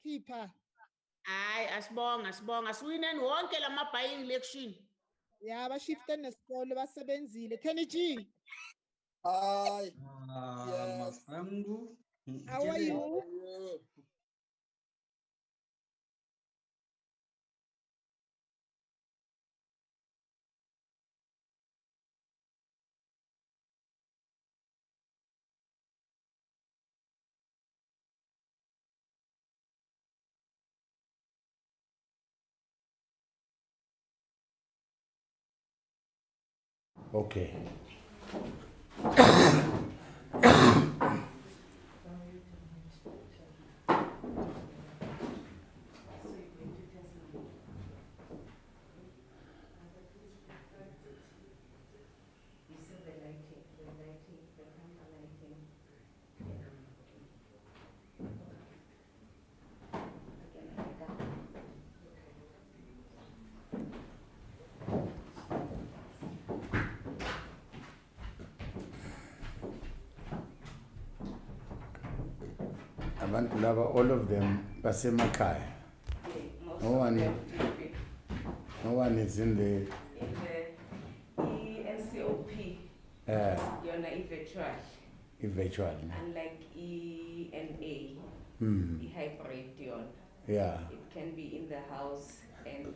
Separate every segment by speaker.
Speaker 1: khipha.
Speaker 2: Hayi asibonga siwineni wonke lamabhayi election.
Speaker 1: Ya bashifte nesikole basebenzile. Kenny G,
Speaker 3: Hi.
Speaker 4: Yes. Masangu.
Speaker 1: how are you?
Speaker 3: How are you?
Speaker 5: Okay. Abantu laba, all of them basemakhaya. No one is in the
Speaker 6: NCOP. Yona
Speaker 5: virtual.
Speaker 6: Unlike ENA, the hybrid yona.
Speaker 5: Yeah.
Speaker 6: It can be in the house and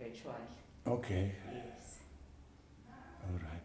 Speaker 6: virtual.
Speaker 5: Okay.
Speaker 6: Yes.
Speaker 5: All right.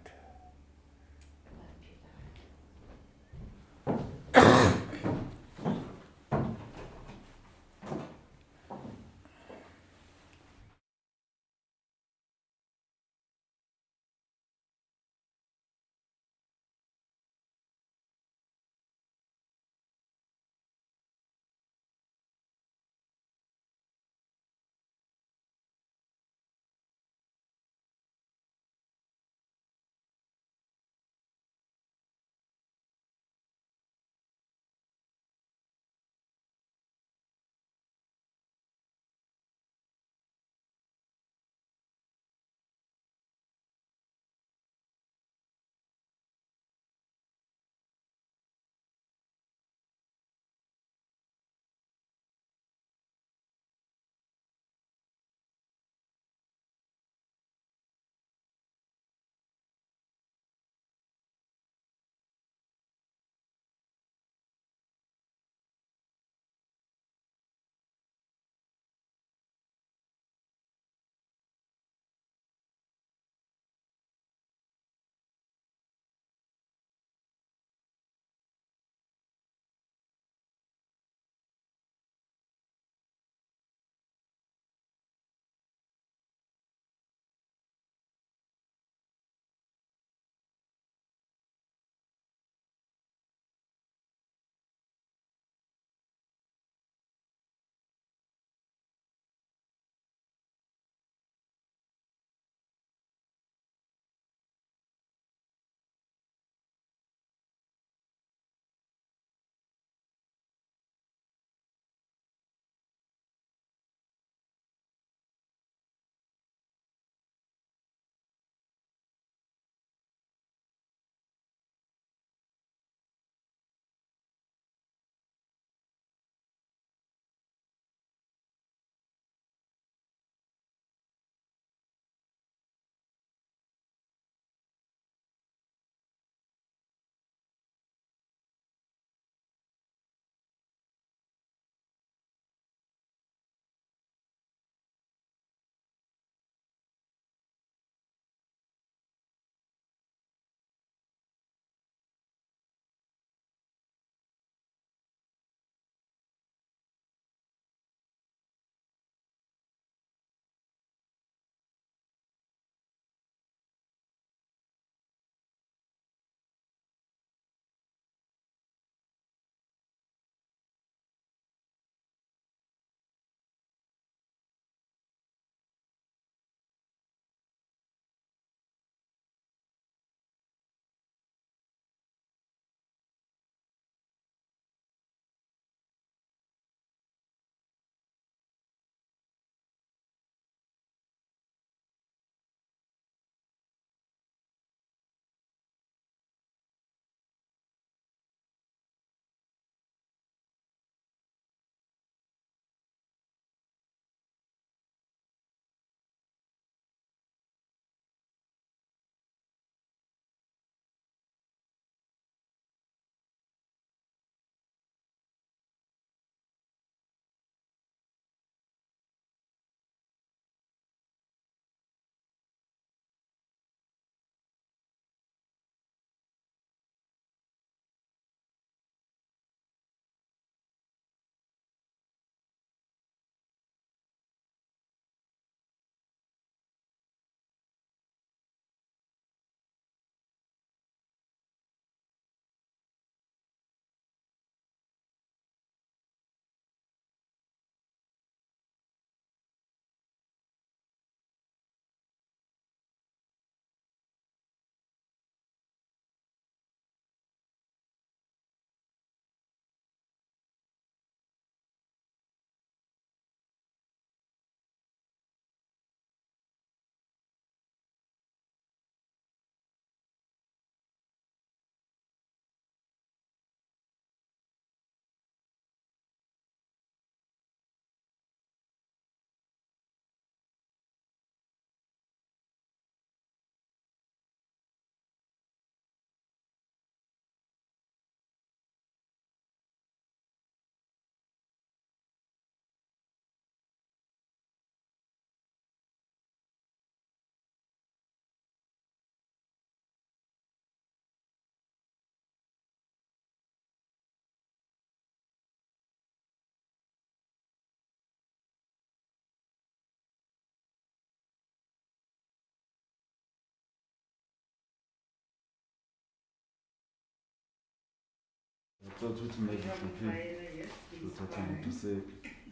Speaker 7: thought ukuthi maybe
Speaker 6: Honorable
Speaker 7: to
Speaker 6: Viola, yes, he's
Speaker 7: to
Speaker 6: fine.
Speaker 7: say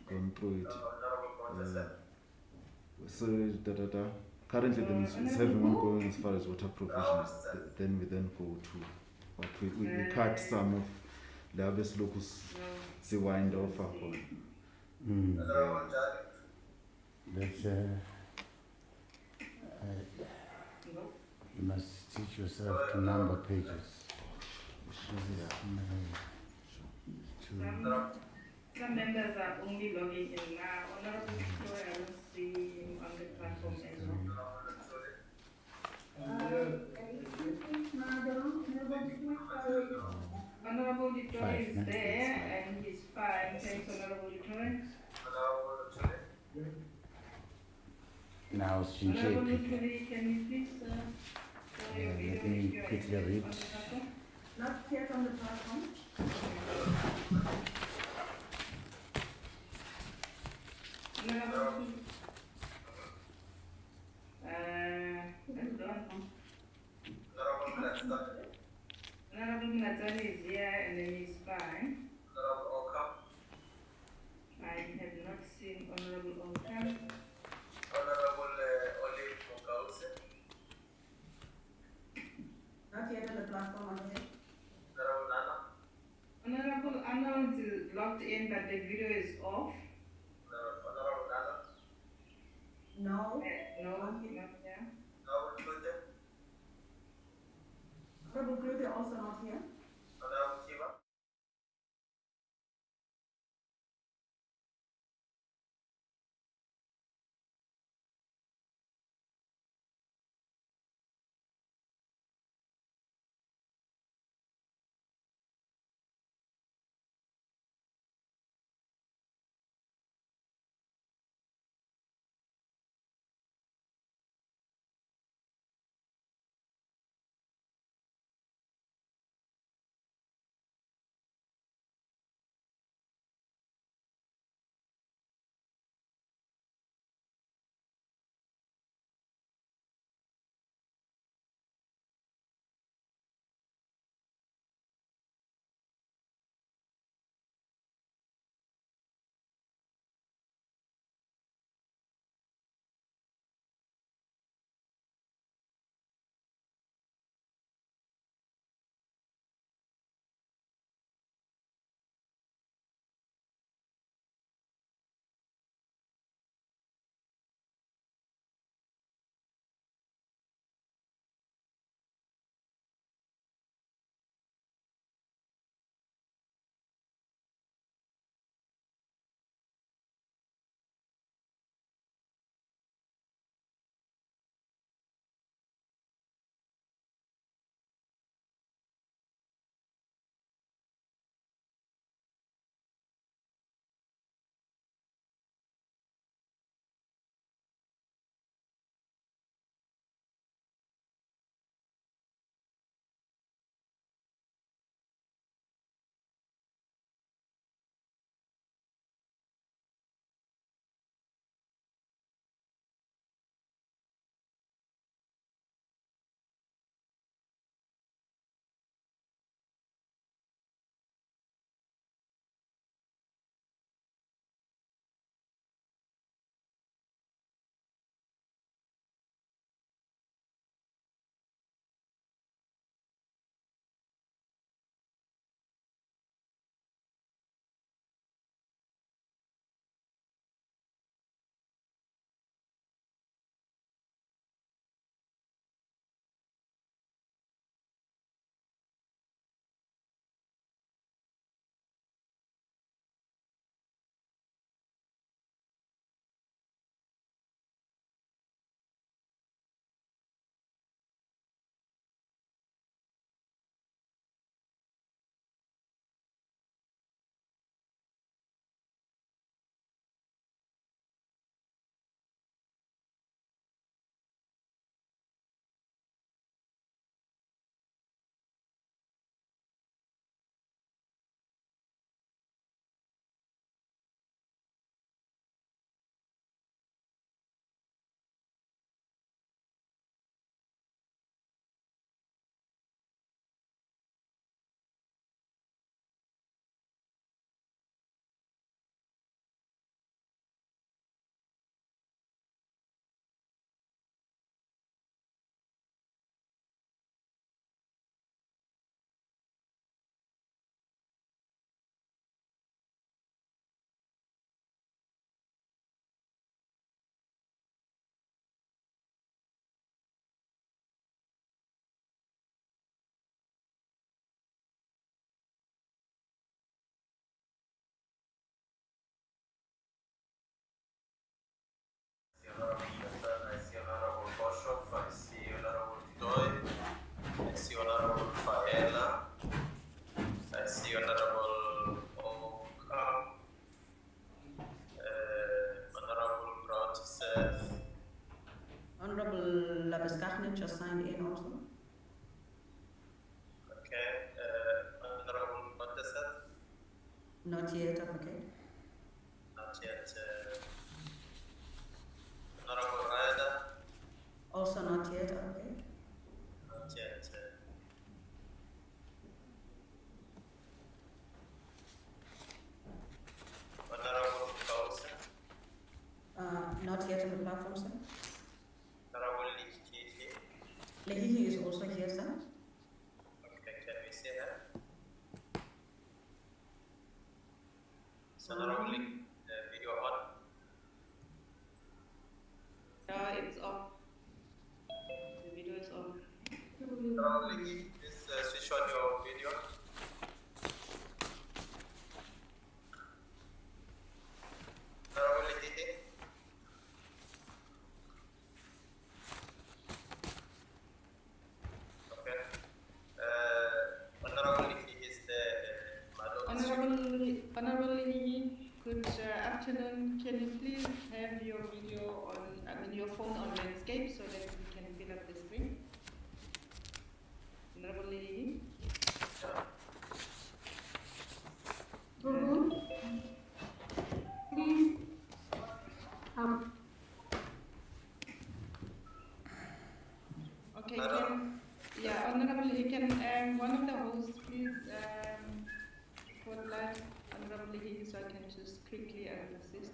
Speaker 7: gone through it. So currently then it's having ongoing as far as water provision is, then we then go to what we cut some of the harvest locus see wind off upon.
Speaker 5: That's you must teach yourself to number pages.
Speaker 6: Some members are only logging in now. Honorable Victoria, I don't see him on the platform as well. Honorable Victoria is there and he's fine. Thanks, Honorable Victoria.
Speaker 5: Now,
Speaker 6: Honorable
Speaker 5: Shinche,
Speaker 6: Victoria, can you please show your video
Speaker 5: let me
Speaker 6: if you are
Speaker 5: quickly read.
Speaker 6: on the platform?
Speaker 8: Not yet on the platform.
Speaker 6: Honorable, let's go on. Honorable Natali is here and then he's fine. I have not seen Honorable Oka.
Speaker 8: Not yet on the platform, okay?
Speaker 6: Honorable Arnold is logged in, but the video is off.
Speaker 8: No.
Speaker 6: No, not here.
Speaker 8: Honorable Grete also not here.
Speaker 9: signature signed in also.
Speaker 10: Okay. Honorable Mabuza.
Speaker 9: Not yet, advocate.
Speaker 10: Not yet. Honorable Ryder.
Speaker 9: Also not yet, advocate.
Speaker 10: Not yet. Honorable Mabuza.
Speaker 9: Not yet on the platform, sir.
Speaker 10: Honorable Lichichi.
Speaker 9: Lehihi is also here, sir.
Speaker 10: Okay, can we see her? Honorable video on.
Speaker 6: It's off. The video is off.
Speaker 10: Honorable please switch on your video. Honorable okay. Honorable is the
Speaker 6: Honorable, good afternoon. Can you please have your video on, your phone on landscape so that we can fill up the screen? Honorable Lily.
Speaker 8: Please.
Speaker 6: Okay, Honorable, can one of the hosts please spotlight Honorable Lily so I can just quickly assist.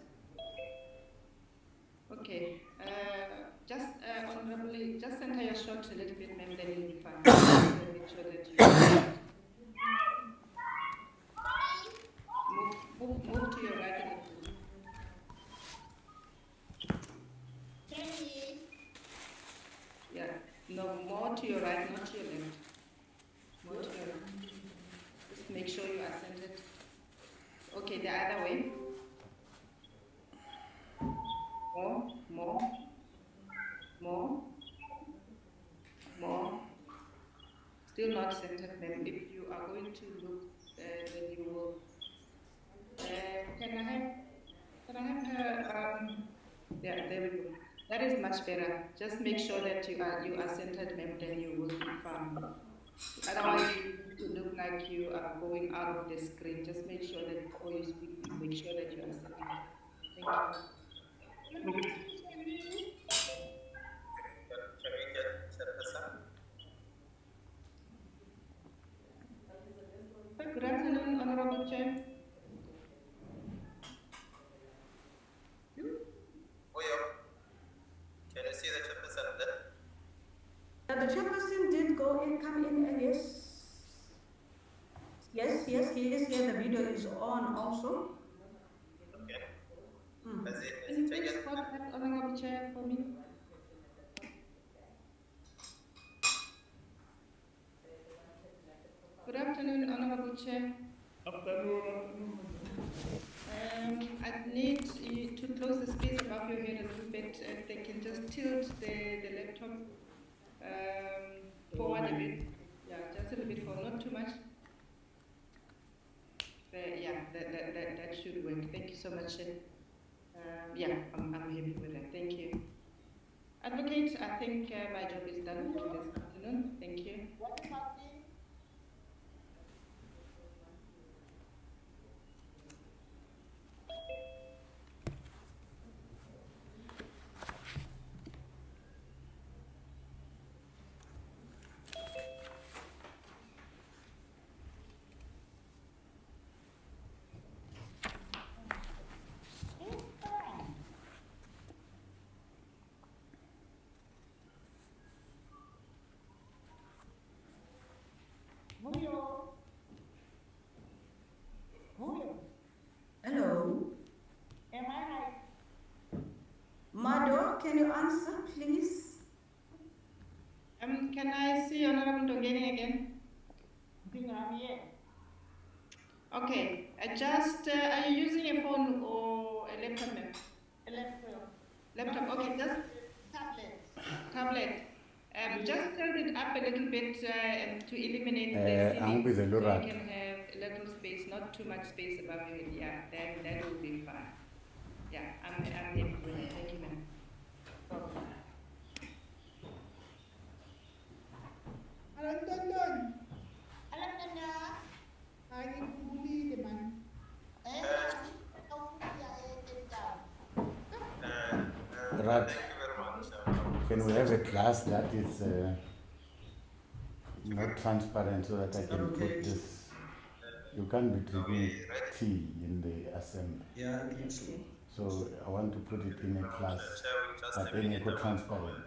Speaker 6: Okay, just Honorable, just center your shot a little bit, ma'am, then you'll be fine. Make sure that you move to your right a little bit. Yeah, no, more to your right, not to your left. More to your right. Just make sure you are centered. Okay, the other way. More. Still not centered, ma'am. If you are going to look, then you will. Can I have her? Yeah, there we go. That is much better. Just make sure that you are centered, ma'am. Then you will be fine. Otherwise, you look like you are going out of the screen. Just make sure that before you speak, make sure that you are centered. Thank you.
Speaker 10: Can we get Chairperson?
Speaker 6: Good afternoon, Honorable Chair.
Speaker 10: Can you see the Chairperson there?
Speaker 9: The chairperson did come in, and yes, he is here. The video is on also.
Speaker 10: Okay.
Speaker 6: Can you please spot that, Honorable Chair, for me? Good afternoon, Honorable Chair. I need you to close the space above your head a little bit. If they can just tilt the laptop forward a bit. Yeah, just a little bit forward, not too much. Yeah, that should work. Thank you so much. Yeah, I'm happy with that. Thank you. Advocate, I think my job is done for this afternoon. Thank you.
Speaker 1: What is happening?
Speaker 9: Hello.
Speaker 1: Am I right?
Speaker 9: Mado, can you answer, please?
Speaker 6: Can I see Honorable Dongeni again?
Speaker 1: I'm here.
Speaker 6: Okay, are you using a phone or a laptop, ma'am?
Speaker 1: A laptop.
Speaker 6: Laptop, okay, just tablet. Just turn it up a little bit to eliminate the ceiling, so you can have a little space, not too much space above your head. Yeah, then that will be fine. Yeah, I'm happy with it. Thank you, ma'am.
Speaker 5: Right.
Speaker 10: Thank you very much.
Speaker 5: Can we have a glass that is not transparent so that I can put this? You can't be drinking tea in the assembly.
Speaker 4: Yeah, I think so.
Speaker 5: So I want to put it in a glass, but then you go transparent.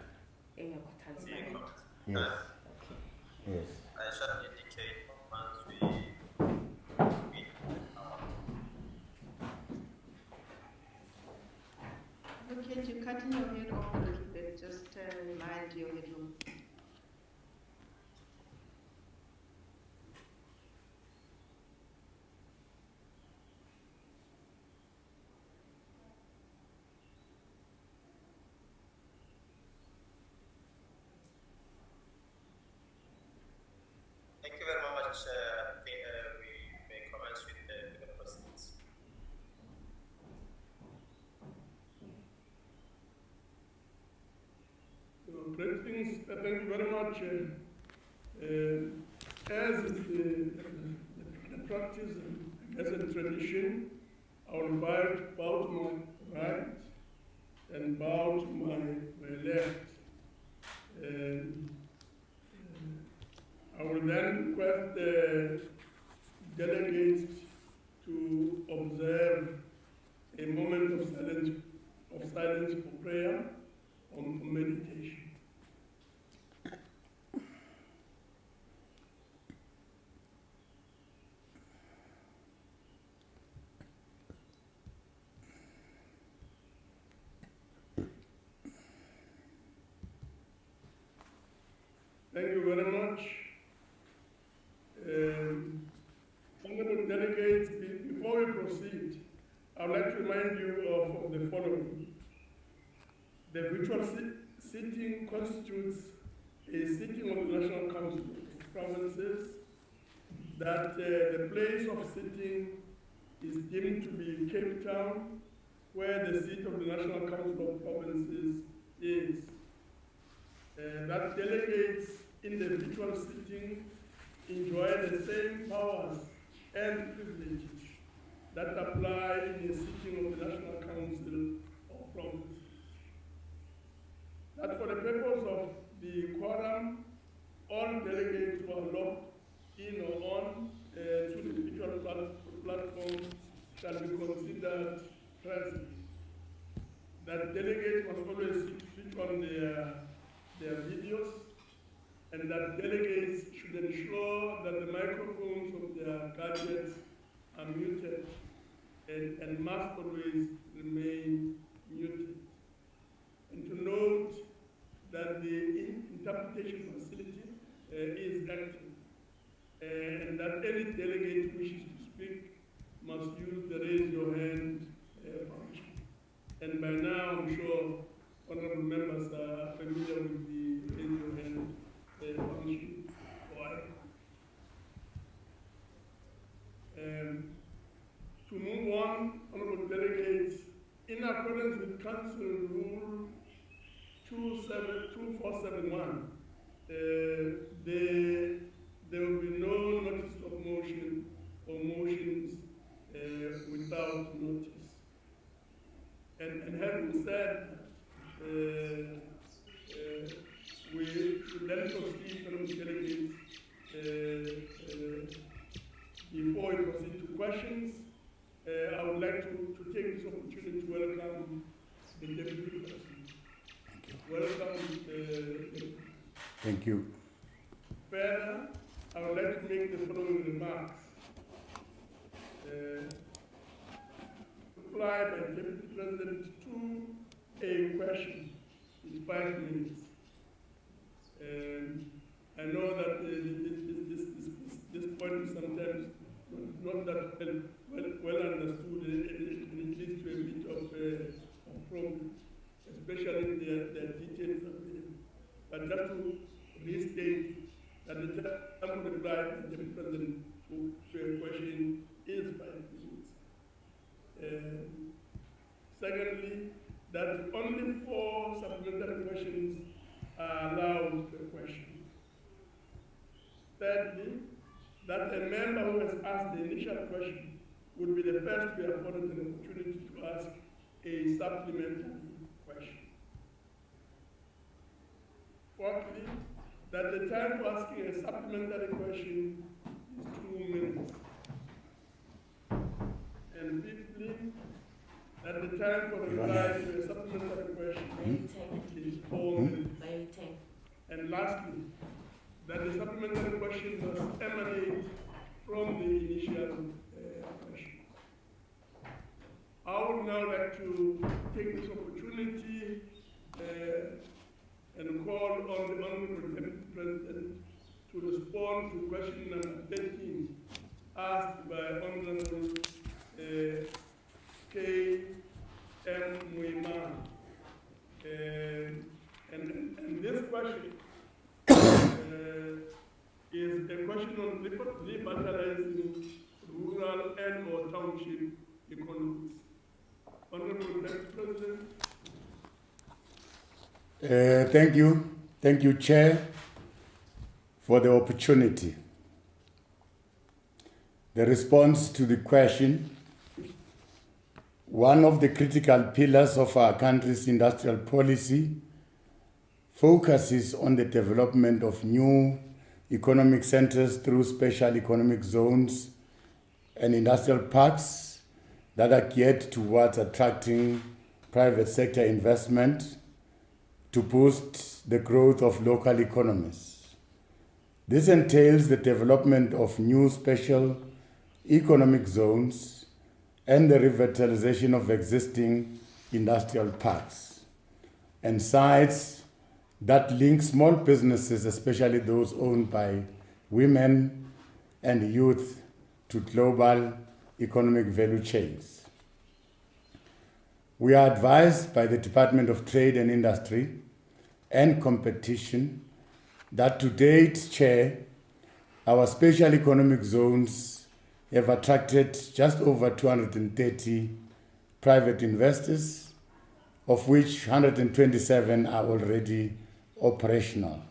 Speaker 5: Yes. Yes.
Speaker 10: I shall indicate once we
Speaker 6: Okay, you're cutting your head off a little bit, just remind your head room.
Speaker 10: Thank you very much. I think we may commence with the proceedings.
Speaker 11: Greetings, thank you very much. As is the practice and as a tradition, I will bow to my right and bow to my left. I will then request the delegates to observe a moment of silence for prayer on meditation. Thank you very much. Honorable delegates, before we proceed, I would like to remind you of the following. The virtual sitting constitutes a sitting of the National Council of Provinces, that the place of sitting is deemed to be Cape Town, where the seat of the National Council of Provinces is. That delegates in the virtual sitting enjoy the same powers and privileges that apply in the sitting of the National Council of Provinces. That for the purpose of the quorum, all delegates who are logged in or on to the virtual platform shall be considered present. That delegates must always switch on their videos, and that delegates should ensure that the microphones of their gadgets are muted and must always remain muted. And to note that the interpretation facility is active, and that any delegate who wishes to speak must use the raise your hand function. And by now, I'm sure honorable members are familiar with the raise your hand function. Why? To move on, honorable delegates, in accordance with Council Rule 2471, there will be no notice of motion or motions without notice. And having said, we should then proceed, honorable delegates, before we proceed to questions. I would like to take this opportunity to welcome the Deputy President. Welcome.
Speaker 5: Thank you.
Speaker 11: Further, I would like to make the following remarks. Reply by the Deputy President to a question in 5 minutes. I know that this point is sometimes not that well understood, and it leads to a bit of problem, especially the details of it. But just to restate that the time of reply to the President to a question is 5 minutes. Secondly, that only 4 supplementary questions are allowed per question. Thirdly, that a member who has asked the initial question would be the first to be afforded an opportunity to ask a supplementary question. that the time for asking a supplementary question is 2 minutes. And fifthly, that the time for reply to a supplementary question is 4 minutes. And lastly, that the supplementary question must emanate from the initial question. I would now like to take this opportunity and call on the Honorable Deputy President to respond to question number 13 asked by Honorable K.M. Muimana. And this question is a question on liberalizing rural and or township economies. Honorable Deputy President.
Speaker 5: Thank you, Chair, for the opportunity. The response to the question: one of the critical pillars of our country's industrial policy focuses on the development of new economic centers through special economic zones and industrial parks that are geared towards attracting private sector investment to boost the growth of local economies. This entails the development of new special economic zones and the revitalization of existing industrial parks and sites that link small businesses, especially those owned by women and youth, to global economic value chains. We are advised by the Department of Trade and Industry and Competition that to date, Chair, our special economic zones have attracted just over 230 private investors, of which 127 are already operational,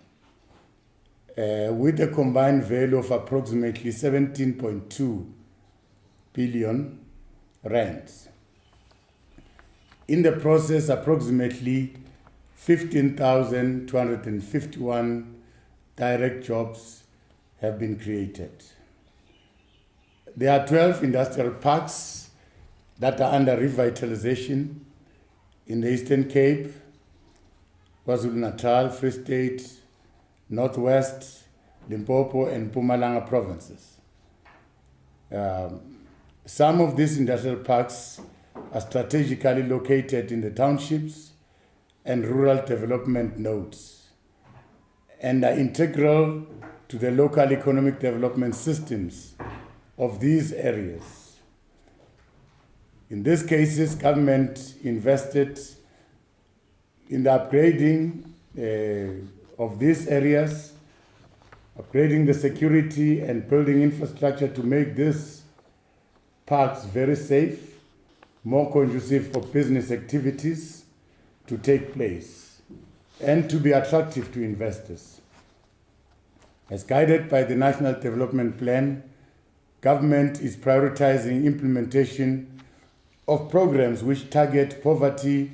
Speaker 5: with a combined value of approximately 17.2 billion rands. In the process, approximately 15,251 direct jobs have been created. There are 12 industrial parks that are under revitalization in the Eastern Cape, KwaZulu-Natal, Free State, Northwest, Limpopo, and Mpumalanga provinces. Some of these industrial parks are strategically located in the townships and rural development nodes and are integral to the local economic development systems of these areas. In these cases, government invested in the upgrading of these areas, upgrading the security and building infrastructure to make these parks very safe, more conducive for business activities to take place, and to be attractive to investors. As guided by the National Development Plan, government is prioritizing implementation of programs which target poverty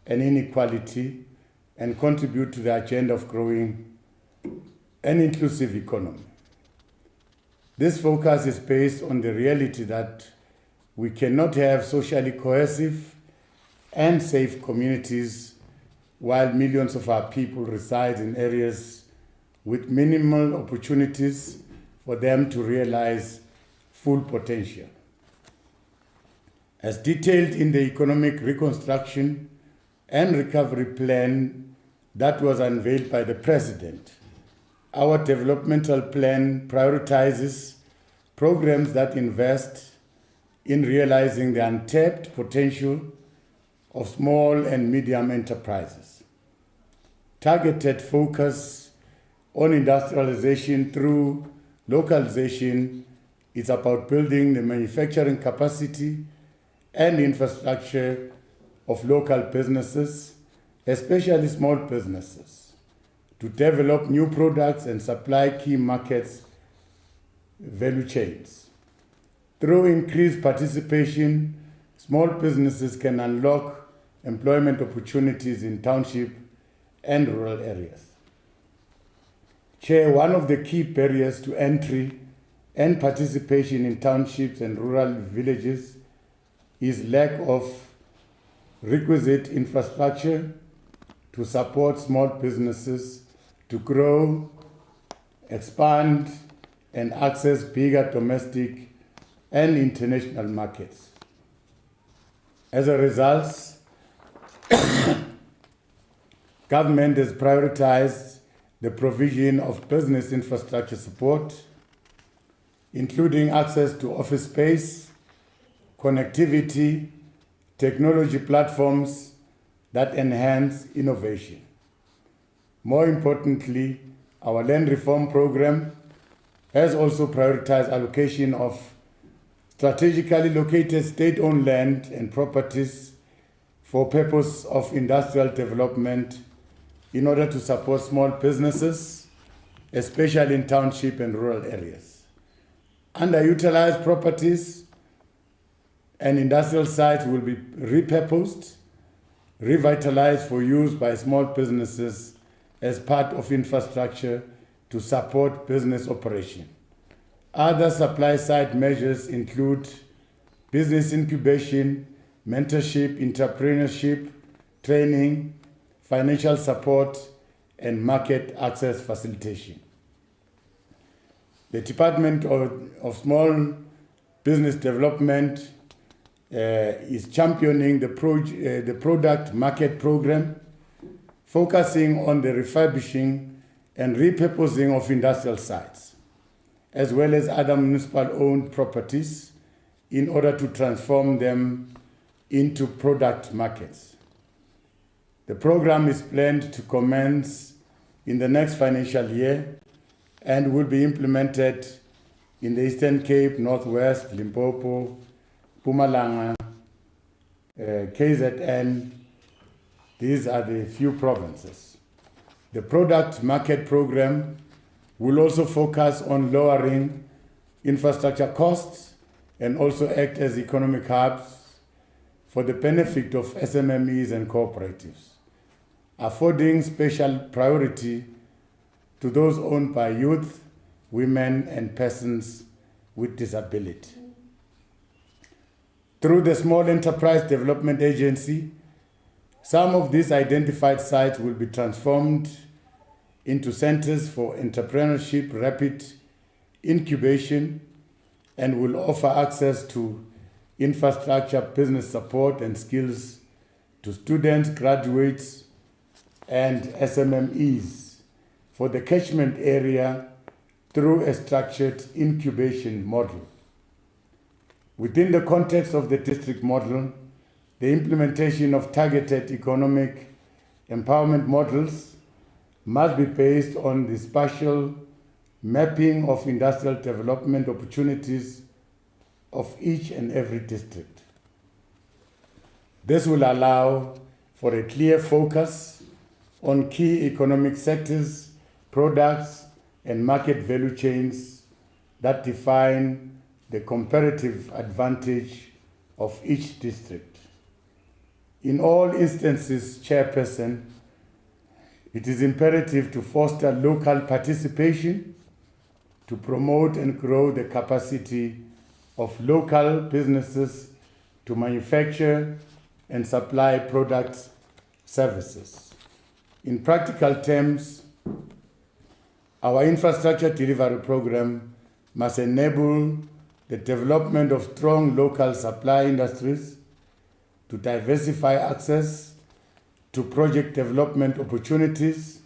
Speaker 5: and inequality and contribute to the agenda of growing an inclusive economy. This focus is based on the reality that we cannot have socially cohesive and safe communities while millions of our people reside in areas with minimal opportunities for them to realize full potential. As detailed in the Economic Reconstruction and Recovery Plan that was unveiled by the President, our developmental plan prioritizes programs that invest in realizing the untapped potential of small and medium enterprises. Targeted focus on industrialization through localization is about building the manufacturing capacity and infrastructure of local businesses, especially small businesses, to develop new products and supply key markets value chains. Through increased participation, small businesses can unlock employment opportunities in township and rural areas. Chair, one of the key barriers to entry and participation in townships and rural villages is lack of requisite infrastructure to support small businesses to grow, expand, and access bigger domestic and international markets. As a result, government has prioritized the provision of business infrastructure support, including access to office space, connectivity, technology platforms that enhance innovation. More importantly, our land reform program has also prioritized allocation of strategically located state-owned land and properties for purpose of industrial development in order to support small businesses, especially in township and rural areas. Underutilized properties and industrial sites will be repurposed, revitalized for use by small businesses as part of infrastructure to support business operation. Other supply side measures include business incubation, mentorship, entrepreneurship, training, financial support, and market access facilitation. The Department of Small Business Development is championing the product market program, focusing on the refurbishing and repurposing of industrial sites, as well as other municipal-owned properties in order to transform them into product markets. The program is planned to commence in the next financial year and will be implemented in the Eastern Cape, Northwest, Limpopo, Mpumalanga, KZN. These are the few provinces. The product market program will also focus on lowering infrastructure costs and also act as economic hubs for the benefit of SMMEs and cooperatives, affording special priority to those owned by youth, women, and persons with disability. Through the Small Enterprise Development Agency, some of these identified sites will be transformed into centers for entrepreneurship, rapid incubation, and will offer access to infrastructure, business support, and skills to students, graduates, and SMMEs for the catchment area through a structured incubation model. Within the context of the district model, the implementation of targeted economic empowerment models must be based on the spatial mapping of industrial development opportunities of each and every district. This will allow for a clear focus on key economic sectors, products, and market value chains that define the comparative advantage of each district. In all instances, Chairperson, it is imperative to foster local participation to promote and grow the capacity of local businesses to manufacture and supply products, services. In practical terms, our infrastructure delivery program must enable the development of strong local supply industries to diversify access to project development opportunities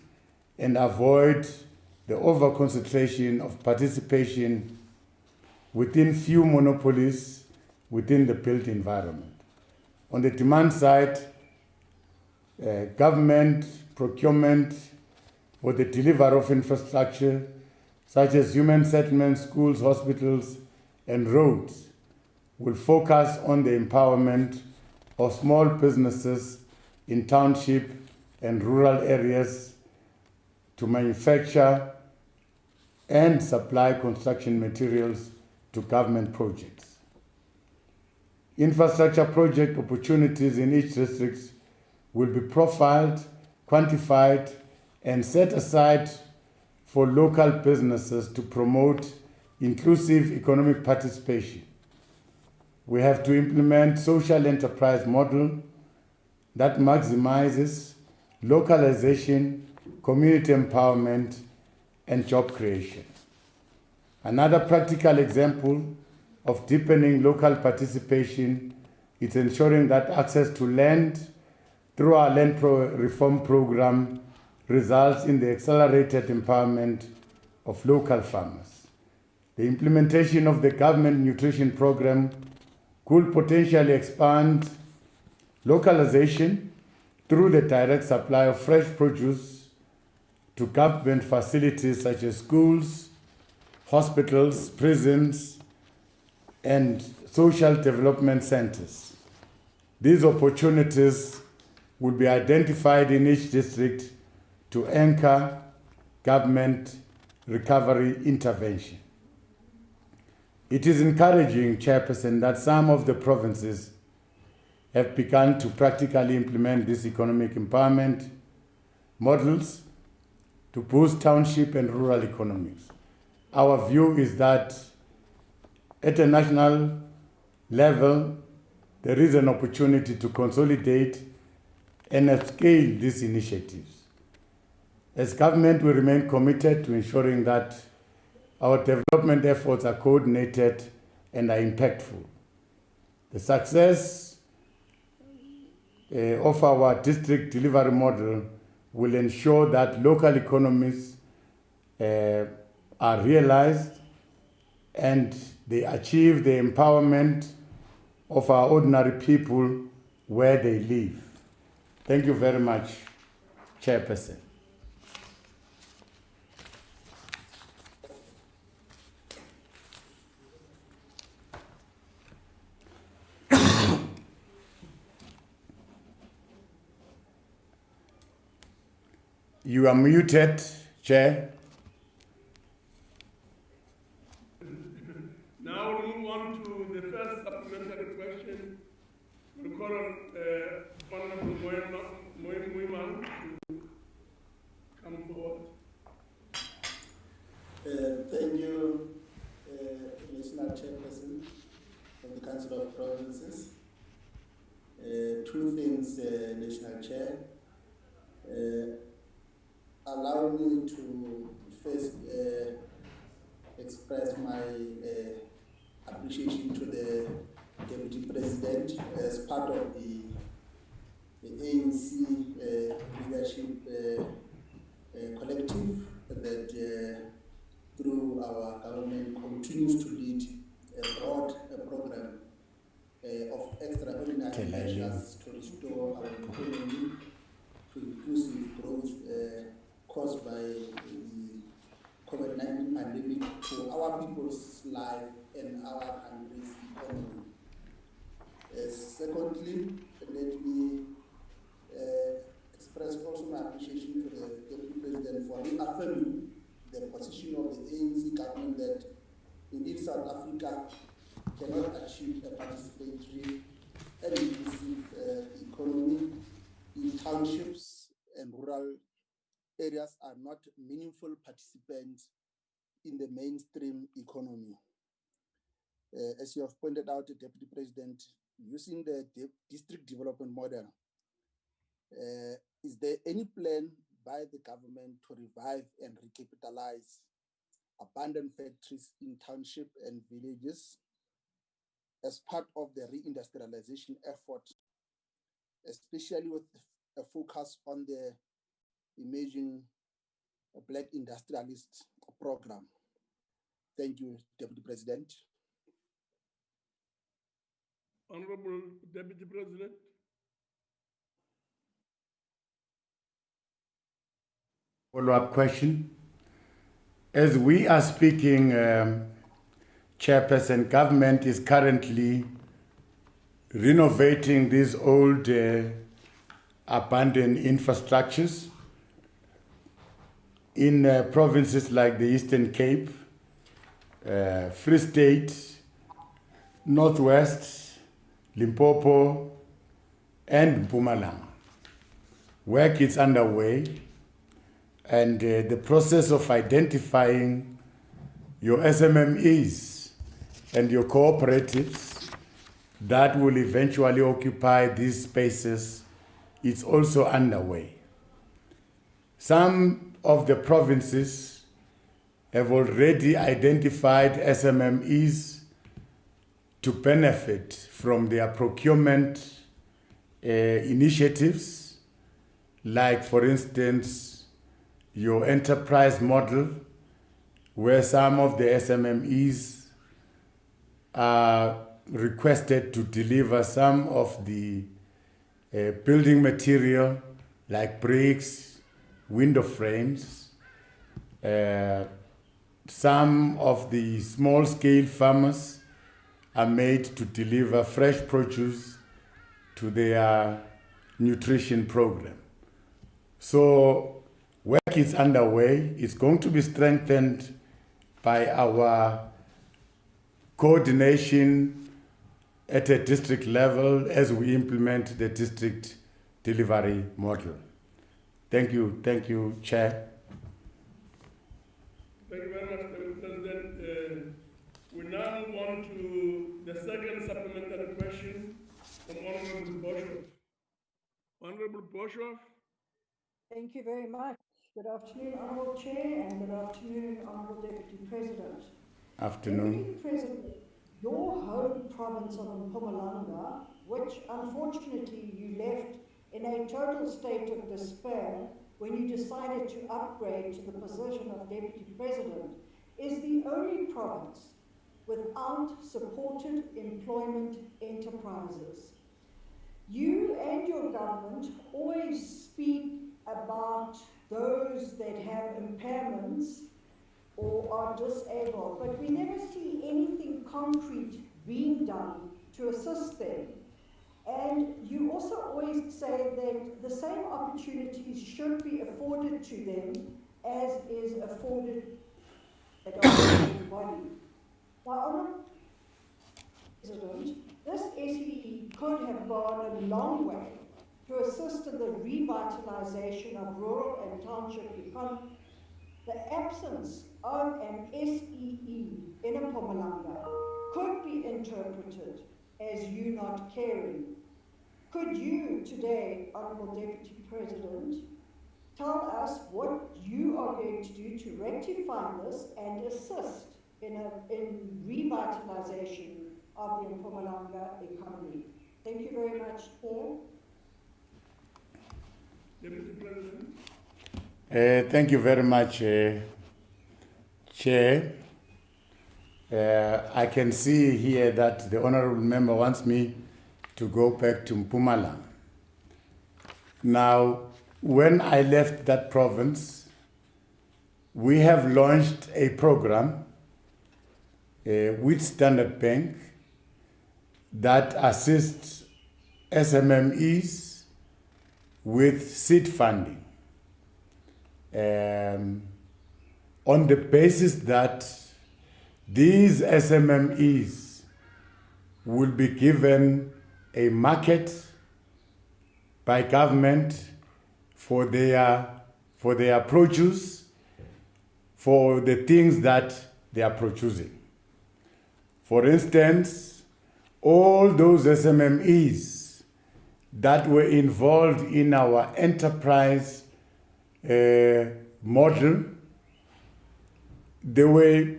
Speaker 5: and avoid the over-concentration of participation within few monopolies within the built environment. On the demand side, government procurement for the delivery of infrastructure such as human settlements, schools, hospitals, and roads will focus on the empowerment of small businesses in township and rural areas to manufacture and supply construction materials to government projects. Infrastructure project opportunities in each district will be profiled, quantified, and set aside for local businesses to promote inclusive economic participation. We have to implement social enterprise model that maximizes localization, community empowerment, and job creation. Another practical example of deepening local participation is ensuring that access to land through our land reform program results in the accelerated empowerment of local farmers. The implementation of the government nutrition program could potentially expand localization through the direct supply of fresh produce to government facilities such as schools, hospitals, prisons, and social development centers. These opportunities will be identified in each district to anchor government recovery intervention. It is encouraging, Chairperson, that some of the provinces have begun to practically implement these economic empowerment models to boost township and rural economies. Our view is that at a national level, there is an opportunity to consolidate and scale these initiatives. As government, we remain committed to ensuring that our development efforts are coordinated and are impactful. The success of our district delivery model will ensure that local economies are realized and they achieve the empowerment of our ordinary people where they live. Thank you very much, Chairperson. You are muted, Chair.
Speaker 11: Now we move on to the first supplementary question. We'll call on Honorable Moiman to come forward.
Speaker 3: Thank you, National Chairperson of the Council of Provinces. Two things, National Chair. Allow me to first express my appreciation to the Deputy President as part of the ANC leadership collective that through our government continues to lead a broad program of extraordinary measures to restore our economy to inclusive growth caused by the COVID-19 pandemic to our people's life and our country's economy. Secondly, let me express also my appreciation to the Deputy President for reaffirming the position of the ANC government that indeed South Africa cannot achieve a participatory and inclusive economy in townships and rural areas are not meaningful participants in the mainstream economy. As you have pointed out, Deputy President, using the district development model, is there any plan by the government to revive and recapitalize abandoned factories in township and villages as part of the reindustrialization effort, especially with a focus on the emerging Black Industrialist program? Thank you, Deputy President.
Speaker 11: Honorable Deputy President.
Speaker 5: Follow-up question. As we are speaking, Chairperson, government is currently renovating these old abandoned infrastructures in provinces like the Eastern Cape, Free State, Northwest, Limpopo, and Mpumalanga. Work is underway. And the process of identifying your SMMEs and your cooperatives that will eventually occupy these spaces is also underway. Some of the provinces have already identified SMMEs to benefit from their procurement initiatives, like, for instance, your enterprise model, where some of the SMMEs are requested to deliver some of the building material, like bricks, window frames. Some of the small-scale farmers are made to deliver fresh produce to their nutrition program. So work is underway. It's going to be strengthened by our coordination at a district level as we implement the district delivery model. Thank you, Chair.
Speaker 11: Thank you very much, President. We now move on to the second supplementary question from Honorable Boshoff. Honorable Boshoff.
Speaker 12: Thank you very much. Good afternoon, Honourable Chair, and good afternoon, Honourable Deputy President.
Speaker 5: Afternoon.
Speaker 12: Deputy President, your home province of Mpumalanga, which unfortunately you left in a total state of despair when you decided to upgrade to the position of Deputy President, is the only province without supported employment enterprises. You and your government always speak about those that have impairments or are disabled, but we never see anything concrete being done to assist them. And you also always say that the same opportunities should be afforded to them as is afforded at everybody. Now, Honourable President, this SEE could have gone a long way to assist in the revitalization of rural and township economy. The absence of an SEE in Mpumalanga could be interpreted as you not caring. Could you today, Honourable Deputy President, tell us what you are going to do to rectify this and assist in revitalization of the Mpumalanga economy? Thank you very much, Chair.
Speaker 11: Deputy President.
Speaker 5: Thank you very much, Chair. I can see here that the honorable member wants me to go back to Mpumalanga. Now, when I left that province, we have launched a program with Standard Bank that assists SMMEs with seed funding. On the basis that these SMMEs will be given a market by government for their produce, for the things that they are producing. For instance, all those SMMEs that were involved in our enterprise model, they were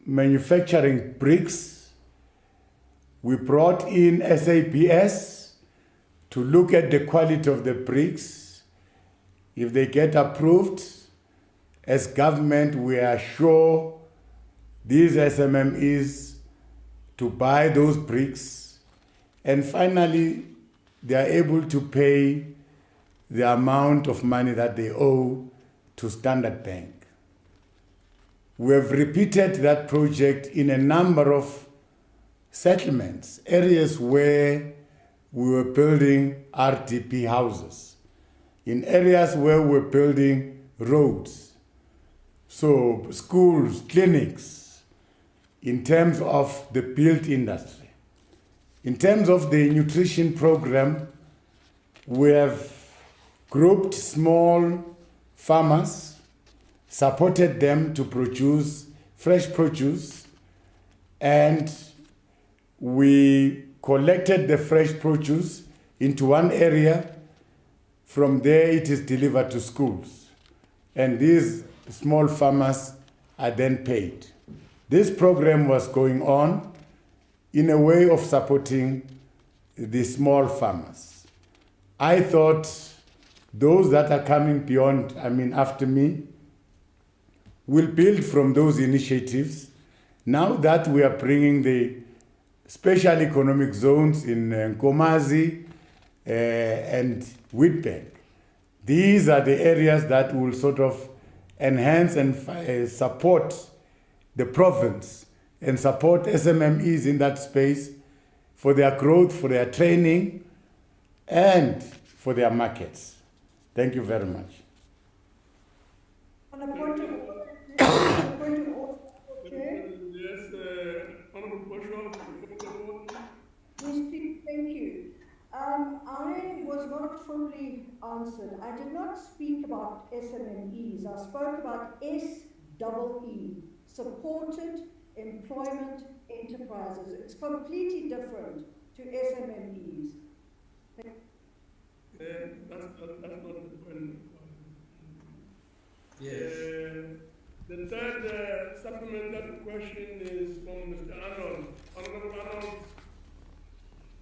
Speaker 5: manufacturing bricks. We brought in SAPS to look at the quality of the bricks. If they get approved, as government, we are sure these SMMEs to buy those bricks. And finally, they are able to pay the amount of money that they owe to Standard Bank. We have repeated that project in a number of settlements, areas where we were building RDP houses, in areas where we were building roads, so schools, clinics, in terms of the built industry. In terms of the nutrition program, we have grouped small farmers, supported them to produce fresh produce, and we collected the fresh produce into one area. From there, it is delivered to schools, and these small farmers are then paid. This program was going on in a way of supporting the small farmers. I thought those that are coming beyond, after me, will build from those initiatives. Now that we are bringing the special economic zones in Nkomazi and Witbank, these are the areas that will sort of enhance and support the province and support SMMEs in that space for their growth, for their training, and for their markets. Thank you very much.
Speaker 12: On a point of
Speaker 11: Yes, Honorable Bishop.
Speaker 12: Yes, thank you. I was not fully answered. I did not speak about SMMEs. I spoke about SEE, Supported Employment Enterprises. It's completely different to SMMEs.
Speaker 11: That's not the point.
Speaker 4: Yes.
Speaker 11: The third supplementary question is from Mr. Arnold. Honorable Arnold.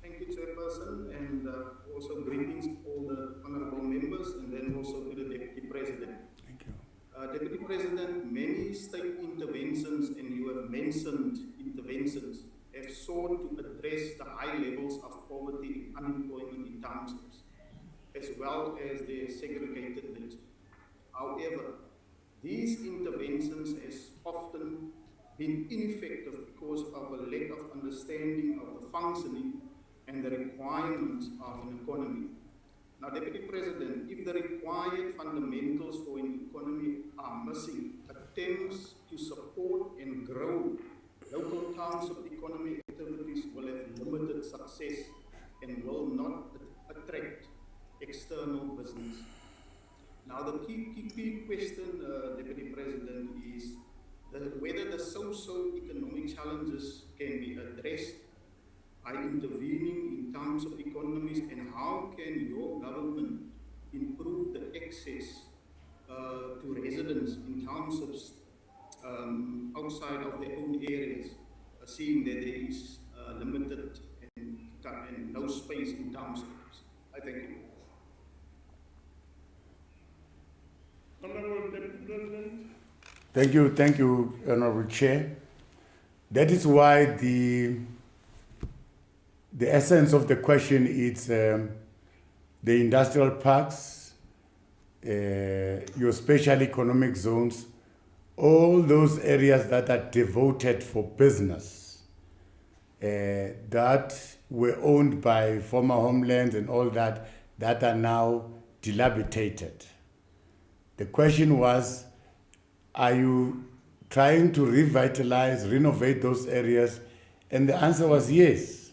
Speaker 3: Thank you, Chairperson, and also greetings to all the honorable members, and then also to the Deputy President.
Speaker 5: Thank you.
Speaker 3: Deputy President, many state interventions, and you have mentioned interventions, have sought to address the high levels of poverty and unemployment in townships, as well as their segregated nature. However, these interventions has often been ineffective because of a lack of understanding of the functioning and the requirements of an economy. Now, Deputy President, if the required fundamentals for an economy are missing, attempts to support and grow local township economy activities will have limited success and will not attract external business. Now, the key question, Deputy President, is whether the socio-economic challenges can be addressed by intervening in township economies, and how can your government improve the access to residents in townships outside of their own areas, seeing that there is limited and no space in townships? I thank you.
Speaker 11: Honorable Deputy President.
Speaker 5: Thank you, Honorable Chair. That is why the essence of the question is the industrial parks, your special economic zones, all those areas that are devoted for business, that were owned by former homelands and all that are now dilapidated. The question was, are you trying to revitalize, renovate those areas? And the answer was yes.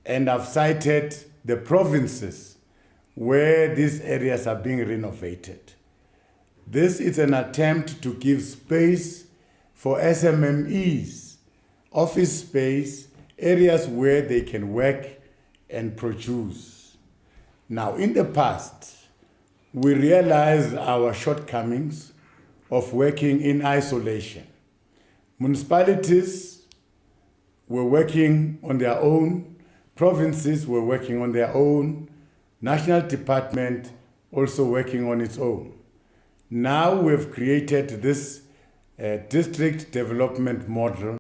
Speaker 5: And I've cited the provinces where these areas are being renovated. This is an attempt to give space for SMMEs, office space, areas where they can work and produce. Now, in the past, we realized our shortcomings of working in isolation. Municipalities were working on their own, provinces were working on their own, national department also working on its own. Now we've created this district development model,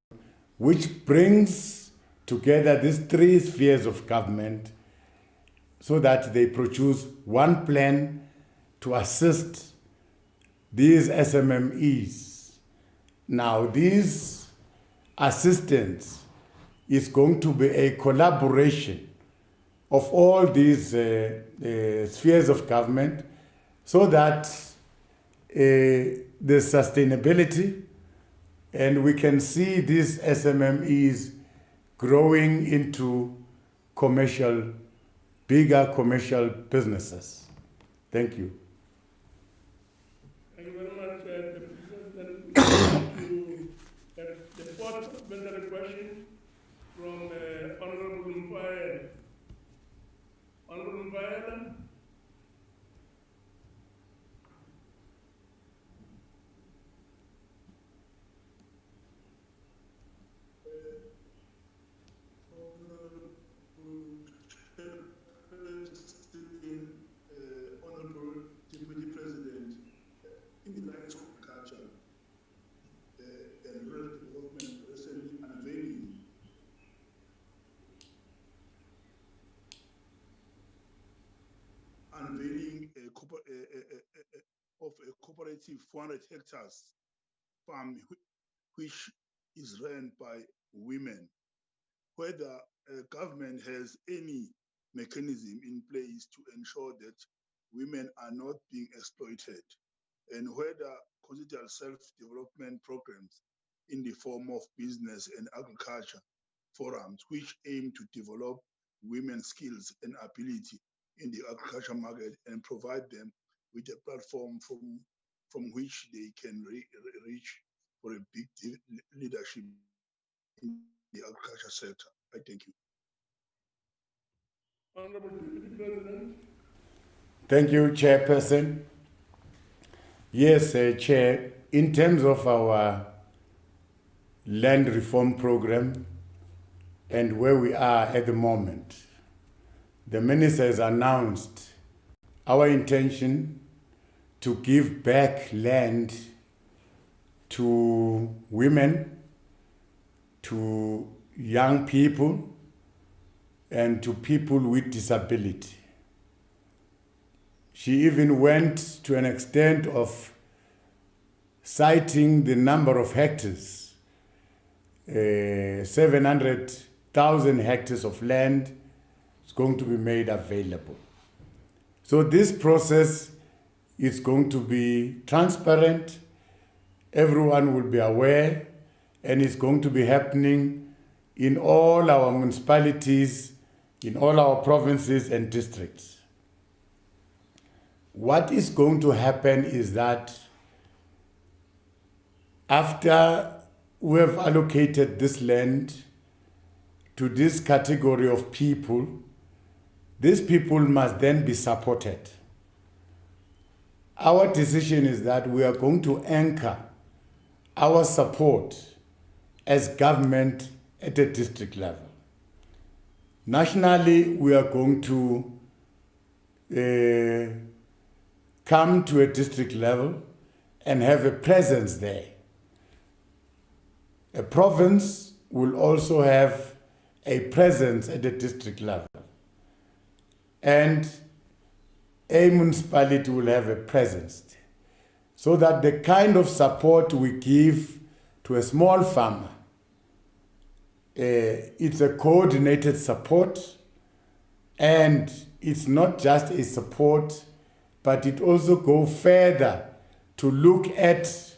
Speaker 5: which brings together these three spheres of government so that they produce one plan to assist these SMMEs. Now, this assistance is going to be a collaboration of all these spheres of government so that the sustainability, and we can see these SMMEs growing into bigger commercial businesses. Thank you.
Speaker 11: Thank you very much, Deputy President. To the fourth supplementary question from Honorable Mfaela. Honorable Mfaela.
Speaker 13: Honorable Deputy President, in the lines of culture and rural development recently unveiling of a cooperative 400 hectares farm which is run by women. Whether government has any mechanism in place to ensure that women are not being exploited, and whether consider self-development programs in the form of business and agriculture forums which aim to develop women's skills and ability in the agriculture market and provide them with a platform from which they can reach for a big leadership in the agriculture sector. I thank you.
Speaker 11: Honorable Deputy President.
Speaker 5: Thank you, Chairperson. Yes, Chair, in terms of our land reform program and where we are at the moment, the Minister has announced our intention to give back land to women, to young people, and to people with disability. She even went to an extent of citing the number of hectares, 700,000 hectares of land is going to be made available. So this process is going to be transparent, everyone will be aware, and it's going to be happening in all our municipalities, in all our provinces and districts. What is going to happen is that after we have allocated this land to this category of people, these people must then be supported. Our decision is that we are going to anchor our support as government at a district level. Nationally, we are going to come to a district level and have a presence there. A province will also have a presence at the district level. And a municipality will have a presence there. So that the kind of support we give to a small farmer, it's a coordinated support, and it's not just a support, but it also goes further to look at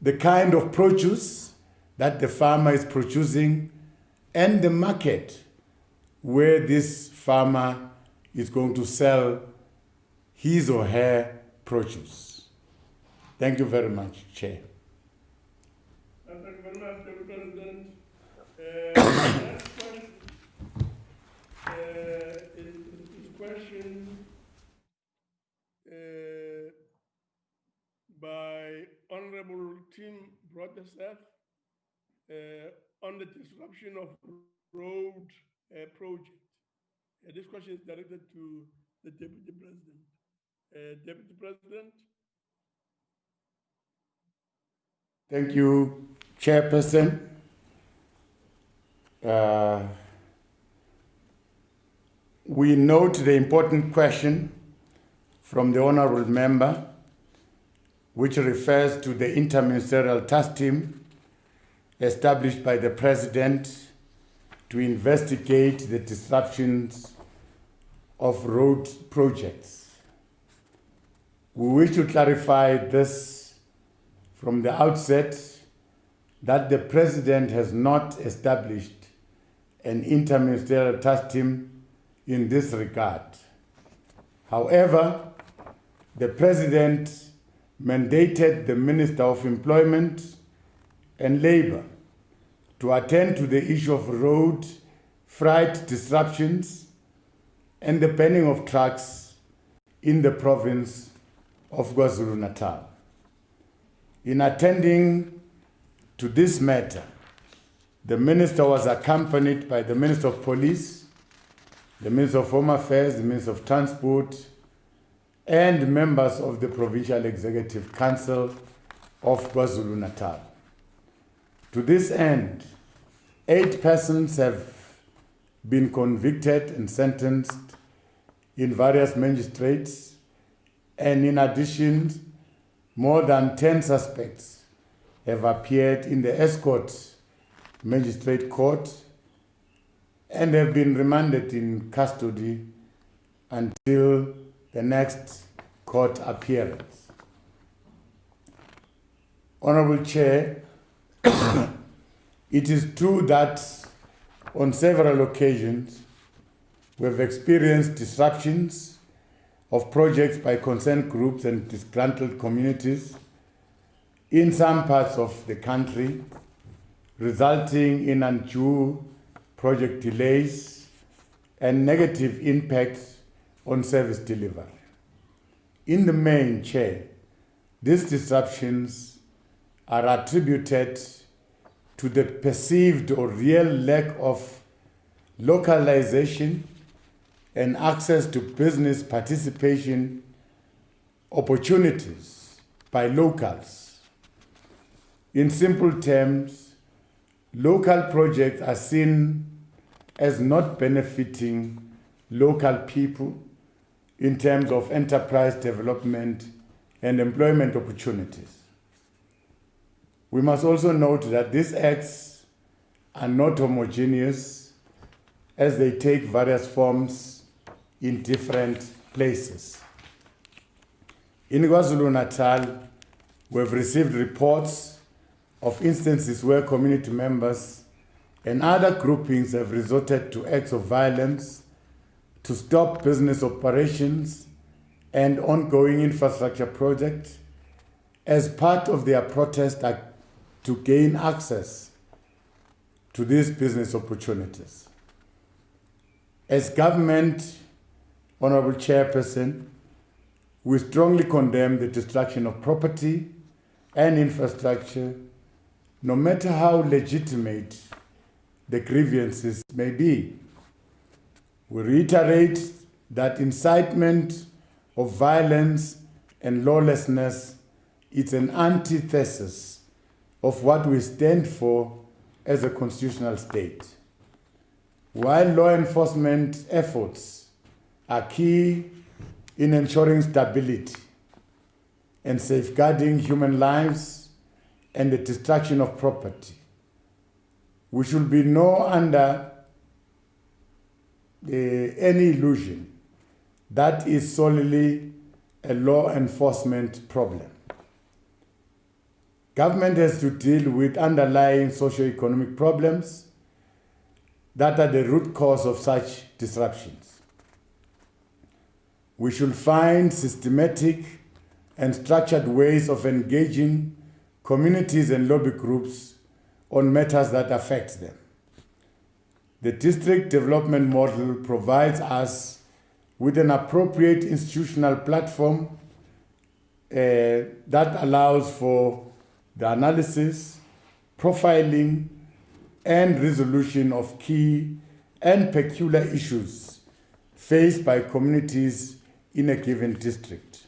Speaker 5: the kind of produce that the farmer is producing and the market where this farmer is going to sell his or her produce. Thank you very much, Chair.
Speaker 11: Thank you very much, Mr. President. Next question is question by Honorable Tim Broderseth on the disruption of road project. This question is directed to the Deputy President. Deputy President.
Speaker 5: Thank you, Chairperson. We note the important question from the Honourable Member, which refers to the interministerial task team established by the President to investigate the disruptions of road projects. We wish to clarify this from the outset that the President has not established an interministerial task team in this regard. However, the President mandated the Minister of Employment and Labour to attend to the issue of road freight disruptions and the banning of trucks in the province of KwaZulu-Natal. In attending to this matter, the Minister was accompanied by the Minister of Police, the Minister of Home Affairs, the Minister of Transport, and members of the Provincial Executive Council of KwaZulu-Natal. To this end, 8 persons have been convicted and sentenced in various magistrates, and in addition, more than 10 suspects have appeared in the Escort Magistrate Court and have been remanded in custody until the next court appearance. Honorable Chair, it is true that on several occasions we have experienced disruptions of projects by concerned groups and disgruntled communities in some parts of the country, resulting in undue project delays and negative impacts on service delivery. In the main, Chair, these disruptions are attributed to the perceived or real lack of localization and access to business participation opportunities by locals. In simple terms, local projects are seen as not benefiting local people in terms of enterprise development and employment opportunities. We must also note that these acts are not homogeneous as they take various forms in different places. In KwaZulu-Natal, we have received reports of instances where community members and other groupings have resorted to acts of violence to stop business operations and ongoing infrastructure projects as part of their protest to gain access to these business opportunities. As government, Honorable Chairperson, we strongly condemn the destruction of property and infrastructure, no matter how legitimate the grievances may be. We reiterate that incitement of violence and lawlessness is an antithesis of what we stand for as a constitutional state. While law enforcement efforts are key in ensuring stability and safeguarding human lives and the destruction of property, we should be under any illusion that is solely a law enforcement problem. Government has to deal with underlying socio-economic problems that are the root cause of such disruptions. We should find systematic and structured ways of engaging communities and lobby groups on matters that affect them. The district development model provides us with an appropriate institutional platform that allows for the analysis, profiling, and resolution of key and peculiar issues faced by communities in a given district.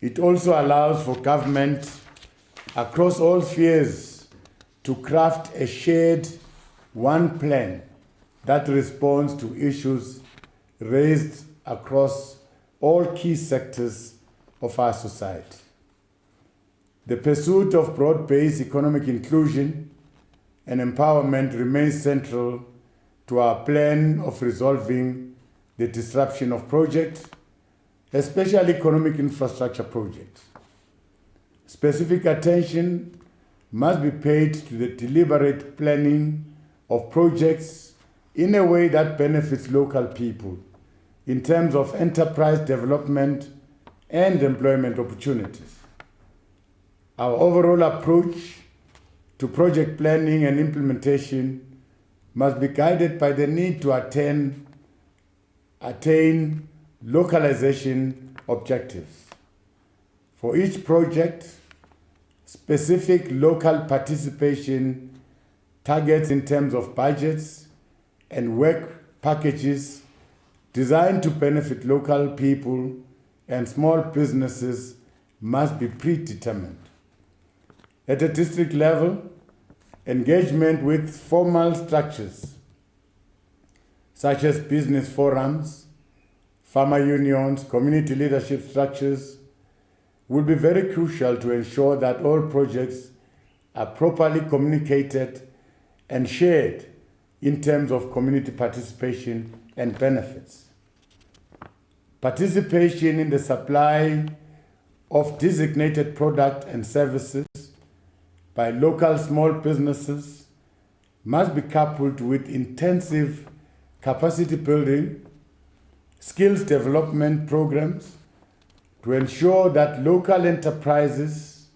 Speaker 5: It also allows for government across all spheres to craft a shared one plan that responds to issues raised across all key sectors of our society. The pursuit of broad-based economic inclusion and empowerment remains central to our plan of resolving the disruption of projects, especially economic infrastructure projects. Specific attention must be paid to the deliberate planning of projects in a way that benefits local people in terms of enterprise development and employment opportunities. Our overall approach to project planning and implementation must be guided by the need to attain localization objectives. For each project, specific local participation targets in terms of budgets and work packages designed to benefit local people and small businesses must be predetermined. At a district level, engagement with formal structures such as business forums, farmer unions, community leadership structures will be very crucial to ensure that all projects are properly communicated and shared in terms of community participation and benefits. Participation in the supply of designated product and services by local small businesses must be coupled with intensive capacity building, skills development programs to ensure that local enterprises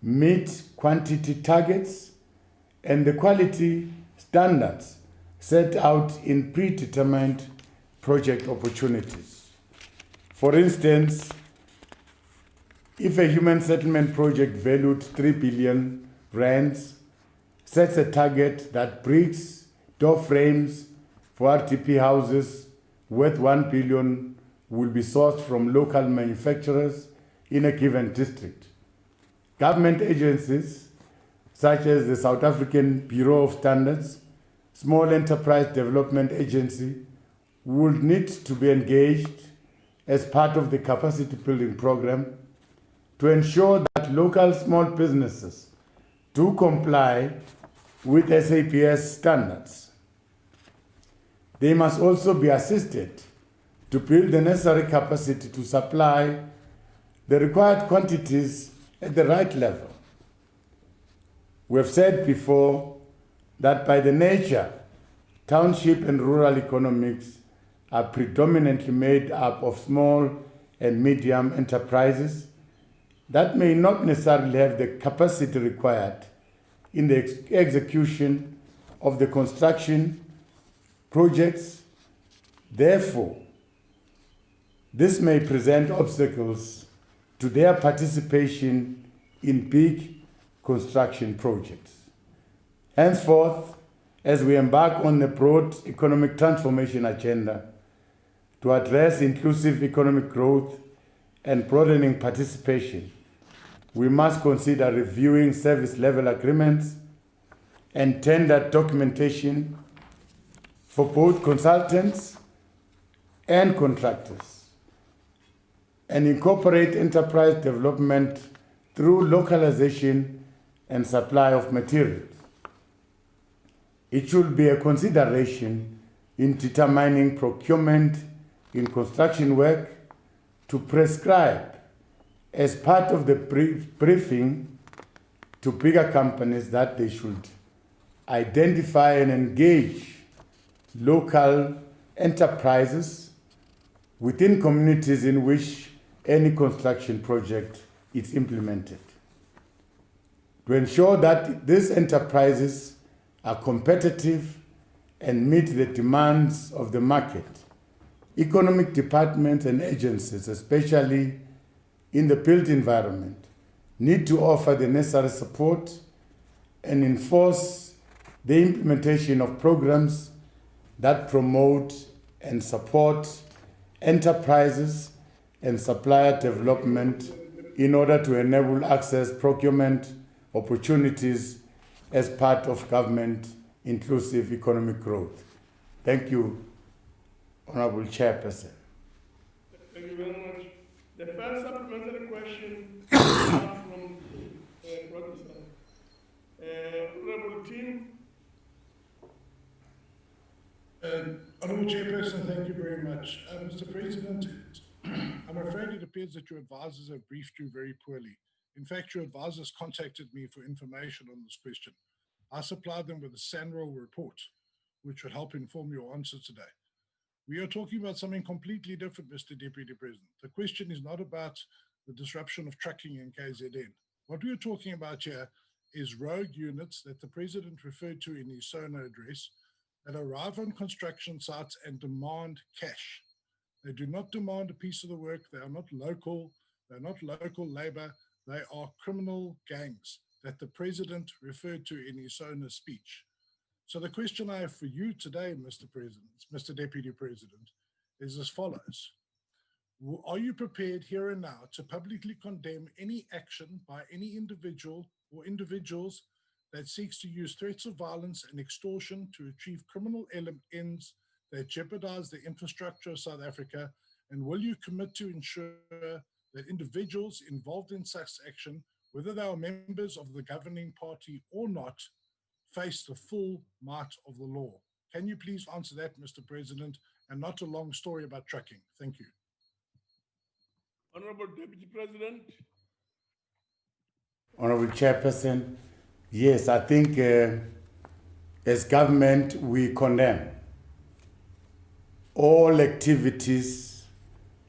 Speaker 5: meet quantity targets and the quality standards set out in predetermined project opportunities. For instance, if a human settlement project valued 3 billion rands sets a target that bricks, door frames for RTP houses worth 1 billion will be sourced from local manufacturers in a given district. Government agencies such as the South African Bureau of Standards, Small Enterprise Development Agency would need to be engaged as part of the capacity building program to ensure that local small businesses do comply with SAPS standards. They must also be assisted to build the necessary capacity to supply the required quantities at the right level. We have said before that by the nature, township and rural economics are predominantly made up of small and medium enterprises that may not necessarily have the capacity required in the execution of the construction projects. Therefore, this may present obstacles to their participation in big construction projects. Henceforth, as we embark on the broad economic transformation agenda to address inclusive economic growth and broadening participation, we must consider reviewing service level agreements and tender documentation for both consultants and contractors, and incorporate enterprise development through localization and supply of materials. It should be a consideration in determining procurement in construction work to prescribe as part of the briefing to bigger companies that they should identify and engage local enterprises within communities in which any construction project is implemented. To ensure that these enterprises are competitive and meet the demands of the market, economic departments and agencies, especially in the built environment, need to offer the necessary support and enforce the implementation of programs that promote and support enterprises and supplier development in order to enable access procurement opportunities as part of government inclusive economic growth. Thank you, Honorable Chairperson.
Speaker 11: Thank you very much. The first supplementary question comes from Professor. Honorable Team.
Speaker 14: Honorable Chairperson, thank you very much. Mr. President, I'm afraid it appears that your advisors have briefed you very poorly. In fact, your advisors contacted me for information on this question. I supplied them with a SANRO report, which would help inform your answer today. We are talking about something completely different, Mr. Deputy President. The question is not about the disruption of trucking in KZN. What we are talking about here is rogue units that the President referred to in his SONA address that arrive on construction sites and demand cash. They do not demand a piece of the work. They are not local labor. They are criminal gangs that the President referred to in his SONA speech. So the question I have for you today, Mr. Deputy President, is as follows. Are you prepared here and now to publicly condemn any action by any individual or individuals that seeks to use threats of violence and extortion to achieve criminal ends that jeopardize the infrastructure of South Africa? And will you commit to ensure that individuals involved in such action, whether they are members of the governing party or not, face the full might of the law? Can you please answer that, Mr. President, and not a long story about trucking? Thank you.
Speaker 11: Honorable Deputy President.
Speaker 5: Honorable Chairperson, yes, I think as government we condemn all activities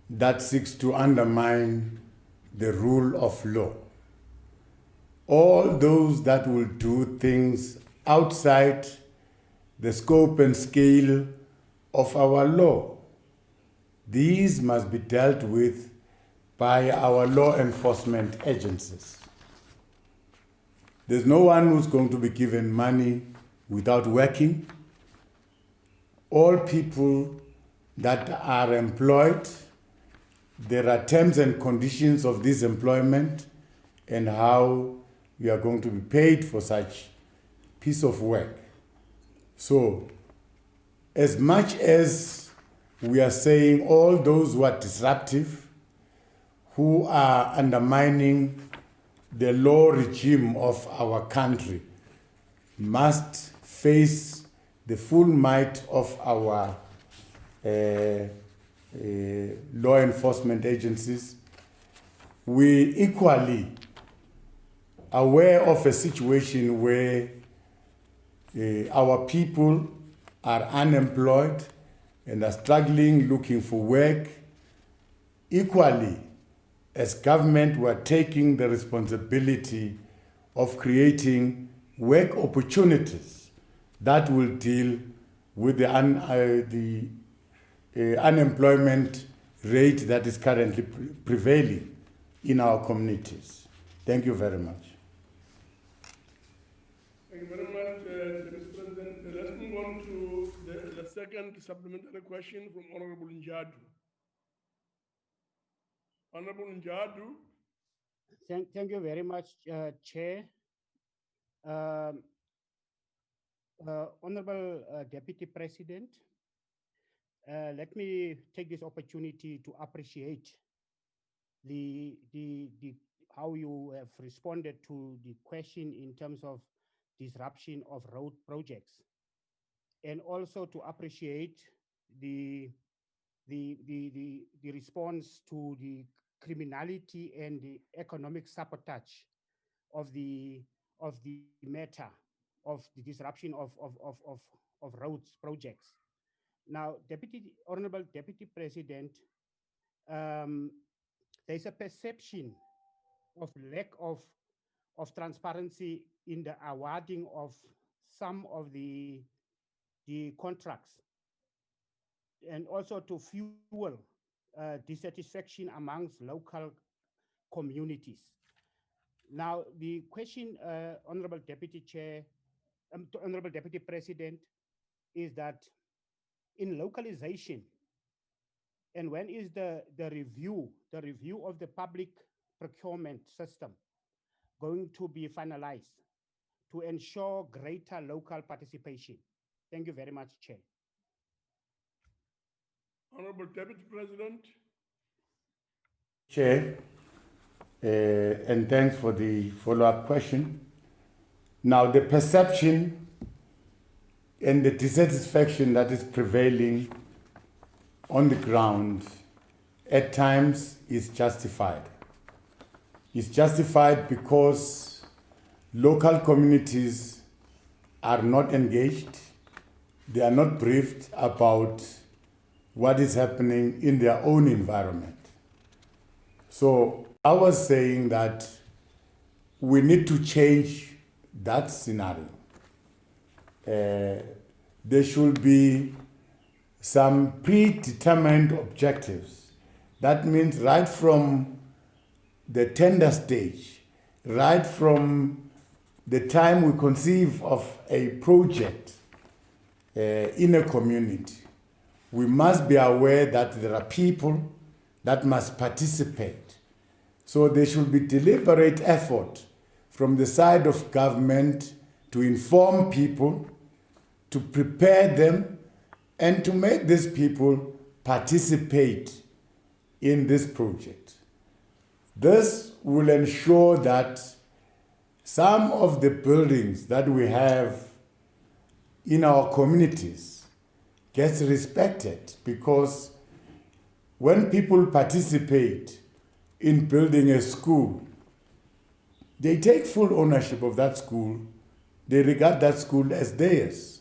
Speaker 5: that seeks to undermine the rule of law. All those that will do things outside the scope and scale of our law. These must be dealt with by our law enforcement agencies. There's no one who's going to be given money without working. All people that are employed, there are terms and conditions of this employment and how you are going to be paid for such piece of work. So, as much as we are saying all those who are disruptive, who are undermining the law regime of our country, must face the full might of our law enforcement agencies. We equally aware of a situation where our people are unemployed and are struggling, looking for work. Equally, as government, we are taking the responsibility of creating work opportunities that will deal with the unemployment rate that is currently prevailing in our communities. Thank you very much.
Speaker 11: Thank you very much, Mr. President. Let's move on to the second supplementary question from Honorable Njadu. Honorable Njadu.
Speaker 15: Thank you very much, Chair. Honorable Deputy President, let me take this opportunity to appreciate how you have responded to the question in terms of disruption of road projects, and also to appreciate the response to the criminality and the economic sabotage of the matter of the disruption of roads projects. Now, Honorable Deputy President, there's a perception of lack of transparency in the awarding of some of the contracts, and also to fuel dissatisfaction amongst local communities. Now, the question, Honorable Deputy Chair, Honorable Deputy President, is that in localization, and when is the review of the public procurement system going to be finalized to ensure greater local participation? Thank you very much, Chair.
Speaker 11: Honorable Deputy President.
Speaker 5: Chair, and thanks for the follow-up question. Now, the perception and the dissatisfaction that is prevailing on the ground at times is justified. It's justified because local communities are not engaged, they are not briefed about what is happening in their own environment. So I was saying that we need to change that scenario. There should be some predetermined objectives. That means right from the tender stage, right from the time we conceive of a project in a community, we must be aware that there are people that must participate. So there should be deliberate effort from the side of government to inform people, to prepare them, and to make these people participate in this project. This will ensure that some of the buildings that we have in our communities gets respected, because when people participate in building a school, they take full ownership of that school. They regard that school as theirs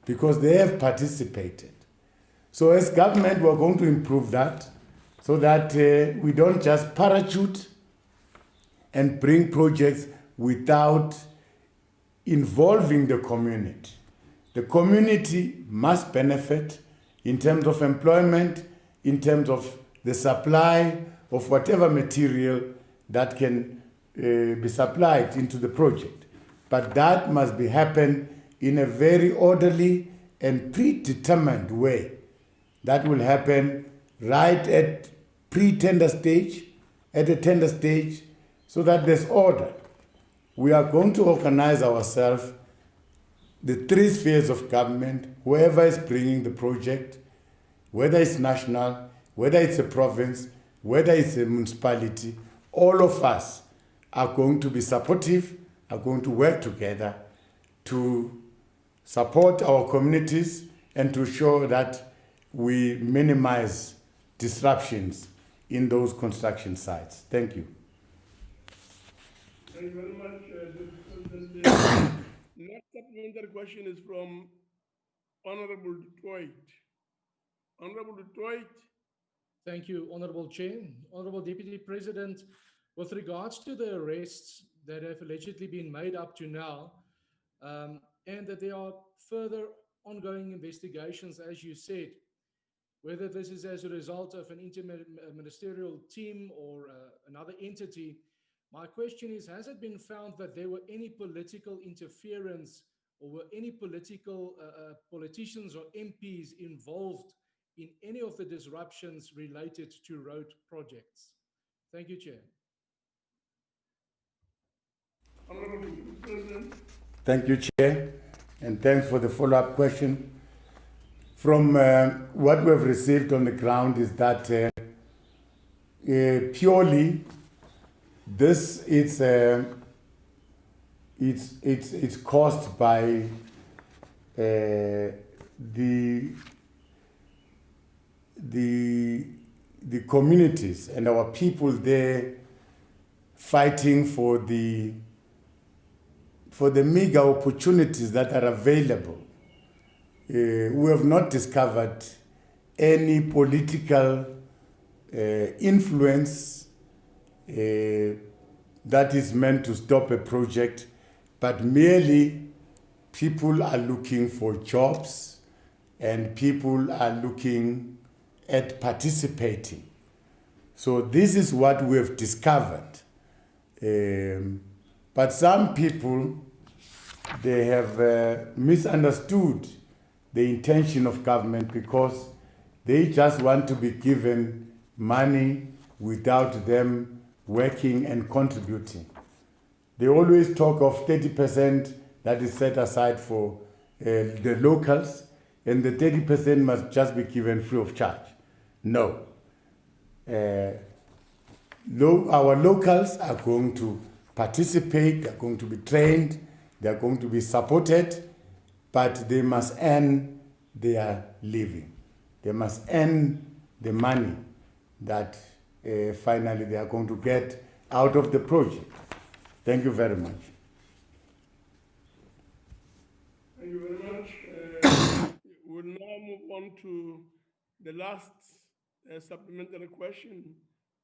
Speaker 5: because they have participated. So as government, we're going to improve that so that we don't just parachute and bring projects without involving the community. The community must benefit in terms of employment, in terms of the supply of whatever material that can be supplied into the project. But that must be happen in a very orderly and predetermined way. That will happen right at pre-tender stage, at the tender stage, so that there's order. We are going to organize ourselves, the three spheres of government, whoever is bringing the project, whether it's national, whether it's a province, whether it's a municipality, all of us are going to be supportive, are going to work together to support our communities and to show that we minimize disruptions in those construction sites. Thank you.
Speaker 11: Thank you very much, President. Next supplementary question is from Honorable Detroit. Honorable Detroit.
Speaker 16: Thank you, Honorable Chair. Honorable Deputy President, with regards to the arrests that have allegedly been made up to now, and that there are further ongoing investigations, as you said, whether this is as a result of an interministerial team or another entity, my question is, has it been found that there were any political interference or were any politicians or MPs involved in any of the disruptions related to road projects? Thank you, Chair.
Speaker 5: Thank you, Chair, and thanks for the follow-up question. From what we've received on the ground is that purely this is it's caused by the communities and our people there fighting for the meager opportunities that are available. We have not discovered any political influence that is meant to stop a project, but merely people are looking for jobs and people are looking at participating. So this is what we have discovered. But some people, they have misunderstood the intention of government because they just want to be given money without them working and contributing. They always talk of 30% that is set aside for the locals, and the 30% must just be given free of charge. No. Our locals are going to participate, they're going to be trained, they're going to be supported, but they must earn their living. They must earn the money that finally they are going to get out of the project. Thank you very much.
Speaker 11: Thank you very much. We'll now move on to the last supplementary question,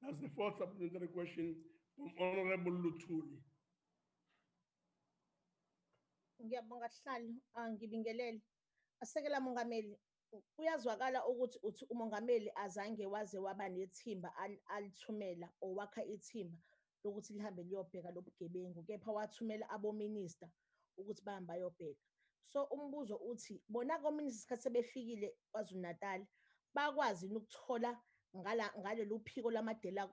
Speaker 11: that's the fourth supplementary question from Honorable Lutuli.
Speaker 17: Ngiyabonga Sihlalo, ngibingelele. Asekela Mongameli, kuyazwakala ukuthi uthi umongameli azange waze waba nethimba alithumela owakha ithimba lokuthi lihambe liyobheka lobugebengu, kepha wathumela abominista ukuthi bahambe bayobheka. So umbuzo uthi bona kominista isikhathi sebefikile KwaZulu-Natal bakwazi ukuthola ngalelo phiko lamadela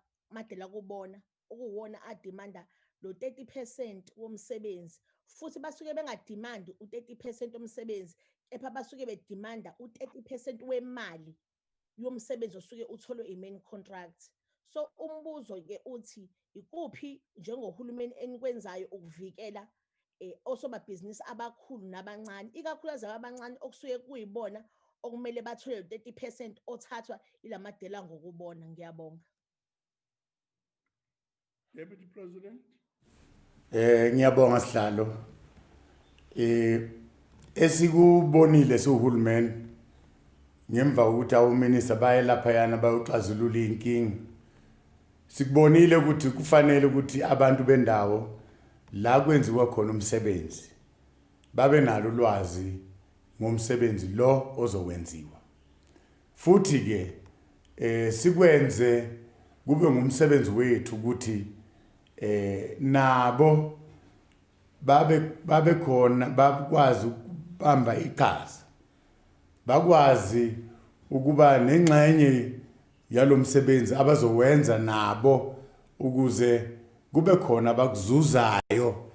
Speaker 17: kubona ukuwona ademanda lo 30% womsebenzi, futhi basuke bengadimandi u30% womsebenzi, kepha basuke bedimanda u30% wemali yomsebenzi osuke utholwe i-main contract. So umbuzo ke uthi ikuphi njengohulumeni enikwenzayo ukuvikela osomabhizinisi abakhulu nabancane, ikakhulukazi abancane okusuke kuyibona okumele bathole 30% othathwa ilamadela ngokubona. Ngiyabonga.
Speaker 11: Deputy President.
Speaker 5: Ngiyabonga Sihlalo. Esikubonile sohulumeni ngemva ukuthi awuminista baye lapha yana bayoxazulula inkingi. Sikubonile ukuthi kufanele ukuthi abantu bendawo la kwenziwa khona umsebenzi babe nalo ulwazi ngomsebenzi lo ozokwenziwa. Futhi ke sikwenze kube ngumsebenzi wethu ukuthi nabo babe khona bakwazi ukubamba iqhaza, bakwazi ukuba nengxenye yalomsebenzi abazowenza nabo ukuze kube khona bakuzuzayo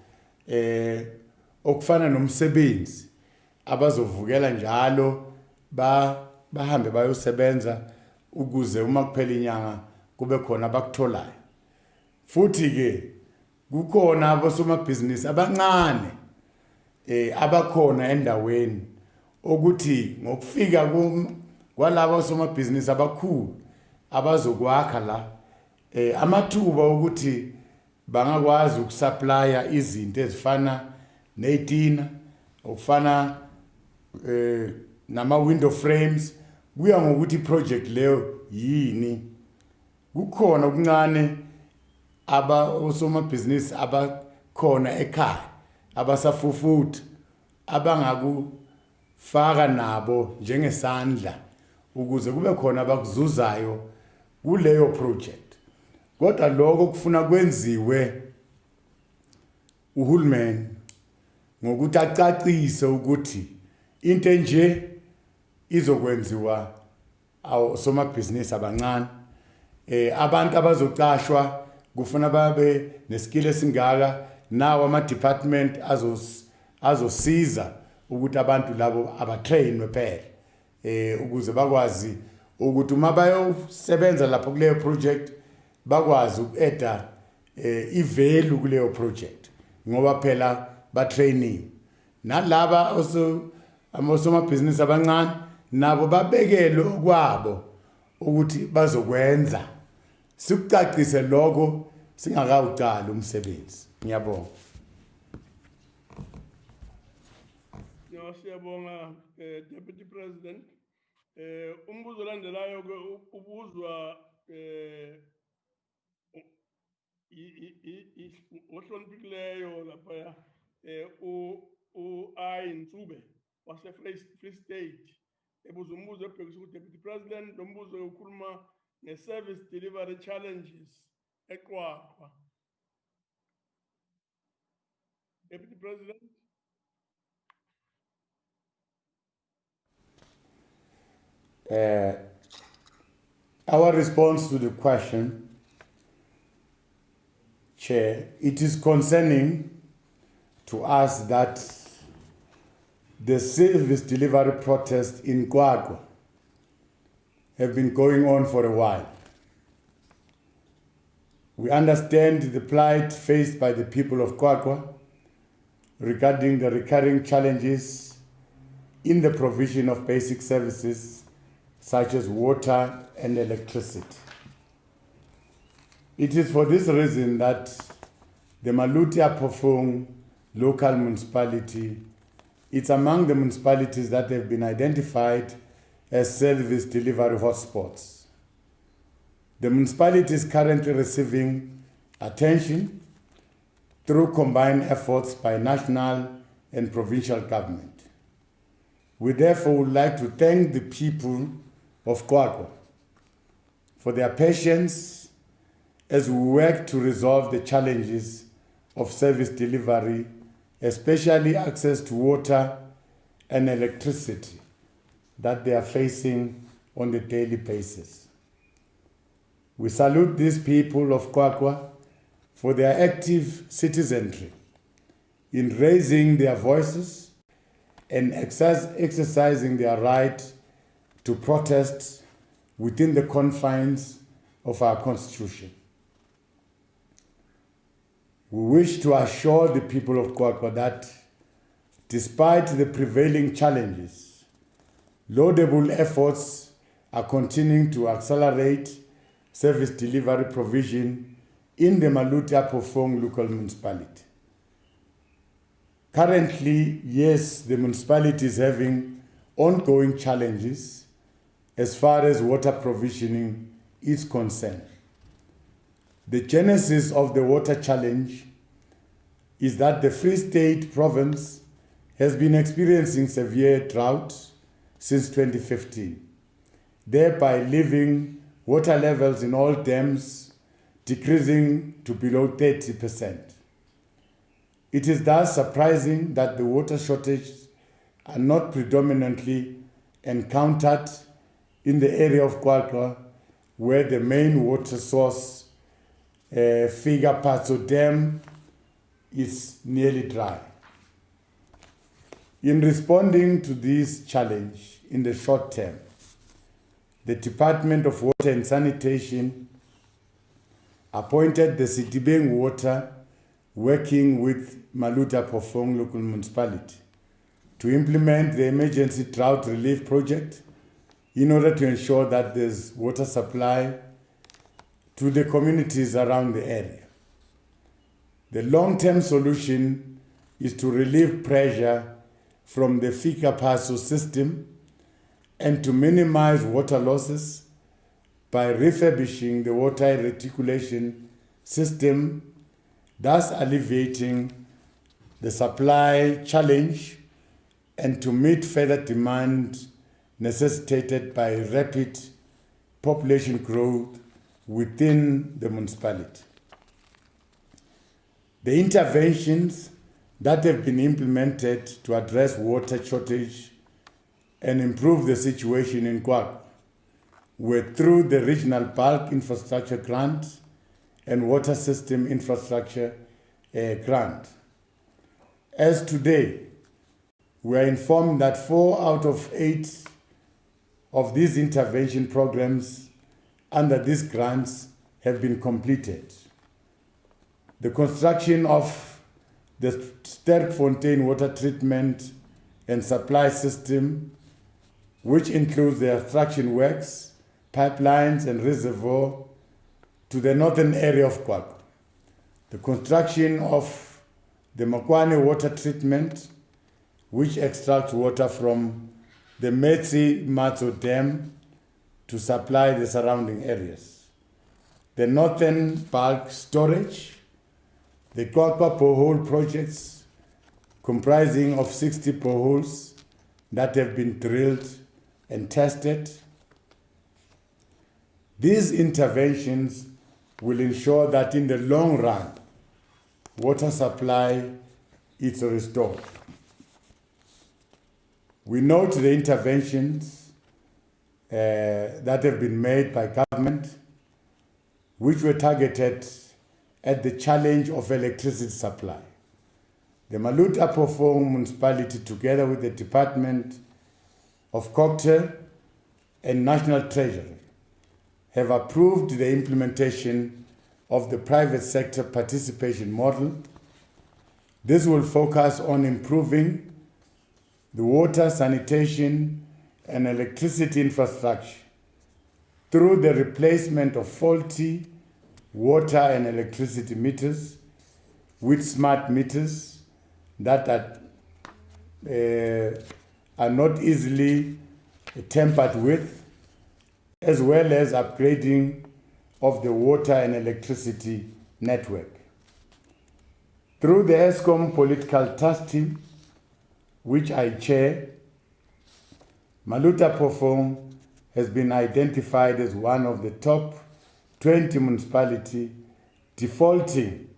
Speaker 5: okufana nomsebenzi abazovukela njalo bahambe bayosebenza ukuze uma kuphela inyanga kube khona bakutholayo. Futhi ke kukhona abosomabhizinisi abancane abakhona endaweni ukuthi ngokufika kwalabo osomabhizinisi abakhulu abazokwakha la amathuba ukuthi bangakwazi ukusupplya izinto ezifana netina, ukufana nama window frames, kuya ngokuthi project leyo yini. Kukhona okuncane osomabhizinisi abakhona ekhaya abasafufuthi abangakufaka nabo njengesandla ukuze kube khona abakuzuzayo kuleyo project. Kodwa lokho kufuna kwenziwe uhulumeni ngokuthi acacise ukuthi into enje izokwenziwa awosomabhizinisi abancane. Abantu abazocashwa kufuna babe neskill esingaka, nawo ama-department azosiza ukuthi abantu labo abatrainwe phela ukuze bakwazi ukuthi uma bayosebenza lapho kuleyo project bakwazi uku-eda i-value kuleyo project ngoba phela batrainiwe. Nalaba osomabhizinisi abancane nabo babekelwe okwabo ukuthi bazokwenza. Sikucacise lokho singakawuqali umsebenzi. Ngiyabonga.
Speaker 11: Siyabonga Deputy President. Umbuzo landelayo ke ubuzwa ohloniphileyo lapha uAyinsube wase Free State ebuza umbuzo ebhekisa ku Deputy President. Lo mbuzo ukhuluma nge-service delivery challenges eQwaqwa. Deputy President.
Speaker 5: Our response to the question, Chair, it is concerning to us that the service delivery protests in Kwagwa have been going on for a while. We understand the plight faced by the people of Kwagwa regarding the recurring challenges in the provision of basic services such as water and electricity. It is for this reason that the Maluti-Apofong local municipality, it's among the municipalities that have been identified as service delivery hotspots. The municipality is currently receiving attention through combined efforts by national and provincial government. We therefore would like to thank the people of Kwakwa for their patience as we work to resolve the challenges of service delivery, especially access to water and electricity that they are facing on a daily basis. We salute these people of Kwakwa for their active citizenry in raising their voices and exercising their right to protest within the confines of our Constitution. We wish to assure the people of Kwakwa that despite the prevailing challenges, laudable efforts are continuing to accelerate service delivery provision in the Maluti-Apofong local municipality. Currently, yes, the municipality is having ongoing challenges as far as water provisioning is concerned. The genesis of the water challenge is that the Free State province has been experiencing severe drought since 2015, thereby leaving water levels in all dams decreasing to below 30%. It is thus surprising that the water shortages are not predominantly encountered in the area of Kwakwa, where the main water source, Figa Patso Dam, is nearly dry. In responding to this challenge in the short term, the Department of Water and Sanitation appointed the Sitibeng Water, working with Maluti-Apofong local municipality, to implement the emergency drought relief project in order to ensure that there's water supply to the communities around the area. The long-term solution is to relieve pressure from the Fika Paso system and to minimize water losses by refurbishing the water reticulation system, thus alleviating the supply challenge and to meet further demand necessitated by rapid population growth within the municipality. The interventions that have been implemented to address water shortage and improve the situation in Kwakwa were through the Regional Bulk Infrastructure Grant and Water System Infrastructure Grant. As today, we are informed that 4 out of 8 of these intervention programs under these grants have been completed. The construction of the Sterkfontein water treatment and supply system, which includes the extraction works, pipelines and reservoir to the northern area of Kwakwa. The construction of the Makwane water treatment, which extracts water from the Metsi Matso Dam to supply the surrounding areas. The northern bulk storage, the Kwakwa borehole projects, comprising of 60 boreholes that have been drilled and tested. These interventions will ensure that in the long run, water supply is restored. We note the interventions that have been made by government, which were targeted at the challenge of electricity supply. The Maluti-Apofong municipality, together with the Department of Cocktail and National Treasury, have approved the implementation of the private sector participation model. This will focus on improving the water, sanitation, and electricity infrastructure through the replacement of faulty water and electricity meters with smart meters that are not easily tampered with, as well as upgrading of the water and electricity network. Through the ESCOM political task team, which I chair, Maluta Pofong has been identified as one of the top 20 municipalities defaulting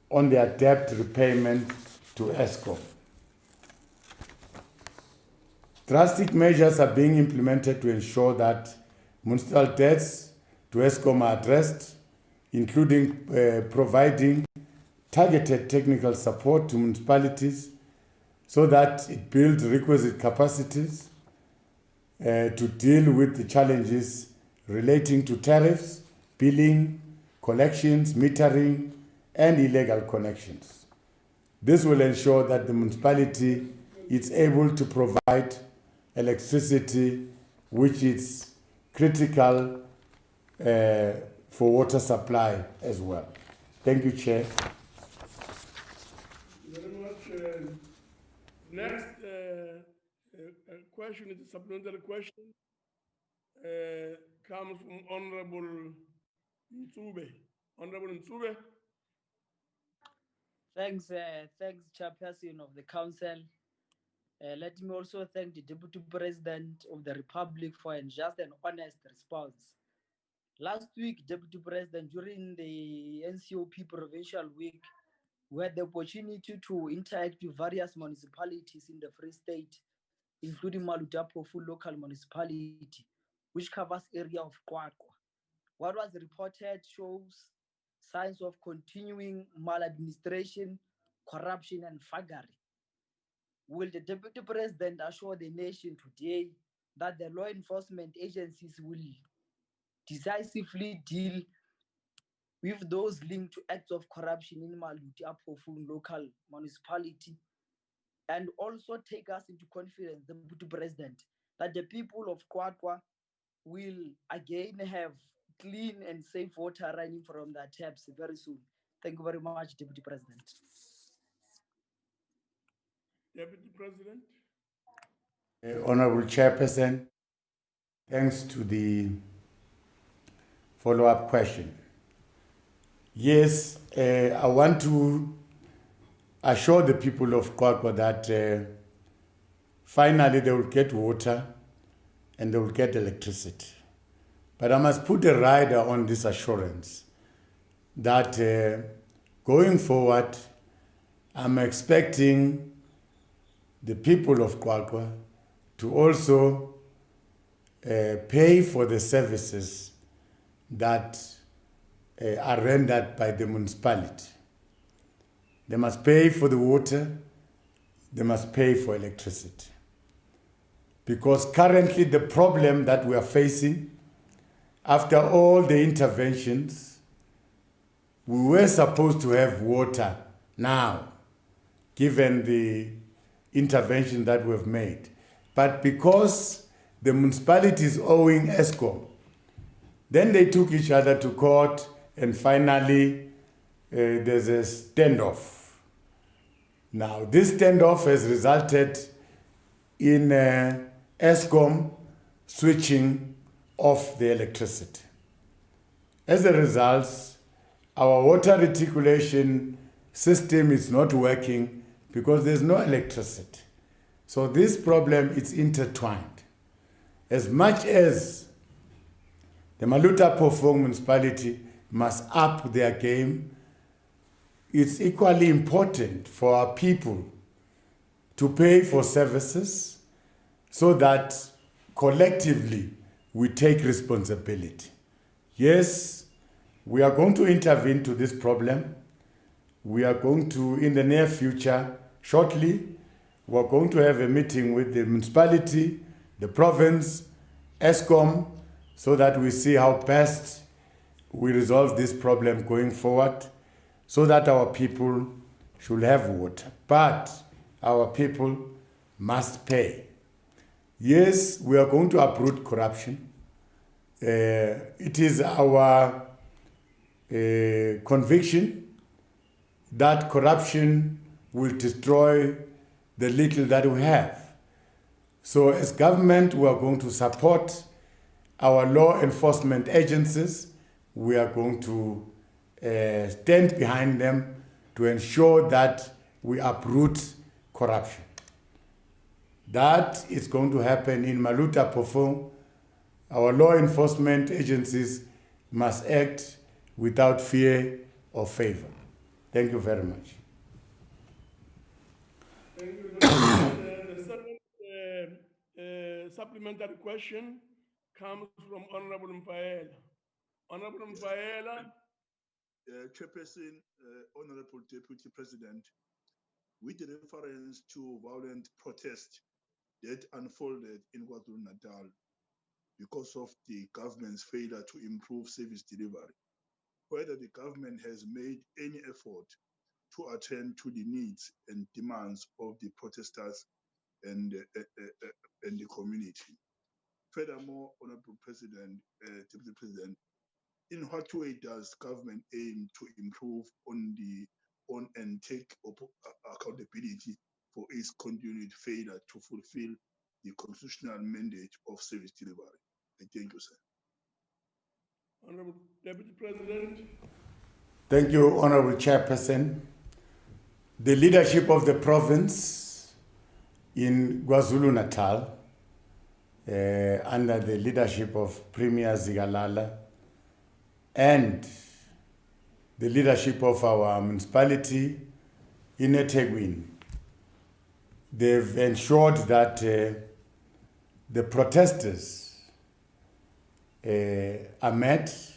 Speaker 5: on their debt repayment to ESCOM. Drastic measures are being implemented to ensure that municipal debts to ESCOM are addressed, including providing targeted technical support to municipalities so that it builds requisite capacities to deal with the challenges relating to tariffs, billing, collections, metering, and illegal connections. This will ensure that the municipality is able to provide electricity, which is critical for water supply as well. Thank you, Chair.
Speaker 11: Very much. Next question is a supplementary question. Comes from Honorable Ntube. Honorable Ntube.
Speaker 18: Thanks, Chairperson of the Council. Let me also thank the Deputy President of the Republic for a just and honest response. Last week, Deputy President, during the NCOP Provincial Week, we had the opportunity to interact with various municipalities in the Free State, including Malutapofu local municipality, which covers area of Kwakwa. What was reported shows signs of continuing maladministration, corruption, and thuggery. Will the Deputy President assure the nation today that the law enforcement agencies will decisively deal with those linked to acts of corruption in Malutapofu local municipality, and also take us into confidence, the Deputy President, that the people of Kwakwa will again have clean and safe water running from their taps very soon. Thank you very much, Deputy President.
Speaker 11: Deputy President.
Speaker 5: Honorable Chairperson, thanks to the follow-up question. Yes, I want to assure the people of Kwakwa that finally they will get water and they will get electricity. But I must put a rider on this assurance that going forward, I'm expecting the people of Kwakwa to also pay for the services that are rendered by the municipality. They must pay for the water, they must pay for electricity. Because currently the problem that we are facing, after all the interventions, we were supposed to have water now, given the intervention that we've made. But because the municipality is owing ESCOM, then they took each other to court, and finally there's a standoff. Now, this standoff has resulted in ESCOM switching off the electricity. As a result, our water reticulation system is not working because there's no electricity. So this problem is intertwined. As much as the Malutapofu municipality must up their game, it's equally important for our people to pay for services so that collectively we take responsibility. Yes, we are going to intervene to this problem. We are going to, in the near future, shortly, we're going to have a meeting with the municipality, the province, ESCOM, so that we see how best we resolve this problem going forward, so that our people should have water. But our people must pay. Yes, we are going to uproot corruption. It is our conviction that corruption will destroy the little that we have. So as government, we are going to support our law enforcement agencies. We are going to stand behind them to ensure that we uproot corruption. That is going to happen in Maluta Pofong. Our law enforcement agencies must act without fear or favor. Thank you very much.
Speaker 11: Thank you. The second supplementary question comes from Honorable Mpaela. Honorable Mpaela.
Speaker 13: Chairperson, Honorable Deputy President, with reference to violent protest that unfolded in KwaZulu-Natal because of the government's failure to improve service delivery, whether the government has made any effort to attend to the needs and demands of the protesters and the community. Furthermore, Honorable President, Deputy President, in what way does government aim to improve on and take accountability for its continued failure to fulfill the constitutional mandate of service delivery? Thank you, sir.
Speaker 11: Honorable Deputy President.
Speaker 5: Thank you, Honorable Chairperson. The leadership of the province in KwaZulu-Natal, under the leadership of Premier Zikalala, and the leadership of our municipality in eThekwini, they've ensured that the protesters are met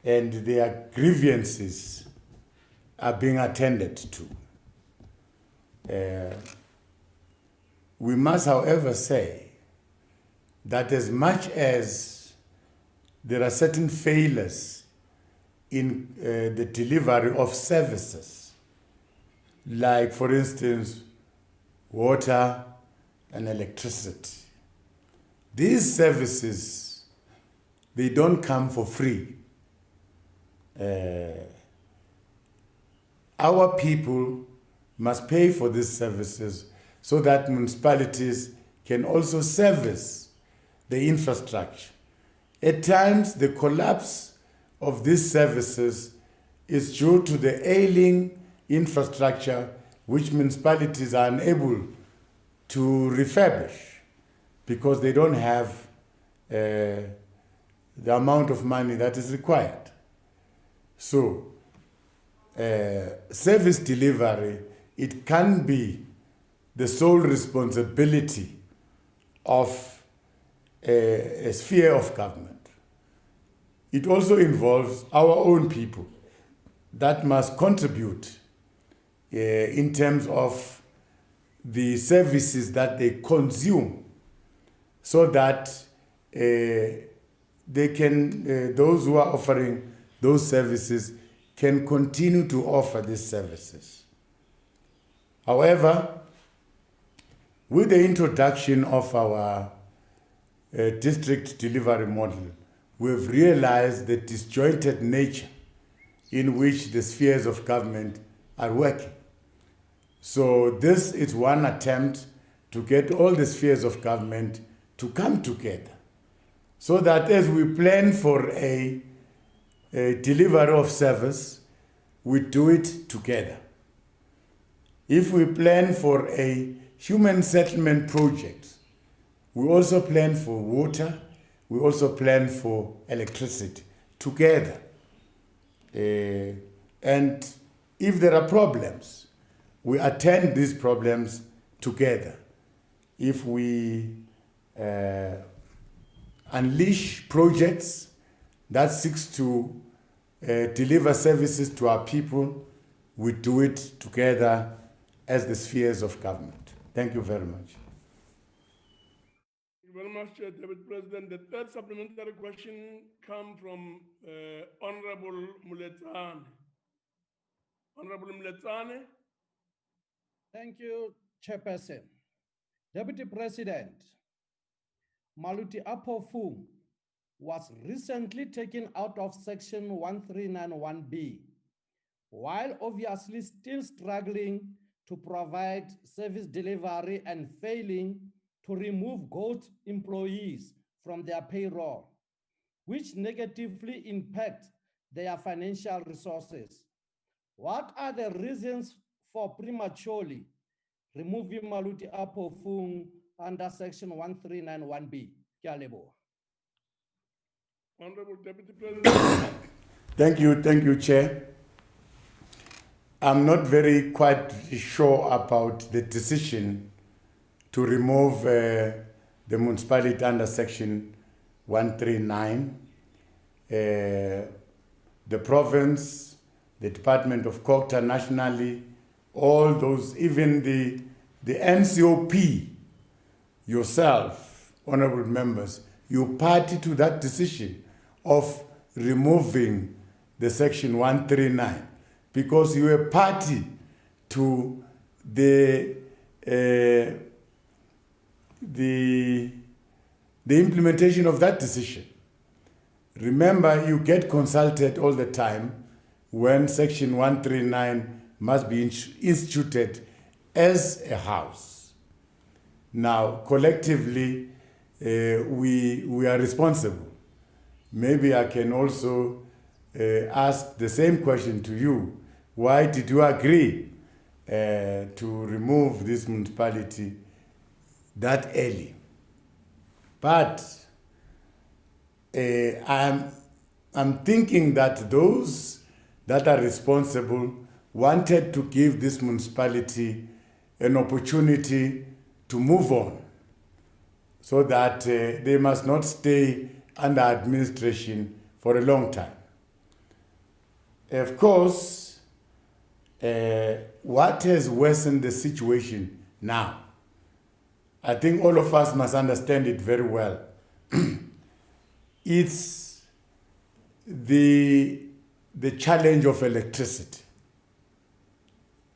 Speaker 5: and their grievances are being attended to. We must, however, say that as much as there are certain failures in the delivery of services, like, for instance, water and electricity. These services, they don't come for free. Our people must pay for these services so that municipalities can also service the infrastructure. At times, the collapse of these services is due to the ailing infrastructure which municipalities are unable to refurbish because they don't have the amount of money that is required. So, service delivery, it can be the sole responsibility of a sphere of government. It also involves our own people that must contribute in terms of the services that they consume, so that they can, those who are offering those services can continue to offer these services. However, with the introduction of our district delivery model, we've realized the disjointed nature in which the spheres of government are working. So this is one attempt to get all the spheres of government to come together, so that as we plan for a delivery of service, we do it together. If we plan for a human settlement project, we also plan for water, we also plan for electricity together. And if there are problems, we attend these problems together. If we unleash projects that seeks to deliver services to our people, we do it together as the spheres of government. Thank you very much.
Speaker 11: Thank you very much, David President. The third supplementary question comes from Honorable Muletsane. Honorable Muletsane.
Speaker 19: Thank you, Chairperson. Deputy President, Maluti Apofung was recently taken out of Section 1391B, while obviously still struggling to provide service delivery and failing to remove GOAT employees from their payroll, which negatively impact their financial resources. What are the reasons for prematurely removing Maluti Apofung under Section 1391B? Ke a leboha.
Speaker 11: Honorable Deputy President.
Speaker 5: Thank you, Chair. I'm not very quite sure about the decision to remove the municipality under Section 139. The province, the Department of Culture nationally, all those, even the NCOP, yourself, honorable members, you party to that decision of removing the Section 139 because you were party to the implementation of that decision. Remember, you get consulted all the time when Section 139 must be instituted as a house. Now, collectively, we are responsible. Maybe I can also ask the same question to you. Why did you agree to remove this municipality that early? But I'm thinking that those that are responsible wanted to give this municipality an opportunity to move on so that they must not stay under administration for a long time. Of course, what has worsened the situation now? I think all of us must understand it very well. It's the challenge of electricity.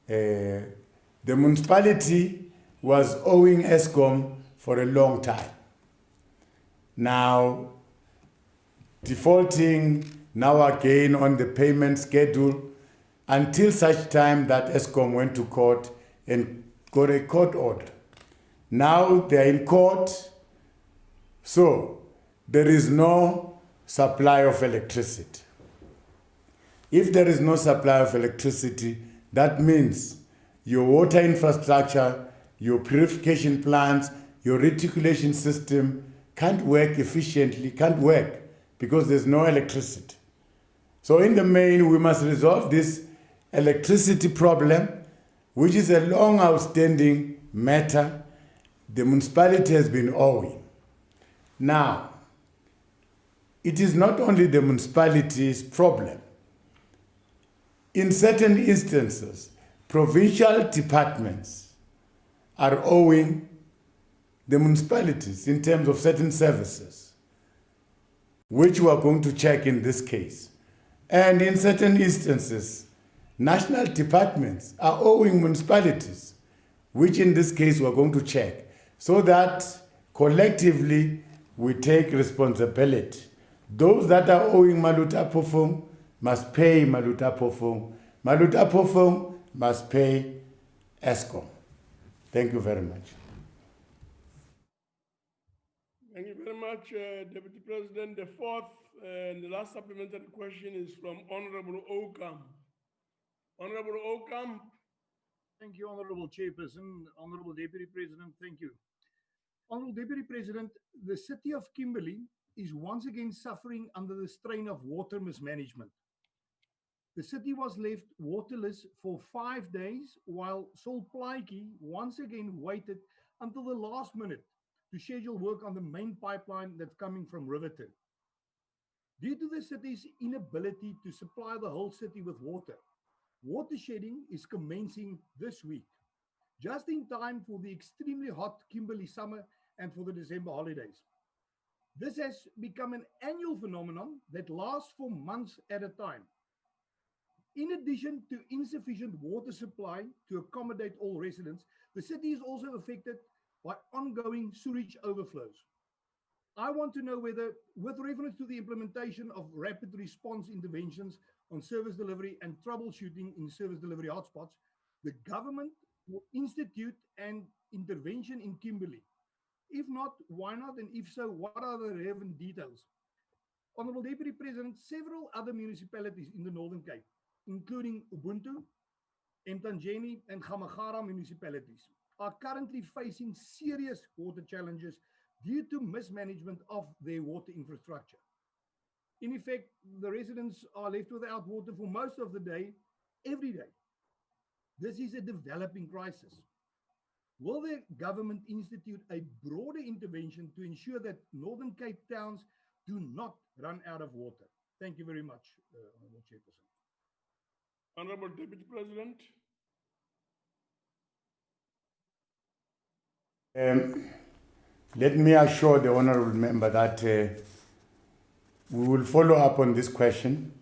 Speaker 5: The municipality was owing ESCOM for a long time. Now, defaulting now again on the payment schedule until such time that ESCOM went to court and got a court order. Now they're in court, so there is no supply of electricity. If there is no supply of electricity, that means your water infrastructure, your purification plants, your reticulation system can't work efficiently, can't work because there's no electricity. So in the main, we must resolve this electricity problem, which is a long outstanding matter the municipality has been owing. Now, it is not only the municipality's problem. In certain instances, provincial departments are owing the municipalities in terms of certain services, which we are going to check in this case. And in certain instances, national departments are owing municipalities, which in this case we are going to check, so that collectively we take responsibility. Those that are owing Maluti Apofung must pay Maluti Apofung. Maluti Apofung must pay ESCOM. Thank you very much.
Speaker 11: Thank you very much, Deputy President. The fourth and the last supplementary question is from Honorable Okam. Honorable Okam.
Speaker 20: Thank you, Honorable Chairperson. Honorable Deputy President, thank you. Honorable Deputy President, the city of Kimberley is once again suffering under the strain of water mismanagement. The city was left waterless for 5 days, while Sol Plaatje once again waited until the last minute to schedule work on the main pipeline that's coming from Riverton. Due to the city's inability to supply the whole city with water, water shedding is commencing this week, just in time for the extremely hot Kimberley summer and for the December holidays. This has become an annual phenomenon that lasts for months at a time. In addition to insufficient water supply to accommodate all residents, the city is also affected by ongoing sewage overflows. I want to know whether, with reference to the implementation of rapid response interventions on service delivery and troubleshooting in service delivery hotspots, the government will institute an intervention in Kimberley If not, why not? And if so, what are the relevant details? Honorable Deputy President, several other municipalities in the Northern Cape, including Ubuntu, Mtanjeni, and Gamagara municipalities, are currently facing serious water challenges due to mismanagement of their water infrastructure. In effect, the residents are left without water for most of the day, every day. This is a developing crisis. Will the government institute a broader intervention to ensure that Northern Cape towns do not run out of water? Thank you very much, Honourable Chairperson.
Speaker 11: Honorable Deputy President.
Speaker 5: Let me assure the honourable member that we will follow up on this question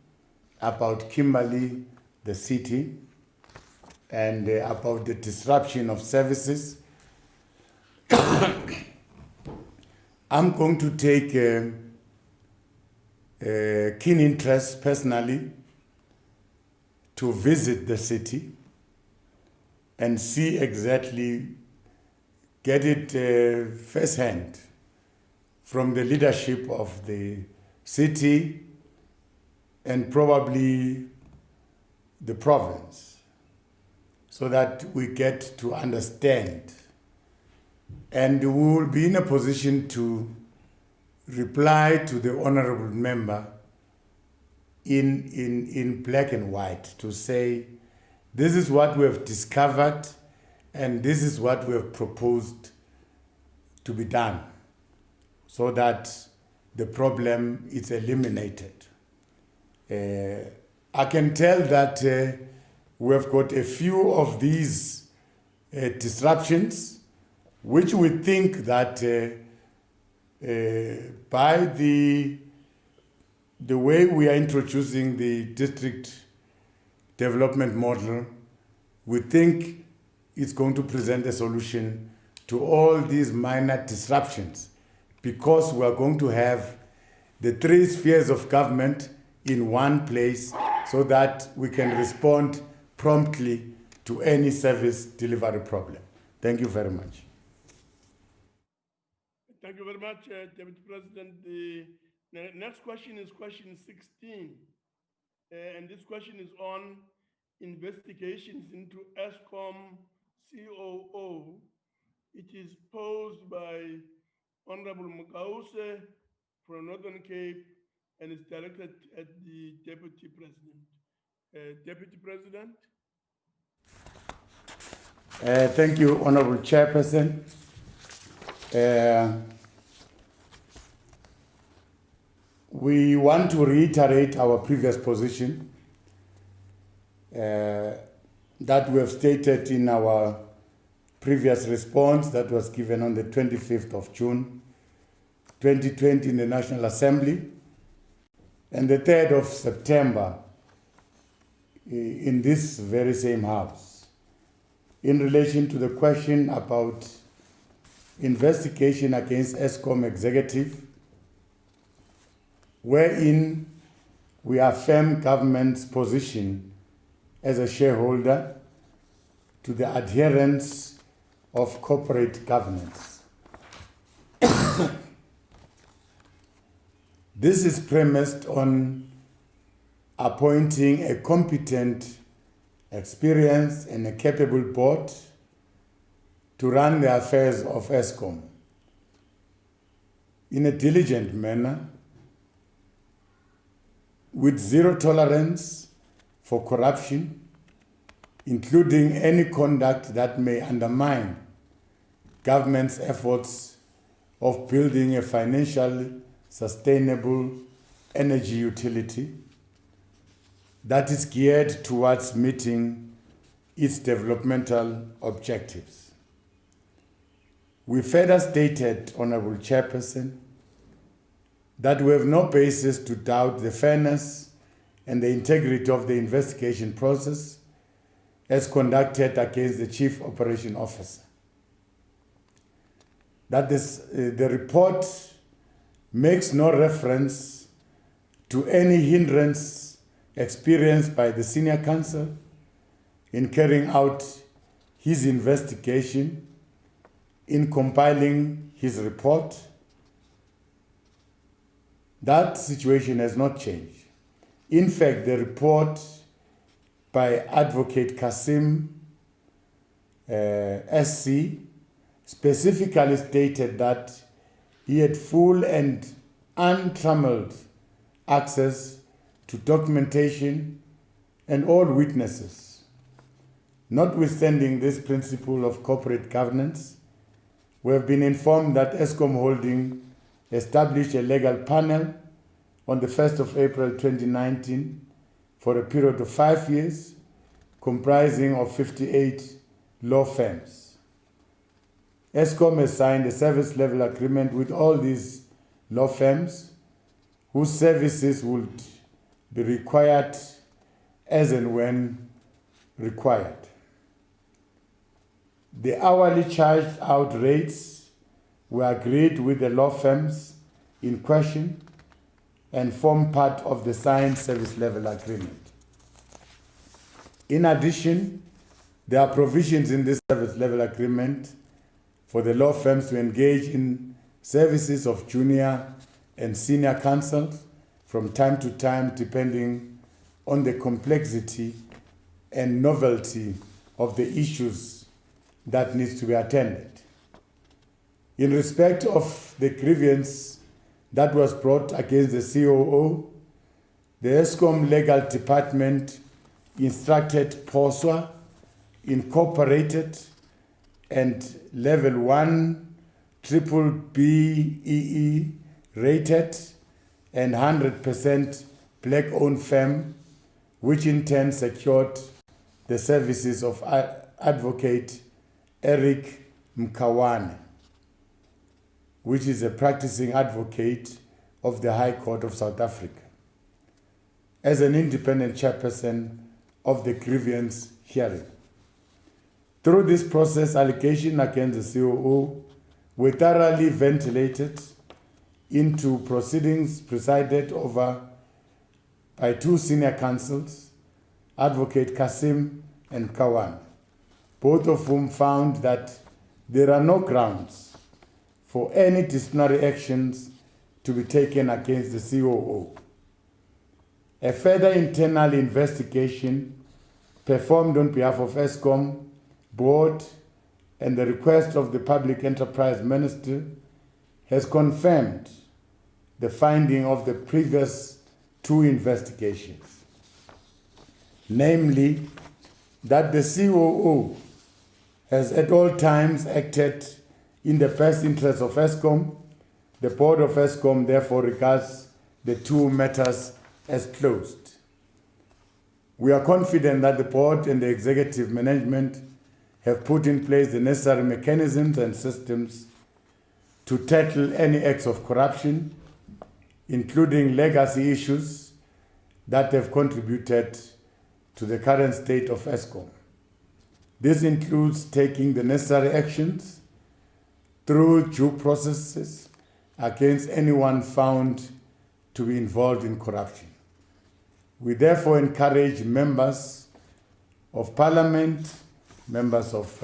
Speaker 5: about Kimberley, the city, and about the disruption of services. I'm going to take keen interest personally to visit the city and see exactly, get it firsthand from the leadership of the city and probably the province, so that we get to understand. And we will be in a position to reply to the honorable member in black and white to say, this is what we have discovered and this is what we have proposed to be done so that the problem is eliminated. I can tell that we have got a few of these disruptions, which we think that by the way we are introducing the district development model, we think it's going to present a solution to all these minor disruptions, because we are going to have the three spheres of government in one place so that we can respond promptly to any service delivery problem. Thank you very much.
Speaker 11: Thank you very much, Deputy President. The next question is question 16. And this question is on investigations into ESCOM COO. It is posed by Honorable Mukause from Northern Cape and is directed at the Deputy President. Deputy President.
Speaker 5: Thank you, Honorable Chairperson. We want to reiterate our previous position that we have stated in our previous response that was given on the 25th of June 2020 in the National Assembly and the 3rd of September in this very same House in relation to the question about investigation against ESCOM executive, wherein we affirm government's position as a shareholder to the adherence of corporate governance. This is premised on appointing a competent, experienced, and a capable board to run the affairs of ESCOM in a diligent manner, with zero tolerance for corruption, including any conduct that may undermine government's efforts of building a financially sustainable energy utility that is geared towards meeting its developmental objectives. We further stated, Honorable Chairperson, that we have no basis to doubt the fairness and the integrity of the investigation process as conducted against the Chief Operation Officer. That the report makes no reference to any hindrance experienced by the senior counsel in carrying out his investigation in compiling his report. That situation has not changed. In fact, the report by Advocate Kasim SC specifically stated that he had full and untrammeled access to documentation and all witnesses. Notwithstanding this principle of corporate governance, we have been informed that ESCOM Holding established a legal panel on the 1st of April 2019 for a period of 5 years, comprising of 58 law firms. ESCOM has signed a service level agreement with all these law firms whose services would be required as and when required. The hourly charged out rates were agreed with the law firms in question and form part of the signed service level agreement. In addition, there are provisions in this service level agreement for the law firms to engage in services of junior and senior counsel from time to time, depending on the complexity and novelty of the issues that needs to be attended. In respect of the grievance that was brought against the COO, the ESCOM Legal Department instructed POSWA Incorporated and Level 1 triple BEE rated and 100% black-owned firm, which in turn secured the services of Advocate Eric Mkawane, which is a practicing advocate of the High Court of South Africa, as an independent chairperson of the grievance hearing. Through this process, allegations against the COO were thoroughly ventilated into proceedings presided over by two senior counsels, Advocate Kasim and Kawan, both of whom found that there are no grounds for any disciplinary actions to be taken against the COO. A further internal investigation performed on behalf of ESCOM board and the request of the Public Enterprise Minister has confirmed the finding of the previous two investigations, namely that the COO has at all times acted in the best interest of ESCOM. The board of ESCOM therefore regards the two matters as closed. We are confident that the board and the executive management have put in place the necessary mechanisms and systems to tackle any acts of corruption, including legacy issues that have contributed to the current state of ESCOM. This includes taking the necessary actions through due processes against anyone found to be involved in corruption. We therefore encourage members of Parliament, members of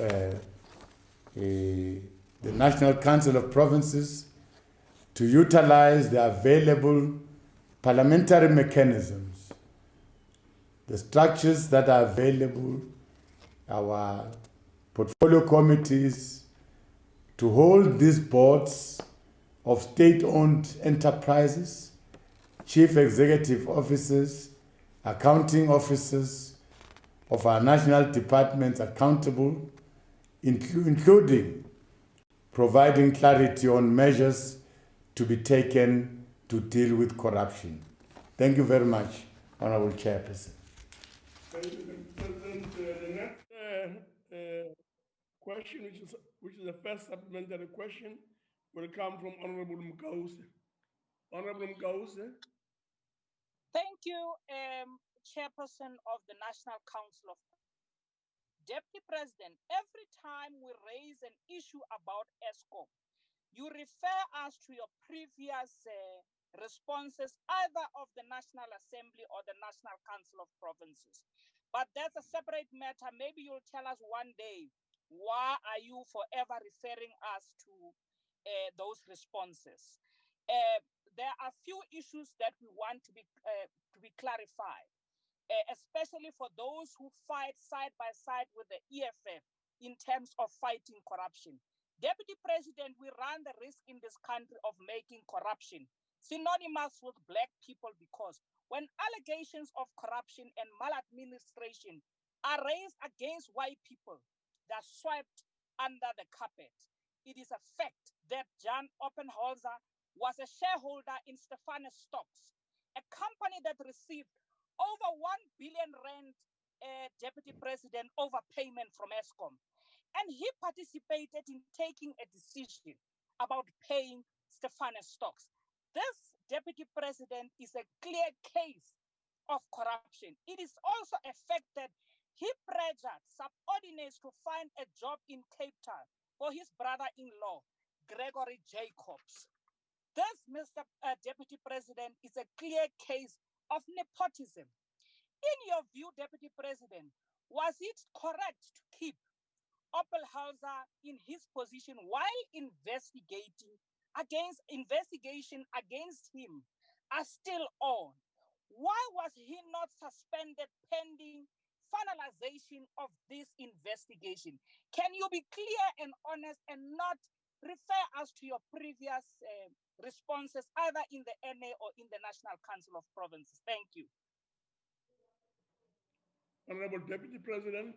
Speaker 5: the National Council of Provinces to utilize the available parliamentary mechanisms, the structures that are available, our portfolio committees, to hold these boards of state-owned enterprises, chief executive officers, accounting officers of our national departments accountable, including providing clarity on measures to be taken to deal with corruption. Thank you very much, Honorable Chairperson.
Speaker 11: Thank you, President. The next question, which is the first supplementary question, will come from Honorable Mkause. Honorable Mkause.
Speaker 21: Thank you, Chairperson of the National Council of Deputy President. Every time we raise an issue about ESCOM, you refer us to your previous responses, either of the National Assembly or the National Council of Provinces. But that's a separate matter. Maybe you'll tell us one day Why are you forever referring us to those responses? There are few issues that we want to be clarified, especially for those who fight side by side with the EFF in terms of fighting corruption. Deputy President, we run the risk in this country of making corruption synonymous with black people, because when allegations of corruption and maladministration are raised against white people, they're swept under the carpet. It is a fact that John Oppenholzer was a shareholder in Stefano Stocks, a company that received over 1 billion rand, Deputy President, overpayment from Eskom. And he participated in taking a decision about paying Stefano Stocks. This, Deputy President, is a clear case of corruption. It is also a fact that he pressured subordinates to find a job in Cape Town for his brother-in-law, Gregory Jacobs. This, Mr. Deputy President, is a clear case of nepotism. In your view, Deputy President, was it correct to keep Oppenholzer in his position while investigation against him are still on? Why was he not suspended pending finalization of this investigation? Can you be clear and honest and not refer us to your previous responses either in the NA or in the National Council of Provinces? Thank you.
Speaker 11: Honorable Deputy President.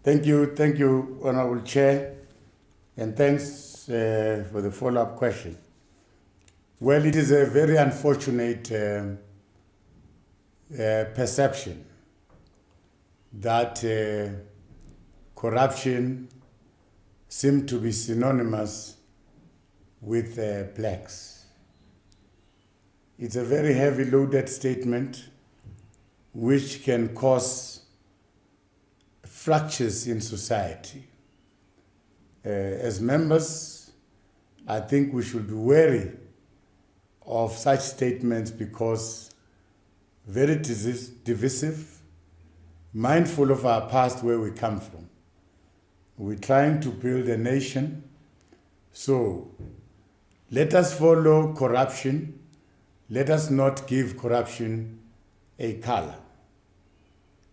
Speaker 5: Thank you, Honorable Chair, and thanks for the follow-up question. Well, it is a very unfortunate perception that corruption seems to be synonymous with blacks. It's a very heavy loaded statement which can cause fractures in society. As members, I think we should be wary of such statements because very divisive, mindful of our past, where we come from. We're trying to build a nation, so let us follow corruption. Let us not give corruption a color.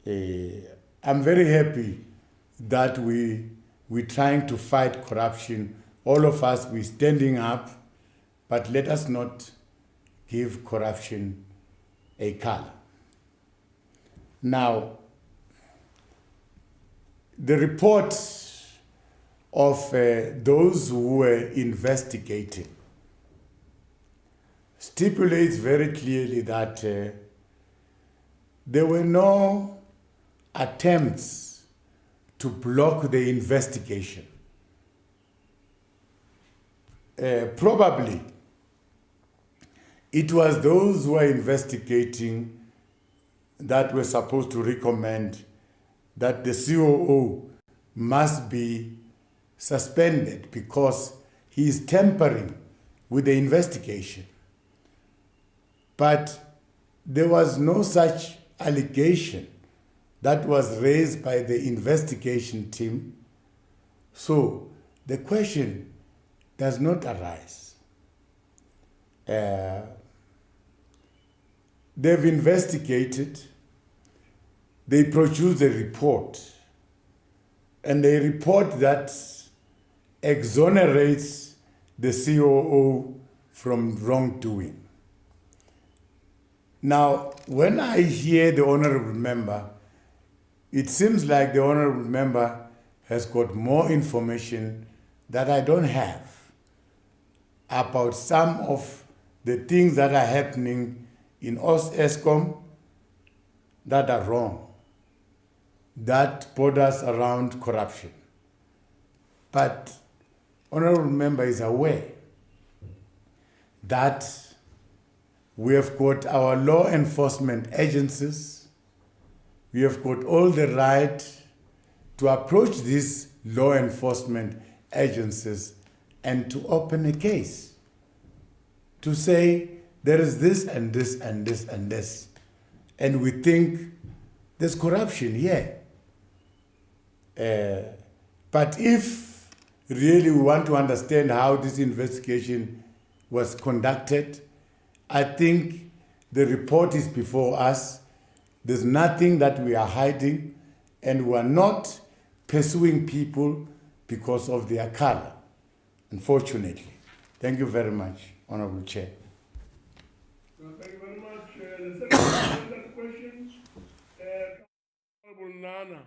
Speaker 5: I'm very happy that we're trying to fight corruption. All of us, we're standing up, but let us not give corruption a color. Now, the report of those who were investigating stipulates very clearly that there were no attempts to block the investigation. Probably it was those who were investigating that were supposed to recommend that the COO must be suspended because he is tampering with the investigation. But there was no such allegation that was raised by the investigation team. So the question does not arise. They've investigated, they produced a report, and a report that exonerates the COO from wrongdoing. Now, when I hear the honorable member, it seems like the honorable member has got more information that I don't have about some of the things that are happening in Eskom that are wrong, that borders around corruption. But honorable member is aware that we have got our law enforcement agencies, we have got all the right to approach these law enforcement agencies and to open a case, to say there is this and this and this and this, and we think there's corruption here. But if really we want to understand how this investigation was conducted, I think the report is before us. There's nothing that we are hiding, and we are not pursuing people because of their color, unfortunately. Thank you very much, Honorable Chair.
Speaker 11: Thank you very much. The second question, Honorable Nana.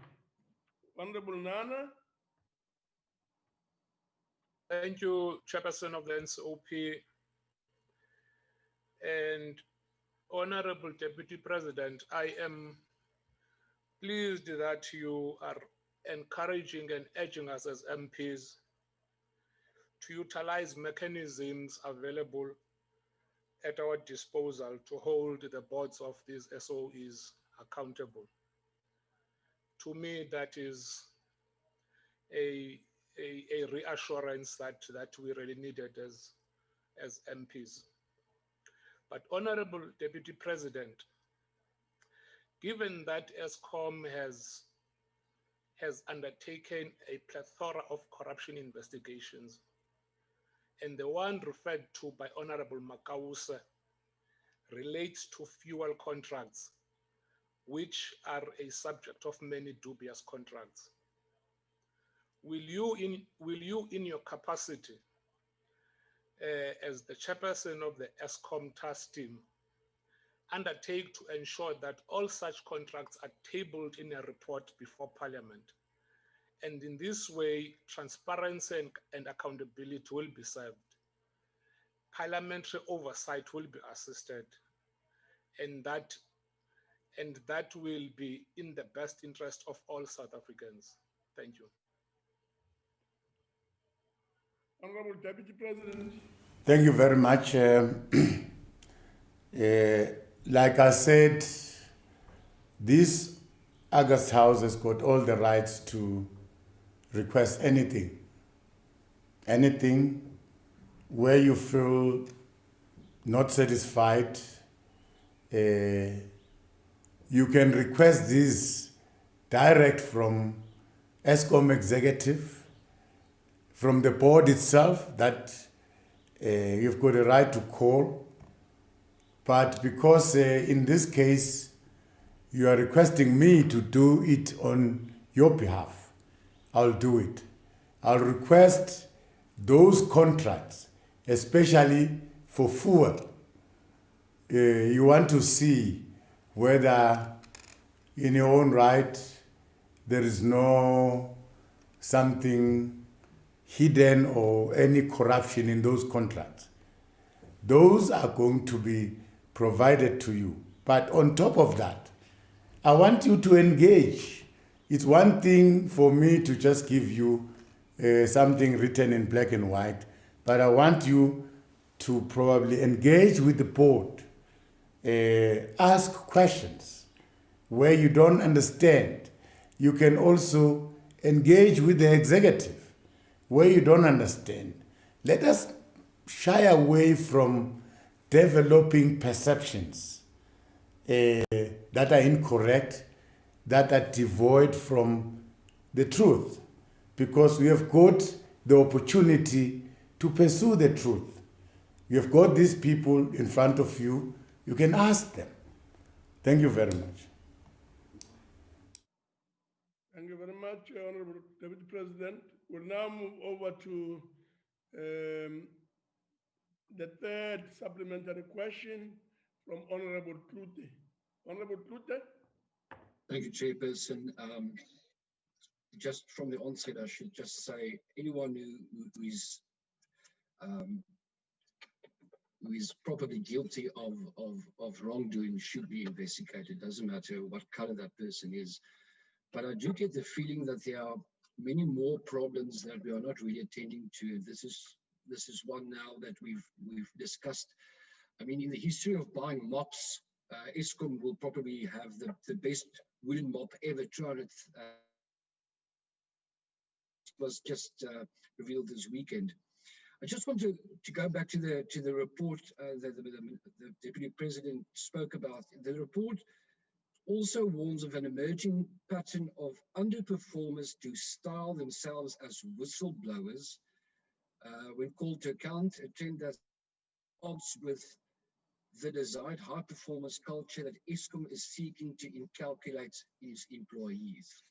Speaker 11: Honorable Nana.
Speaker 2: Thank you, Chairperson of the NCOP. And Honorable Deputy President, I am pleased that you are encouraging and urging us as MPs to utilize mechanisms available at our disposal to hold the boards of these SOEs accountable. To me, that is a reassurance that we really needed as MPs. But Honorable Deputy President, given that ESCOM has undertaken a plethora of corruption investigations, and the one referred to by Honorable Mabuza relates to fuel contracts, which are a subject of many dubious contracts. Will you in your capacity as the chairperson of the ESCOM task team undertake to ensure that all such contracts are tabled in a report before Parliament? And in this way, transparency and accountability will be served. Parliamentary oversight will be assisted, and that will be in the best interest of all South Africans. Thank you.
Speaker 11: Honorable Deputy President.
Speaker 5: Thank you very much. Like I said, this August House has got all the rights to request anything where you feel not satisfied. You can request this direct from ESCOM executive, from the board itself, that you've got a right to call. But because in this case, you are requesting me to do it on your behalf, I'll do it. I'll request those contracts, especially for fuel. You want to see whether in your own right there is no something hidden or any corruption in those contracts. Those are going to be provided to you. But on top of that, I want you to engage. It's one thing for me to just give you something written in black and white, but I want you to probably engage with the board, ask questions where you don't understand. You can also engage with the executive where you don't understand. Let us shy away from developing perceptions that are incorrect, that are devoid from the truth, because we have got the opportunity to pursue the truth. You have got these people in front of you. You can ask them. Thank you very much.
Speaker 11: Thank you very much, Honorable Deputy President. We'll now move over to the third supplementary question from Honorable Klute. Honorable Klute.
Speaker 22: Thank you, Chairperson. Just from the onset, I should just say anyone who is probably guilty of wrongdoing should be investigated. Doesn't matter what color that person is. But I do get the feeling that there are many more problems that we are not really attending to. This is one now that we've discussed. I mean, in the history of buying mops, ESCOM will probably have the best wooden mop ever. 200 was just revealed this weekend. I just want to go back to the report that the Deputy President spoke about. The report also warns of an emerging pattern of underperformers to style themselves as whistleblowers when called to account, a trend that's at odds with the desired high-performance culture that Eskom is seeking to inculcate its employees.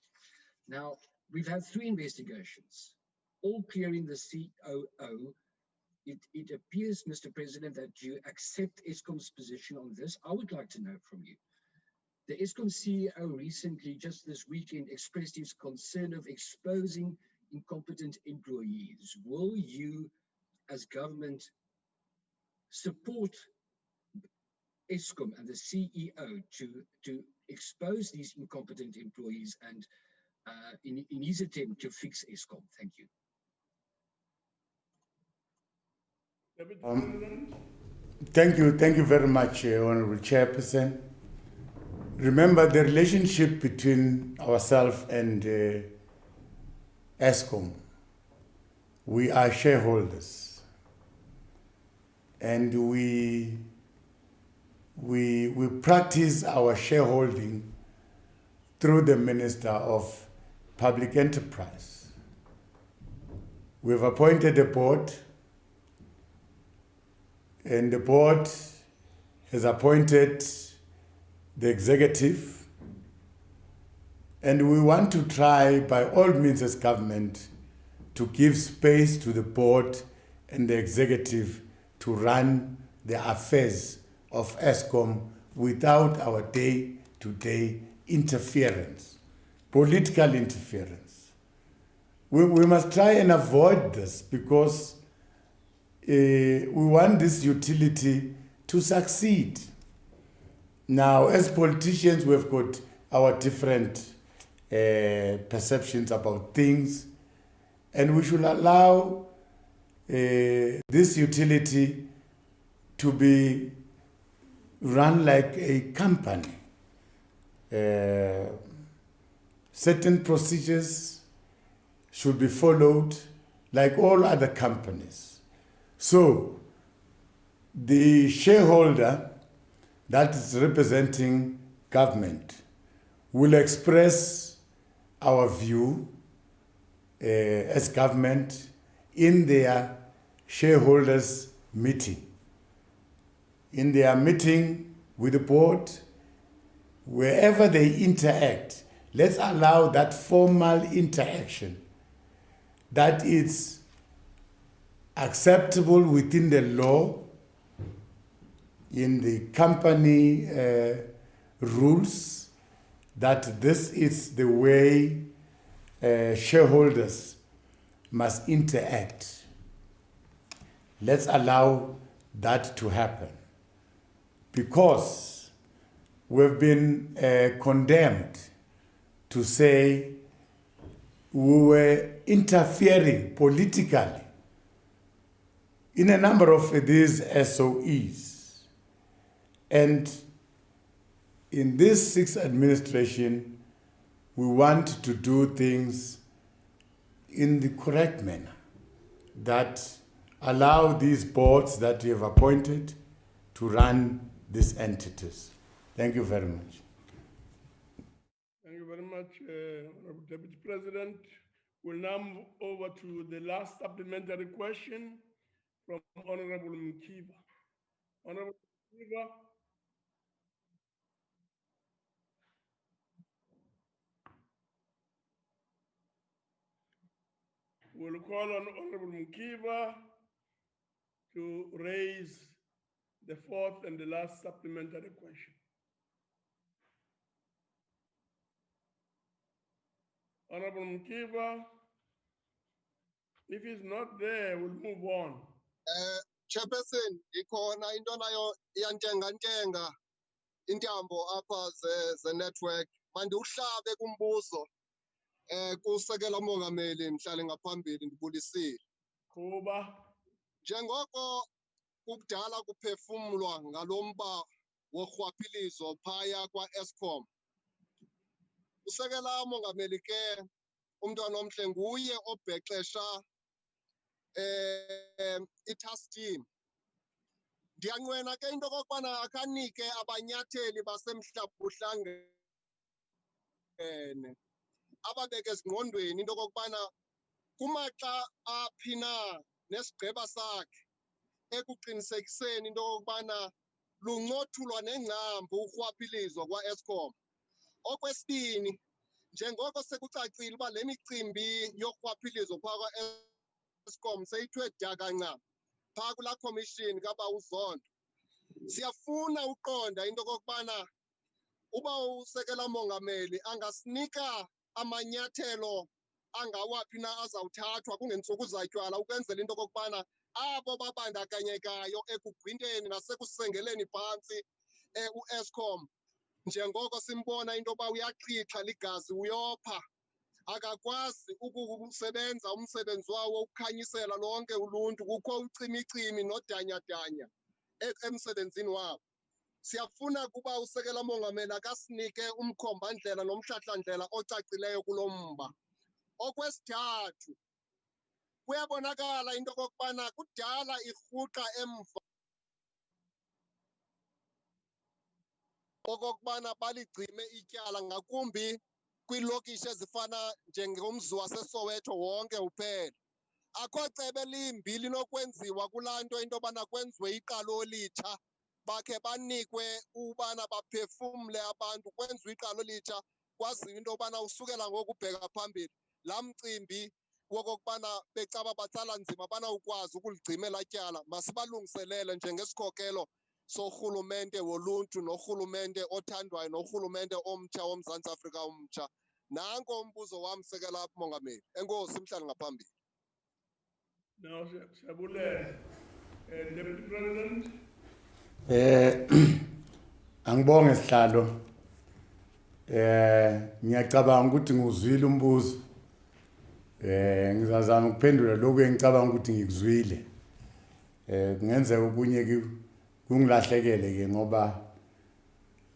Speaker 22: Now, we've had 3 investigations, all clearing the COO. It appears, Mr. President, that you accept Eskom's position on this. I would like to know from you. The Eskom CEO recently, just this weekend, expressed his concern of exposing incompetent employees. Will you, as government, support Eskom and the CEO to expose these incompetent employees and in his attempt to fix Eskom? Thank you.
Speaker 5: Thank you very much, Honorable Chairperson. Remember the relationship between ourselves and Eskom. We are shareholders, and we practice our shareholding through the Minister of Public Enterprise. We've appointed a board, and the board has appointed the executive, and we want to try by all means as government to give space to the board and the executive to run the affairs of Eskom without our day-to-day interference, political interference. We must try and avoid this because we want this utility to succeed. Now, as politicians, we've got our different perceptions about things, and we should allow this utility to be run like a company. Certain procedures should be followed like all other companies. So, the shareholder that is representing government will express our view as government in their shareholders meeting. In their meeting with the board, wherever they interact, let's allow that formal interaction that is acceptable within the law, in the company rules, that this is the way shareholders must interact. Let's allow that to happen, because we've been condemned to say we were interfering politically in a number of these SOEs. And in this 6th administration, we want to do things in the correct manner that allow these boards that we have appointed to run these entities. Thank you very much.
Speaker 11: Thank you very much, Deputy President. We'll now move over to the last supplementary question from Honorable Mkiva. Honorable Mkiva. We'll call on Honorable Mkiva to raise the 4th and the last supplementary question. Honorable Mkiva, if he's not there, we'll move on.
Speaker 7: Chairperson, ikhona into nayo iyantenga intambo apha ze-network. Mandiwuhlabe kumbuzo kusekela umongameli mhlale ngaphambili ndibulisile.
Speaker 11: Kuba
Speaker 7: njengoko kudala kuphefumlwa ngalomba worhwaphilizo phaya kwa-Eskom. Usekela umongameli ke umntwana omhle nguye obhexesha i-task team. Ndiyanqwena ke into okokubana akanike abanyatheli basemhlabuhlangeni ababeke ezingqondweni into kokubana kumaxa aphina nesigqeba sakhe ekuqinisekiseni into kokubana luncothulwa nengcambu urhwaphilizo kwa-Eskom. Okwesibini, njengoko sekucacile uba le micimbi yorhwaphilizo phaa kwa-Eskom seyithwe dakanca phaa kulaa commission kaBawuzondo, siyafuna uqonda into kokubana uba usekela mongameli angasinika amanyathelo angawaphi na azawuthathwa kungeentsuku zatywala ukwenzela into kokubana abo babandakanyekayo ekugwinteni nasekusengeleni phantsi u-Eskom, njengoko simbona into yoba uyaqhitha ligazi uyopha, akakwazi ukusebenza umsebenzi wawo ukukhanyisela lonke uluntu, kukho ucimicimi nodanyadanya emsebenzini wabo. Siyafuna kuba usekela mongameli akasinike umkhombandlela nomhlahlandlela ocacileyo kulo mba. Okwesithathu, kuyabonakala into kokubana kudala irhuqa emva okokubana baligcime ityala ngakumbi kwiilokishi ezifana njengomzi waseSoweto wonke uphela. Akho cebe limbi linokwenziwa kulaa nto into yobana kwenziwe iqalo litsha, bakhe banikwe ubana baphefumle abantu, kwenziwe iqalo litsha, kwaziwe into yobana usukela ngoku ubheka phambili laa mcimbi wokokubana becaba batsala nzima banawukwazi ukuligcimela tyala. Masibalungiselele njengesikhokelo sorhulumente woluntu norhulumente othandwayo norhulumente omtsha woMzantsi Afrika omtsha. Nanko umbuzo wam, Sekela Mongameli. Enkosi, mhlali ngaphambili.
Speaker 11: Now, Shabulela, Deputy President.
Speaker 5: Angibonge sihlalo. Ngiyacabanga ukuthi nguzwile umbuzo. Ngizazama ukuphendula lokho engicabanga ukuthi ngikuzwile. Kungenzeka okunye kungilahlekele ke ngoba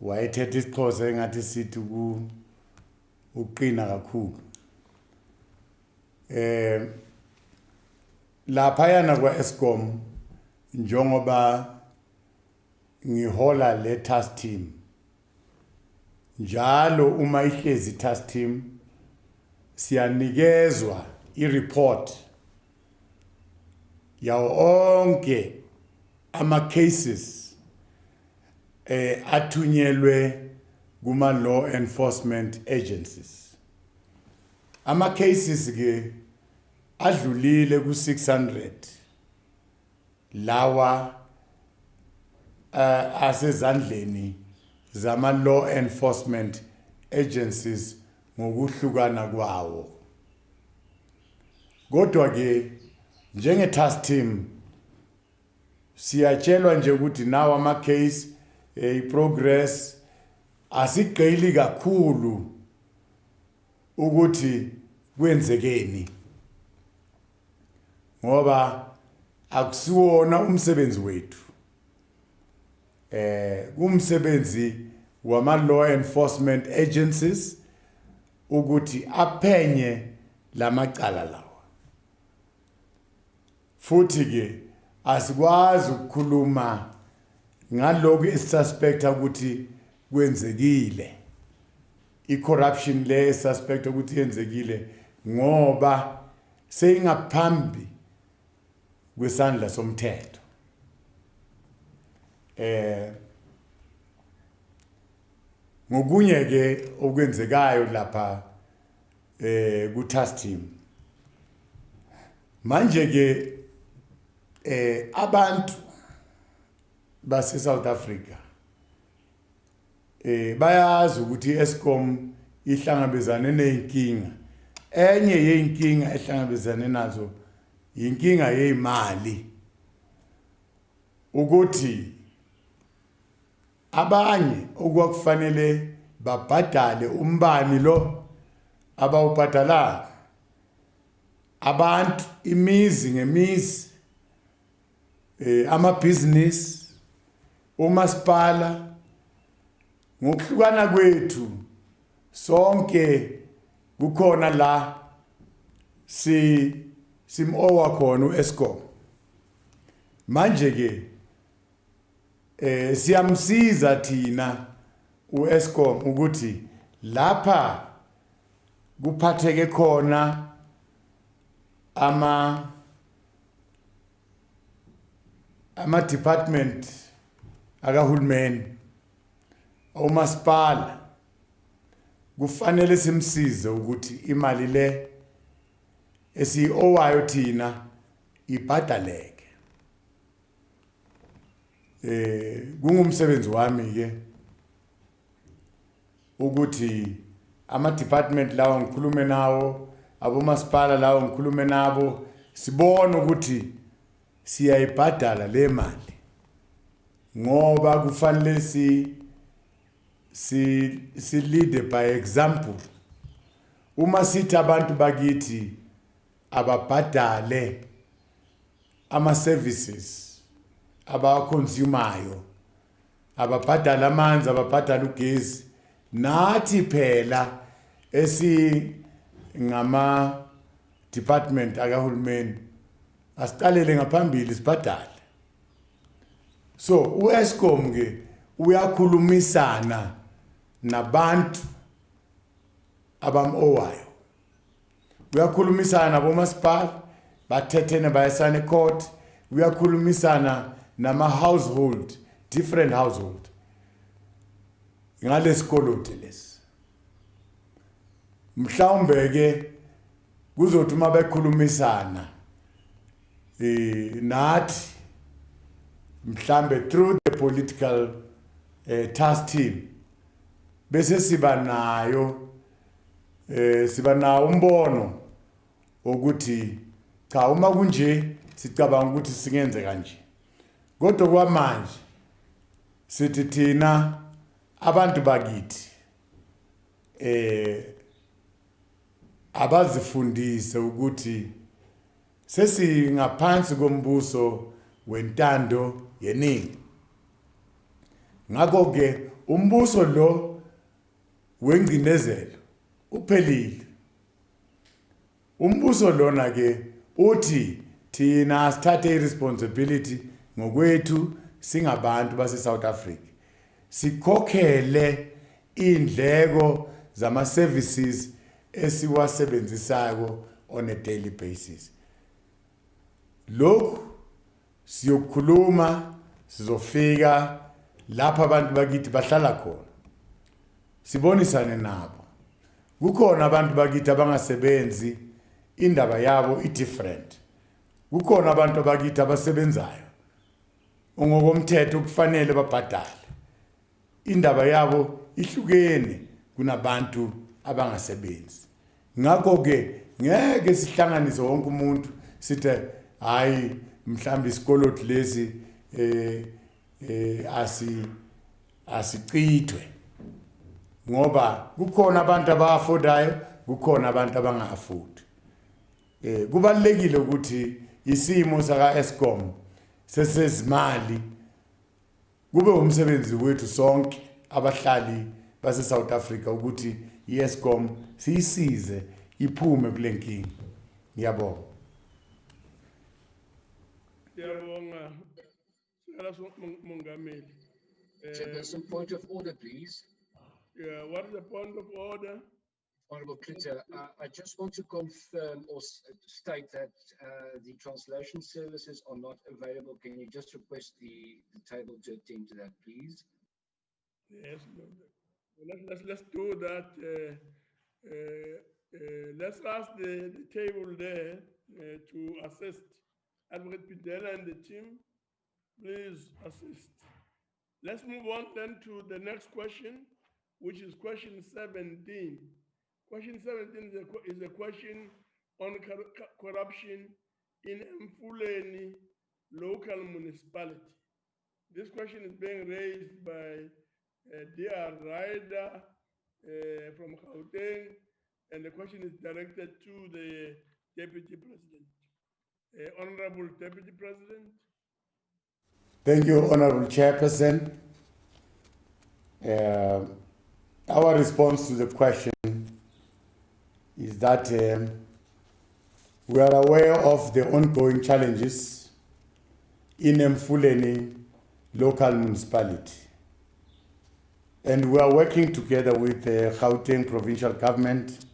Speaker 5: wayethetha isiXhosa engathi sithi uqina kakhulu. Lapha yana kwa-Eskom njengoba ngihola le task team, njalo uma ihlezi task team siyanikezwa i-report yawo onke ama-cases athunyelwe kuma-law enforcement agencies. Ama-cases ke adlulile ku-600 lawa asezandleni zama-law enforcement agencies ngokuhlukana kwawo. Kodwa ke njenge-task team siyatshelwa nje ukuthi nawo ama-case i-progress asigqili kakhulu ukuthi kwenzekeni, ngoba akusiwona umsebenzi wethu. Umsebenzi wama-law enforcement agencies ukuthi aphenye lamacala lawa. Futhi ke asikwazi ukukhuluma ngalokho esisuspecta ukuthi kwenzekile, i-corruption le esisuspecta ukuthi yenzekile, ngoba seyingaphambi kwesandla somthetho. Ngokunye ke okwenzekayo lapha ku-task team manje ke abantu base-South Africa bayazi ukuthi i-Eskom ihlangabezane ney'nkinga. Enye yey'nkinga ehlangabezane nazo yinkinga yey'mali, ukuthi abanye okwakufanele babhadale umbani lo abawubhadalayo, abantu imizi ngemizi, amabhizinisi, umasipala, ngokuhlukana kwethu sonke kukhona la simowa khona u-Eskom. Manje ke siyamsiza thina u-Eskom ukuthi lapha kuphatheke khona ama department akahulumeni umasipala kufanele simsize ukuthi imali le esiyowayo thina ibhadaleke. Kungumsebenzi wami ke ukuthi ama department lawo ngikhulume nawo, abomasipala lawo ngikhulume nabo, sibone ukuthi siyayibhadala le mali, ngoba kufanele si lead by example. Uma sithi abantu bakithi ababhadale ama services abawaconsumayo, ababhadala amanzi, ababhadala ugesi, nathi phela ngama department akahulumeni asiqalele ngaphambili sibhadale. So uEskom ke uyakhulumisana nabantu abamowayo, uyakhulumisana nabomasipala bathethene bayasana ecourt, uyakhulumisana nama household, different household ngalesikolote lesi. Mhlawumbe ke kuzothi uma bekhulumisana nathi mhlambe through the political task team bese siba nawo umbono ukuthi cha uma kunje sicabanga ukuthi singenze kanje. Kodwa kwamanje sithi thina abantu bakithi abazifundise ukuthi sesingaphansi kombuso wentando yeningi. Ngakho ke umbuso lo wengcinezelo uphelile. Umbuso lona ke uthi thina sithathe iresponsibility ngokwethu singabantu base South Africa, sikhokhele indleko zama services esiwasebenzisayo on a daily basis. Lokhu siyokhuluma, sizofika lapha abantu bakithi bahlala khona, sibonisane nabo. Kukhona abantu bakithi abangasebenzi, indaba yabo i-different. Kukhona abantu bakithi abasebenzayo ngokomthetho kufanele babhadale, indaba yabo ihlukene kunabantu abangasebenzi. Ngakho ke ngeke sihlanganise wonke umuntu sithi hayi mhlambi isikolothi lesi asicithwe, ngoba kukhona abantu abaaffordayo, kukhona abantu abanga-afford. Kubalekile ukuthi isimo saka Eskom sesezimali kube umsebenzi wethu sonke abahlali base South Africa ukuthi iEskom siyisize iphume kule nkingi. Ngiyabonga.
Speaker 11: Siyabonga. Mongameli.
Speaker 22: Chairperson, point of order, please.
Speaker 11: Yeah, what is the point of order?
Speaker 22: Honorable Critter, I just want to confirm or state that the translation services are not available. Can you just request the table to attend to that, please?
Speaker 11: Yes, let's do that. Let's ask the table there to assist. Advocate Pidela and the team, please assist. Let's move on then to the next question, which is question 17. Question 17 is a question on corruption in Mfuleni local municipality. This question is being raised by DR Ryder from Gauteng, and the question is directed to the Deputy President. Honorable Deputy President.
Speaker 5: Thank you, Honorable Chairperson. Our response to the question is that we are aware of the ongoing challenges in Mfuleni local municipality. And we are working together with the Gauteng provincial government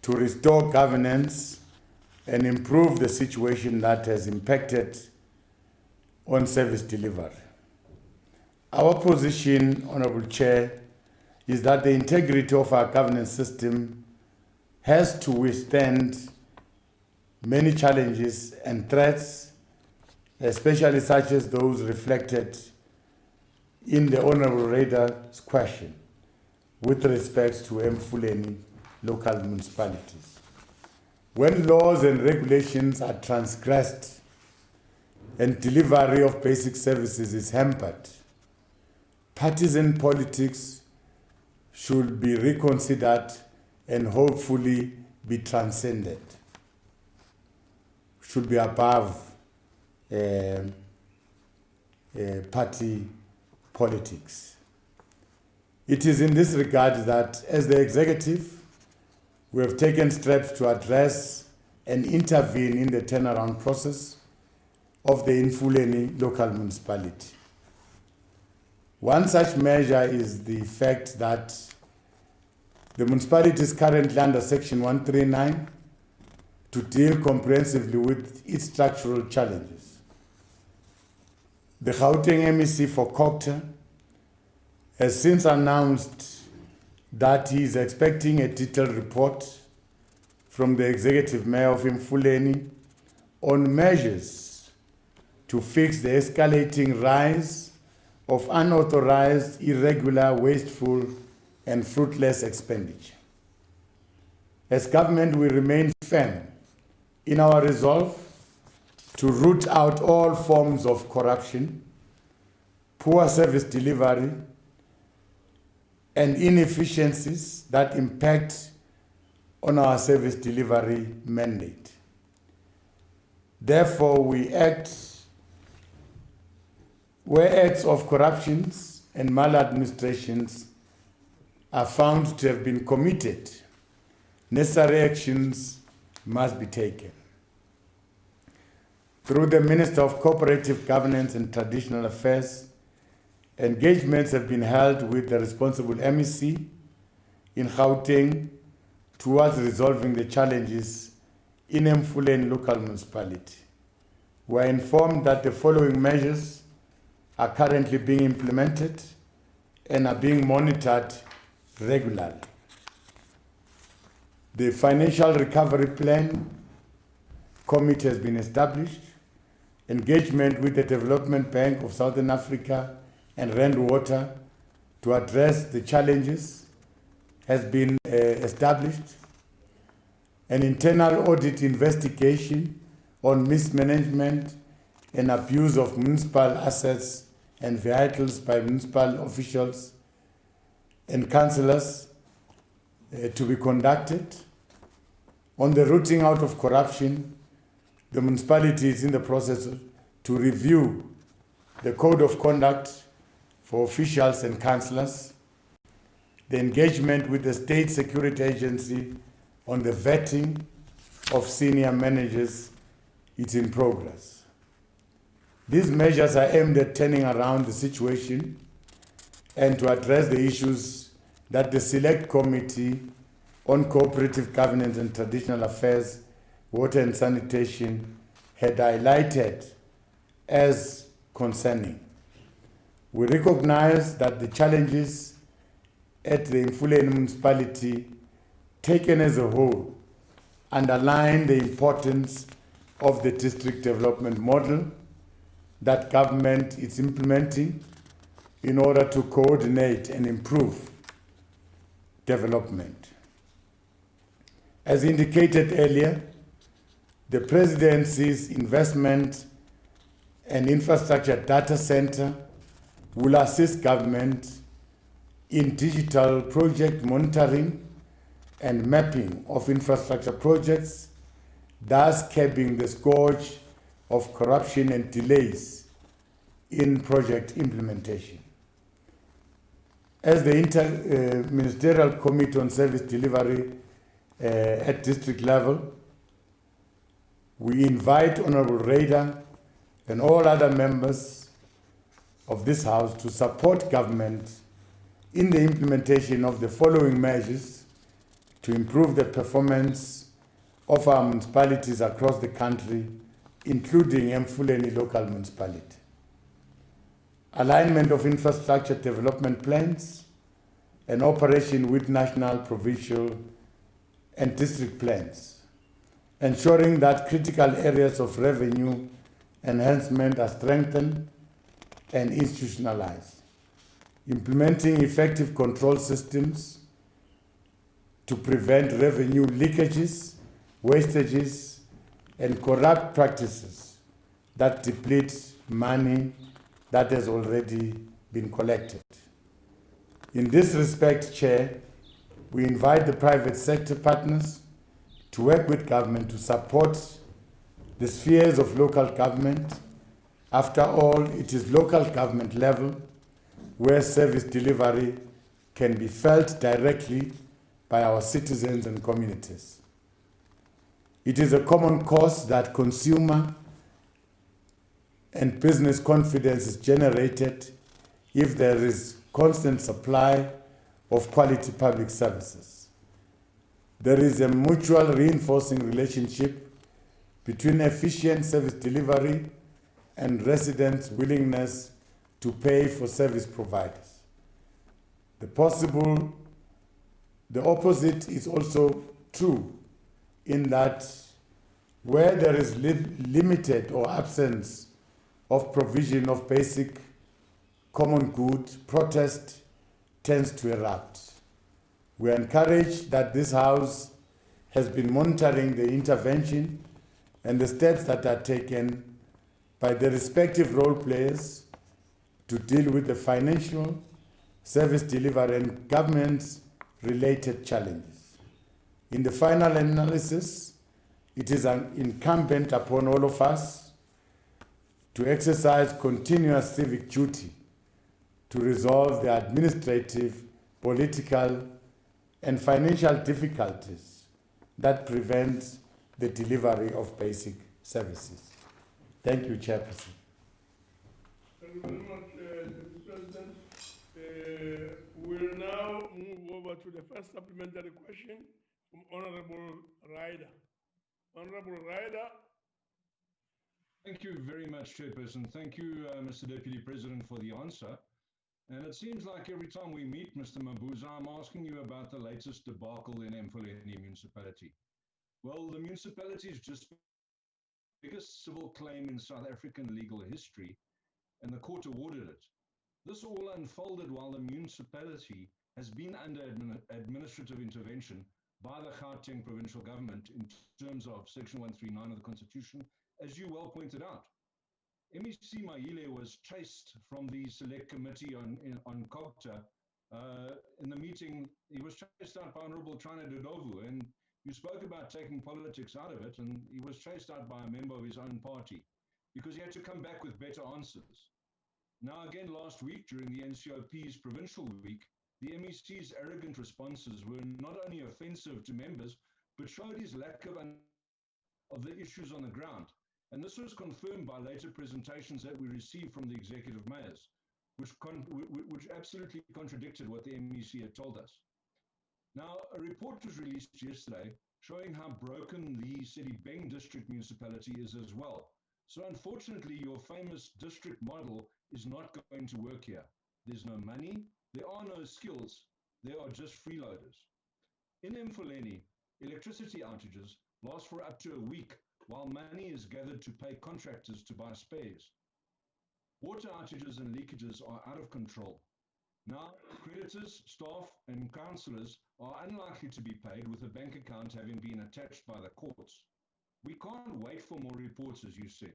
Speaker 5: to restore governance and improve the situation that has impacted on service delivery. Our position, Honorable Chair, is that the integrity of our governance system has to withstand many challenges and threats, especially such as those reflected in the Honorable Raider's question with respect to Mfuleni local municipalities. When laws and regulations are transgressed and delivery of basic services is hampered, partisan politics should be reconsidered and hopefully be transcended, should be above party politics. It is in this regard that, as the executive, we have taken steps to address and intervene in the turnaround process of the Mfuleni local municipality. One such measure is the fact that the municipality is currently under Section 139 to deal comprehensively with its structural challenges. The Gauteng MEC for Kokta has since announced that he is expecting a detailed report from the Executive Mayor of Mfuleni on measures to fix the escalating rise of unauthorized, irregular, wasteful, and fruitless expenditure. As government, we remain firm in our resolve to root out all forms of corruption, poor service delivery, and inefficiencies that impact on our service delivery mandate. Therefore, we act where acts of corruptions and maladministrations are found to have been committed, necessary actions must be taken. Through the Minister of Cooperative Governance and Traditional Affairs, engagements have been held with the responsible MEC in Gauteng towards resolving the challenges in Mfuleni local municipality. We are informed that the following measures are currently being implemented and are being monitored regularly. The Financial Recovery Plan Committee has been established. Engagement with the Development Bank of Southern Africa and Rand Water to address the challenges has been established. An internal audit investigation on mismanagement and abuse of municipal assets and vehicles by municipal officials and councillors to be conducted. On the rooting out of corruption, the municipality is in the process to review the code of conduct for officials and councillors. The engagement with the State Security Agency on the vetting of senior managers is in progress. These measures are aimed at turning around the situation and to address the issues that the Select Committee on Cooperative Governance and Traditional Affairs, Water and Sanitation had highlighted as concerning. We recognize that the challenges at the Mfuleni municipality, taken as a whole, underline the importance of the district development model that government is implementing in order to coordinate and improve development. As indicated earlier, the Presidency's investment and infrastructure data center will assist government in digital project monitoring and mapping of infrastructure projects, thus curbing the scourge of corruption and delays in project implementation. As the Inter-Ministerial Committee on Service Delivery at district level, we invite Honorable Raider and all other members of this House to support government in the implementation of the following measures to improve the performance of our municipalities across the country, including Emfuleni local municipality. Alignment of infrastructure development plans and operation with national, provincial, and district plans, ensuring that critical areas of revenue enhancement are strengthened and institutionalized, implementing effective control systems to prevent revenue leakages, wastages, and corrupt practices that deplete money that has already been collected. In this respect, Chair, we invite the private sector partners to work with government to support the spheres of local government. After all, it is local government level where service delivery can be felt directly by our citizens and communities. It is a common cause that consumer and business confidence is generated if there is constant supply of quality public services. There is a mutual reinforcing relationship between efficient service delivery and residents' willingness to pay for service providers. The opposite is also true in that where there is limited or absence of provision of basic common good, protest tends to erupt. We are encouraged that this House has been monitoring the intervention and the steps that are taken by the respective role players to deal with the financial, service delivery, and government-related challenges. In the final analysis, it is incumbent upon all of us to exercise continuous civic duty to resolve the administrative, political, and financial difficulties that prevent the delivery of basic services. Thank you, Chairperson.
Speaker 11: Thank you very much, Mr. President. We'll now move over to the first supplementary question from Honorable Ryder. Honorable Ryder.
Speaker 8: Thank you very much, Chairperson. Thank you, Mr. Deputy President, for the answer. And it seems like every time we meet Mr. Mabuza, I'm asking you about the latest debacle in Emfuleni municipality. Well, the municipality is just the biggest civil claim in South African legal history, and the court awarded it. This all unfolded while the municipality has been under administrative intervention by the Gauteng provincial government in terms of Section 139 of the Constitution, as you well pointed out. MEC Maile was chased from the Select Committee on COGTA. In the meeting, he was chased out by Honorable Trana Dodovu, and you spoke about taking politics out of it, and he was chased out by a member of his own party because he had to come back with better answers. Now, again, last week during the NCOP's provincial week, the MEC's arrogant responses were not only offensive to members, but showed his lack of the issues on the ground. And this was confirmed by later presentations that we received from the executive mayors, which absolutely contradicted what the MEC had told us. Now, a report was released yesterday showing how broken the Sedibeng district municipality is as well. So unfortunately, your famous district model is not going to work here. There's no money, there are no skills, there are just freeloaders. In Emfuleni, electricity outages last for up to a week while money is gathered to pay contractors to buy spares. Water outages and leakages are out of control. Now, creditors, staff, and councillors are unlikely to be paid with a bank account having been attached by the courts. We can't wait for more reports, as you said.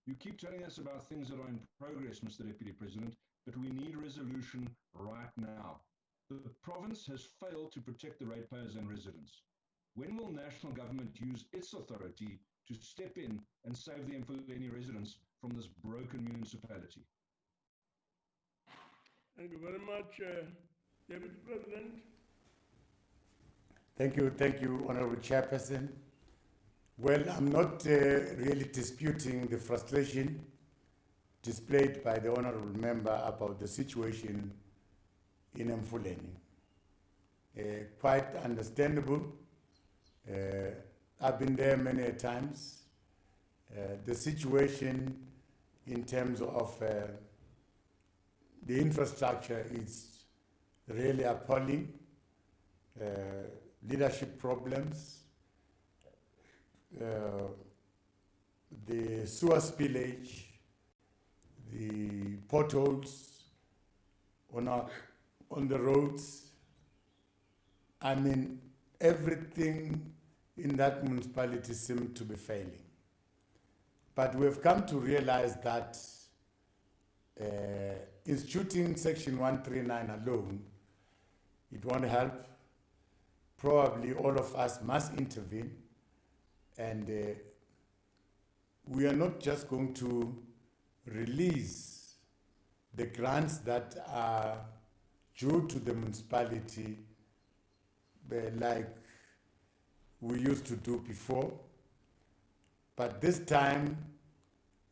Speaker 8: You keep telling us about things that are in progress, Mr. Deputy President, but we need resolution right now. The province has failed to protect the ratepayers and residents. When will national government use its authority to step in and save the Emfuleni residents from this broken municipality?
Speaker 11: Thank you very much, Deputy President.
Speaker 5: Thank you, Honorable Chairperson. Well, I'm not really disputing the frustration displayed by the Honorable Member about the situation in Emfuleni. quite understandable. I've been there many times. The situation in terms of the infrastructure is really appalling. Leadership problems, the sewer spillage, the potholes on the roads. I mean, everything in that municipality seemed to be failing. But we have come to realize that instituting Section 139 alone, it won't help. Probably all of us must intervene, and we are not just going to release the grants that are due to the municipality like we used to do before, but this time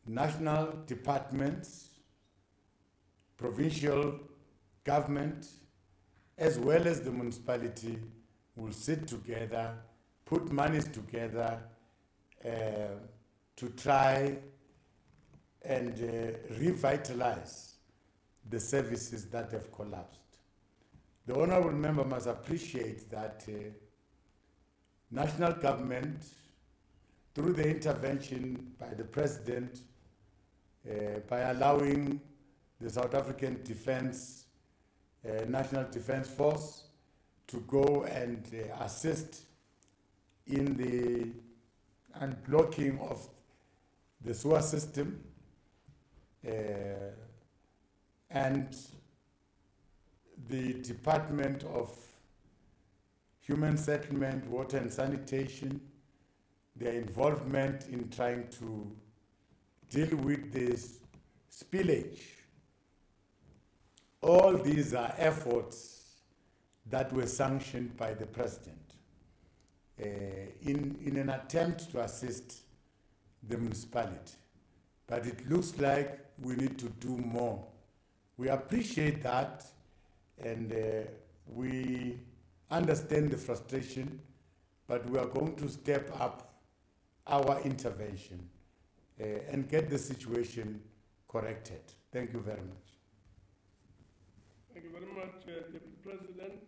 Speaker 5: national departments, provincial government, as well as the municipality will sit together, put monies together to try and revitalize the services that have collapsed. The honorable member must appreciate that national government, through the intervention by the president, by allowing the South African National Defense Force to go and assist in the unblocking of the sewer system, and the Department of Human Settlement, Water and Sanitation, their involvement in trying to deal with this spillage. All these are efforts that were sanctioned by the president in an attempt to assist the municipality. But it looks like we need to do more. We appreciate that, and we understand the frustration, but we are going to step up our intervention and get the situation corrected. Thank you very much.
Speaker 11: Thank you very much, Deputy President.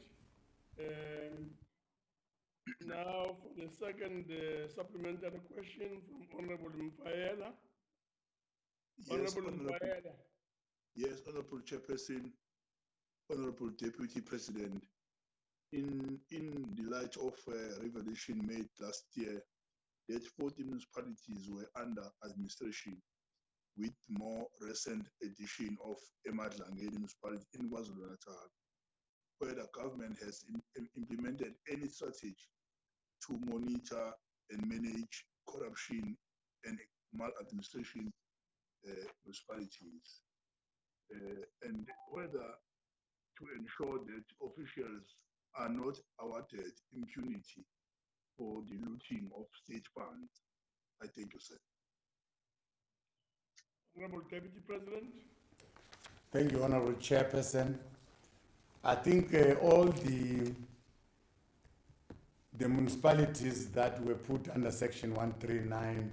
Speaker 11: Now for the second supplementary question from Honorable Mpaela. Honorable Mpaela.
Speaker 13: Yes, Honorable Chairperson, Honorable Deputy President. In the light of a revelation made last year that 40 municipalities were under administration, with more recent addition of Emadlangeni municipality in KwaZulu-Natal, where the government has implemented any strategy to monitor and manage corruption and maladministration municipalities, and whether to ensure that officials are not awarded impunity for the looting of state funds. I thank you, sir.
Speaker 11: Honorable Deputy President.
Speaker 5: Thank you, Honorable Chairperson. I think all the municipalities that were put under Section 139,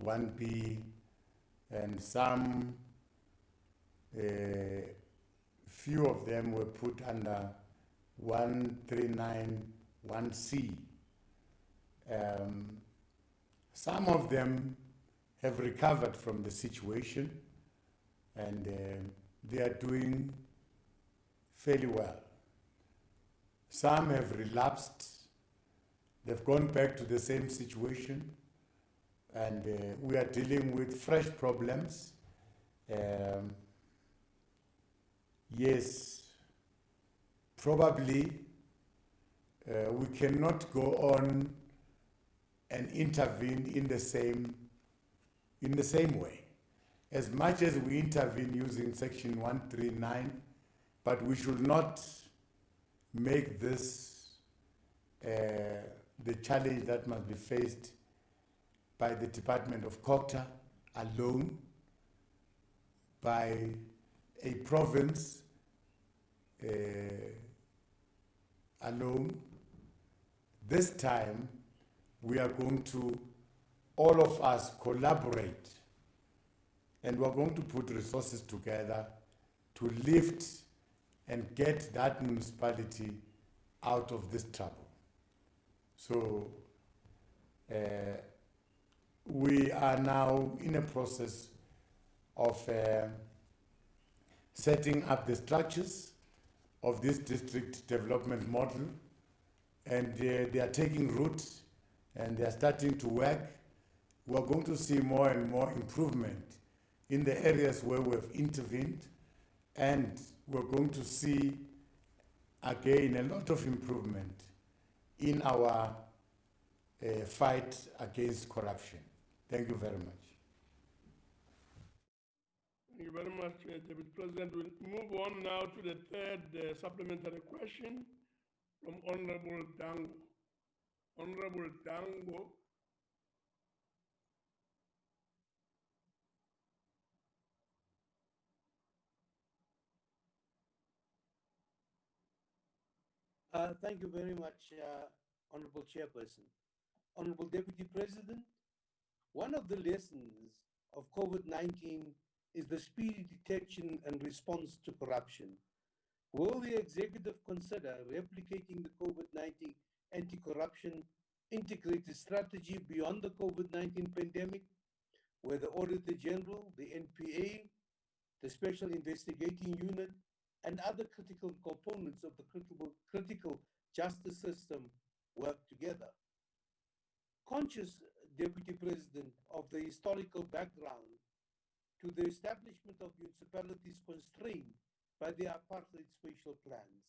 Speaker 5: 1B, and some few of them were put under 139, 1C. Some of them have recovered from the situation, and they are doing fairly well. Some have relapsed. They've gone back to the same situation, and we are dealing with fresh problems. Yes, probably we cannot go on and intervene in the same way. As much as we intervene using Section 139, but we should not make this the challenge that must be faced by the Department of Culture alone, by a province alone. This time, we are going to, all of us, collaborate, and we're going to put resources together to lift and get that municipality out of this trouble. So we are now in a process of setting up the structures of this district development model, and they are taking root and they are starting to work. We're going to see more and more improvement in the areas where we have intervened, and we're going to see again a lot of improvement in our fight against corruption. Thank you very much.
Speaker 11: Thank you very much, Deputy President. We'll move on now to the third supplementary question from Honorable Dango. Honorable Dango.
Speaker 1: Thank you very much, Honorable Chairperson. Honorable Deputy President, one of the lessons of COVID-19 is the speedy detection and response to corruption. Will the executive consider replicating the COVID-19 anti-corruption integrated strategy beyond the COVID-19 pandemic, where the Auditor General, the NPA, the Special Investigating Unit, and other critical components of the critical justice system work together? Conscious, Deputy President, of the historical background to the establishment of municipalities constrained by the apartheid spatial plans,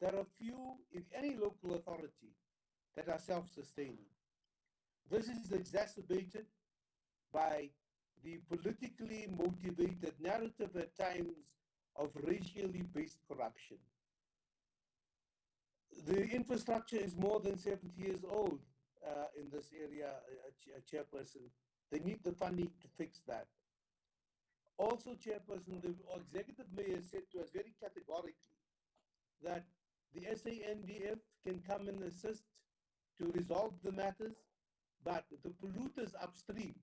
Speaker 1: there are few, if any, local authority that are self-sustaining. This is exacerbated by the politically motivated narrative at times of racially based corruption. The infrastructure is more than 70 years old in this area, Chairperson. They need the funding to fix that. Also, Chairperson, the Executive Mayor said to us very categorically that the SANDF can come and assist to resolve the matters, but the polluters upstream,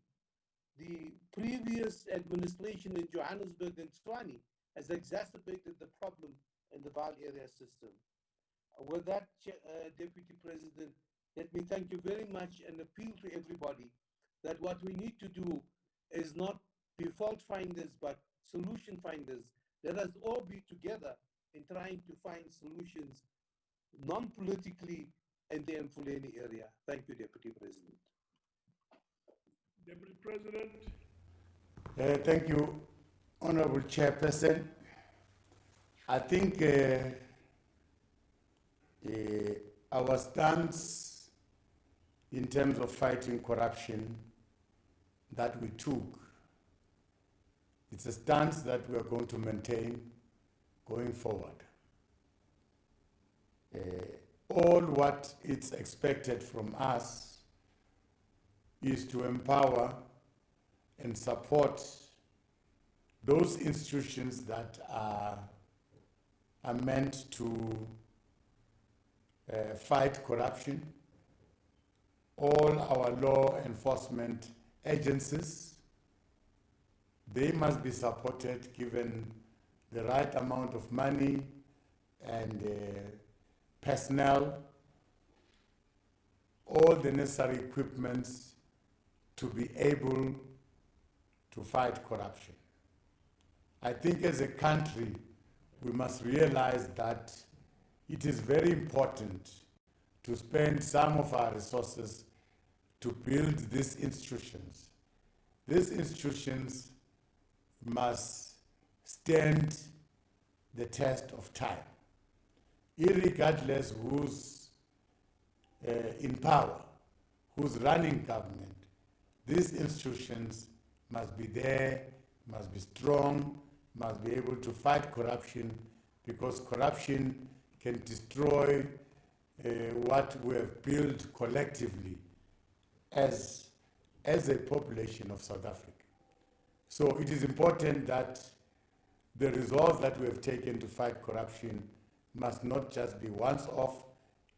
Speaker 1: the previous administration in Johannesburg and Tshwane, has exacerbated the problem in the Vaal area system. With that, Deputy President, let me thank you very much and appeal to everybody that what we need to do is not be fault finders, but solution finders. Let us all be together in trying to find solutions non-politically in the Mfuleni area. Thank you, Deputy President.
Speaker 11: Deputy President.
Speaker 5: Thank you, Honorable Chairperson. I think our stance in terms of fighting corruption that we took, it's a stance that we are going to maintain going forward. All what is expected from us is to empower and support those institutions that are meant to fight corruption. All our law enforcement agencies, they must be supported, given the right amount of money and personnel, all the necessary equipments to be able to fight corruption. I think as a country, we must realize that it is very important to spend some of our resources to build these institutions. These institutions must stand the test of time, irregardless who's in power, who's running government. These institutions must be there, must be strong, must be able to fight corruption, because corruption can destroy what we have built collectively as a population of South Africa. So it is important that the resolve that we have taken to fight corruption must not just be once off,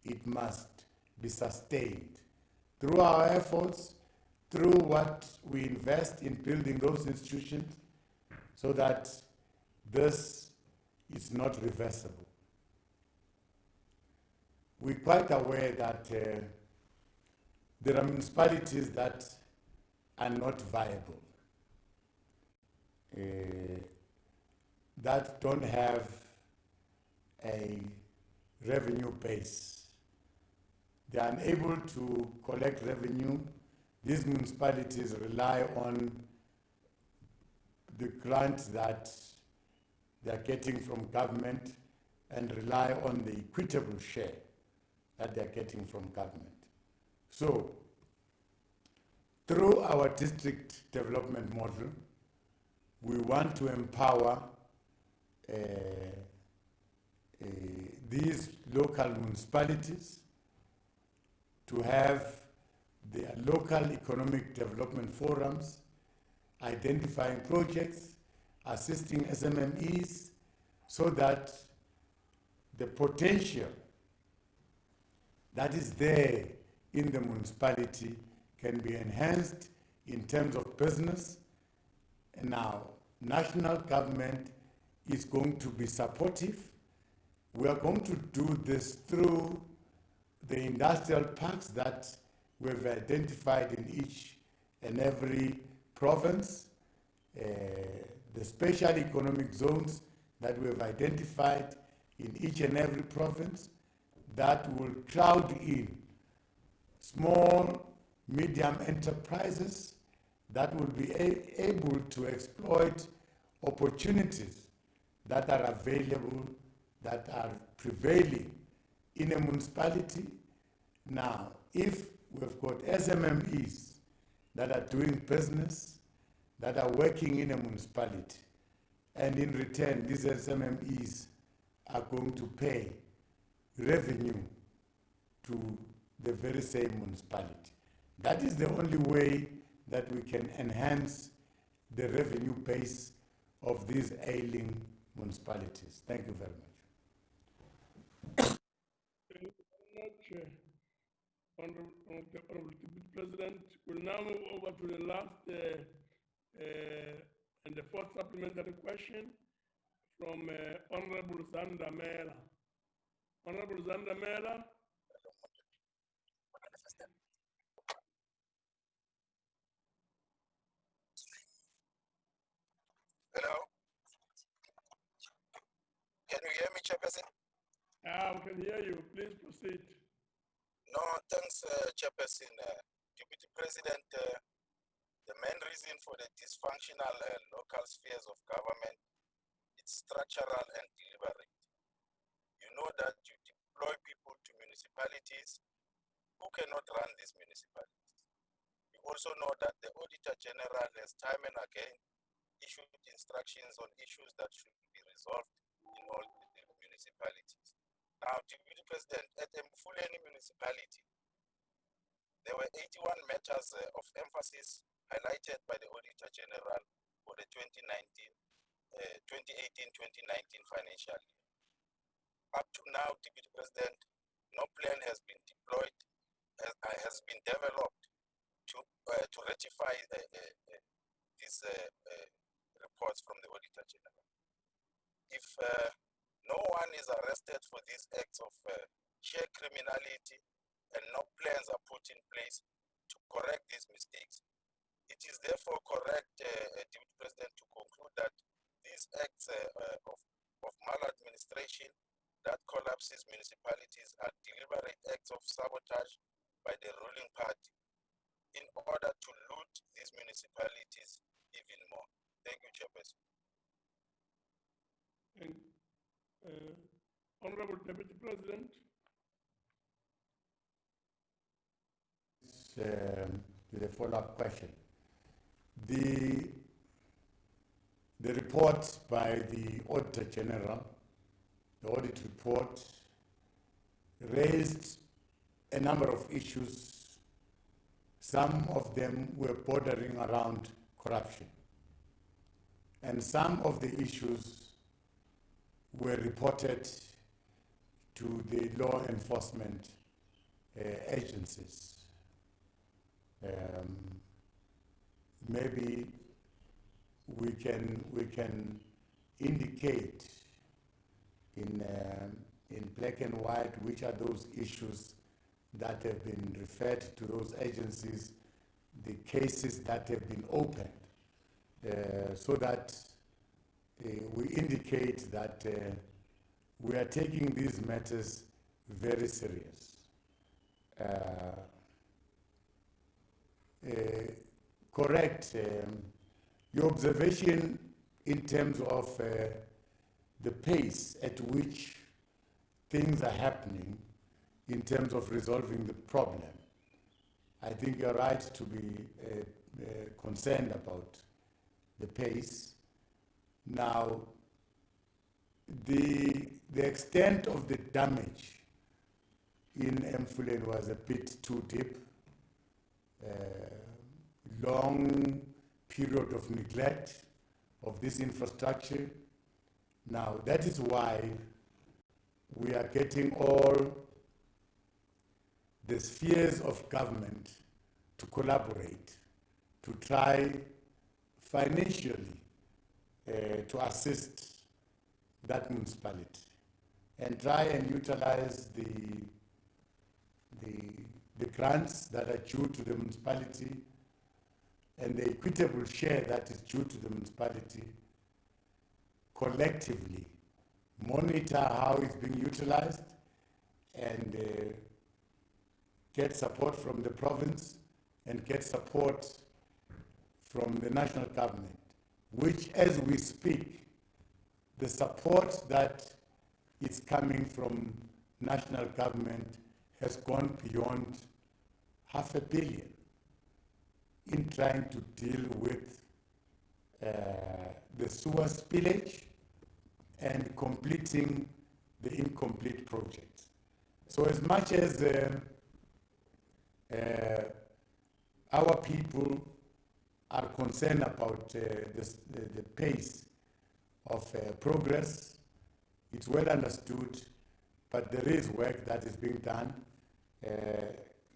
Speaker 5: it must be sustained. Through our efforts, through what we invest in building those institutions, so that this is not reversible. We're quite aware that there are municipalities that are not viable, that don't have a revenue base. They are unable to collect revenue. These municipalities rely on the grants that they are getting from government and rely on the equitable share that they are getting from government. So, through our district development model, we want to empower these local municipalities to have their local economic development forums, identifying projects, assisting SMMEs, so that the potential that is there in the municipality can be enhanced in terms of business. And now, national government is going to be supportive. We are going to do this through the industrial parks that we've identified in each and every province, the special economic zones that we've identified in each and every province that will crowd in small, medium enterprises that will be able to exploit opportunities that are available, that are prevailing in a municipality. Now, if we've got SMMEs that are doing business, that are working in a municipality, and in return, these SMMEs are going to pay revenue to the very same municipality. That is the only way that we can enhance the revenue base of these ailing municipalities. Thank you very much.
Speaker 11: Thank you very much, Honorable Deputy President. We'll now move over to the last and the fourth supplementary question from Honorable Zanda Mela. Honorable Zanda Mela.
Speaker 6: Hello. Can you hear me, Chairperson?
Speaker 11: We can hear you. Please proceed.
Speaker 6: No, thanks, Chairperson. Deputy President, the main reason for the dysfunctional local spheres of government is structural and deliberate. You know that you deploy people to municipalities who cannot run these municipalities. You also know that the Auditor General has time and again issued instructions on issues that should be resolved in all the municipalities. Now, Deputy President, at Mfuleni municipality, there were 81 matters of emphasis highlighted by the Auditor General for the 2018-2019 financial year. Up to now, Deputy President, no plan has been deployed, has been developed to rectify these reports from the Auditor General. If no one is arrested for these acts of sheer criminality and no plans are put in place to correct these mistakes, it is therefore correct, Deputy President, to conclude that these acts of maladministration that collapses municipalities are deliberate acts of sabotage by the ruling party in order to loot these municipalities even more. Thank you, Chairperson.
Speaker 11: Honorable Deputy President.
Speaker 5: The follow-up question. The report by the Auditor General, the audit report, raised a number of issues. Some of them were bordering around corruption. And some of the issues were reported to the law enforcement agencies. Maybe we can indicate in black and white which are those issues that have been referred to those agencies, the cases that have been opened, so that we indicate that we are taking these matters very serious. Correct. Your observation in terms of the pace at which things are happening in terms of resolving the problem, I think you're right to be concerned about the pace. Now, the extent of the damage in Mfuleni was a bit too deep. Long period of neglect of this infrastructure. Now, that is why we are getting all the spheres of government to collaborate, to try financially to assist that municipality and try and utilize the grants that are due to the municipality and the equitable share that is due to the municipality, collectively monitor how it's being utilized and get support from the province and get support from the national government, which, as we speak, the support that is coming from national government has gone beyond $500 million in trying to deal with the sewer spillage and completing the incomplete project. So as much as our people are concerned about the pace of progress, it's well understood, but there is work that is being done.